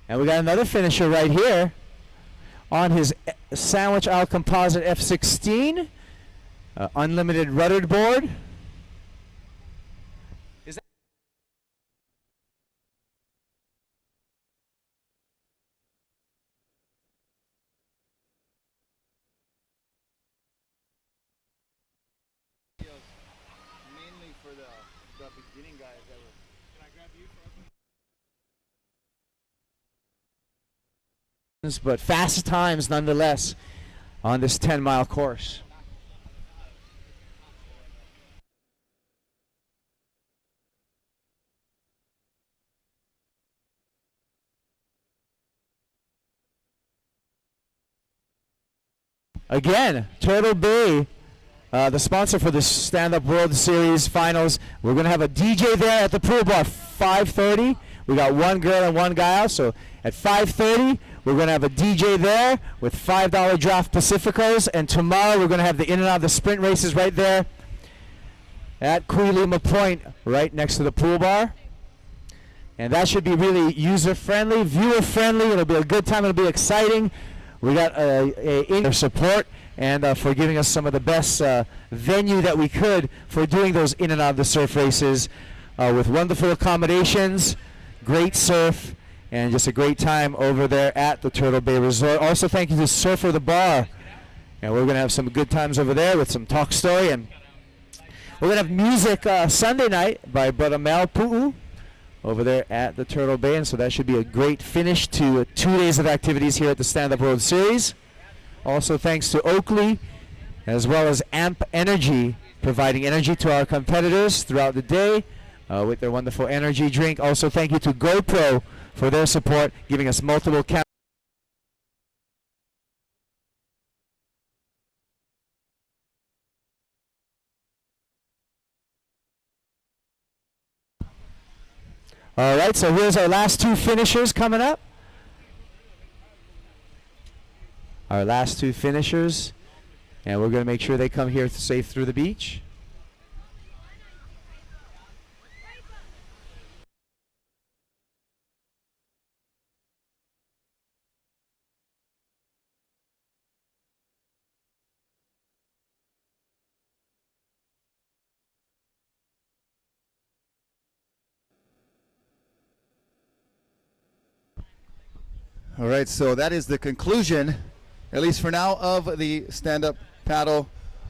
[SPEAKER 1] And we got another finisher right here on his Sandwich Isle Composite F16 unlimited ruddered board.
[SPEAKER 2] Mainly for the beginning guys that were. Can I grab you for
[SPEAKER 1] But fast times nonetheless on this 10-mile course. Again, Turtle Bay, the sponsor for the Stand Up World Series Finals. We're going to have a DJ there at the pool bar, 5:30. We got one girl and one guy out. So at 5:30, we're going to have a DJ there with $5 draft Pacificos. And tomorrow, we're going to have the in and out of the sprint races right there at Kuilima Point, right next to the pool bar. And that should be really user-friendly, viewer-friendly. It'll be a good time. It'll be exciting. We got in support and for giving us some of the best venue that we could for doing those in and out of the surf races with wonderful accommodations, great surf, and just a great time over there at the Turtle Bay Resort. Also, thank you to Surfer the Bar. And we're going to have some good times over there with some talk story. And we're going to have music Sunday night by Brother Mel Pu'u over there at the Turtle Bay, and so that should be a great finish to 2 days of activities here at the Stand Up World Series. Also thanks to Oakley as well as Amp Energy, providing energy to our competitors throughout the day with their wonderful energy drink. Also thank you to GoPro for their support, giving us multiple cameras. All right, so here's our last two finishers coming up. Our last two finishers, and we're going to make sure they come here safe through the beach.
[SPEAKER 2] All right, so that is the conclusion, at least for now, of the stand-up paddle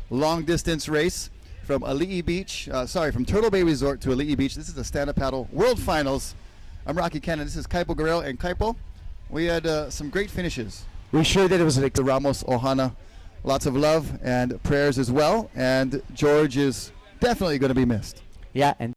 [SPEAKER 2] long-distance race from Ali'i Beach. From Turtle Bay Resort to Ali'i Beach. This is the stand-up paddle World Finals. I'm Rocky Canon. This is Kaipo Guerrero. And Kaipo, we had some great finishes.
[SPEAKER 1] We sure did. It was like
[SPEAKER 2] the Ramos Ohana. Lots of love and prayers as well. And George is definitely going to be missed.
[SPEAKER 1] Yeah, and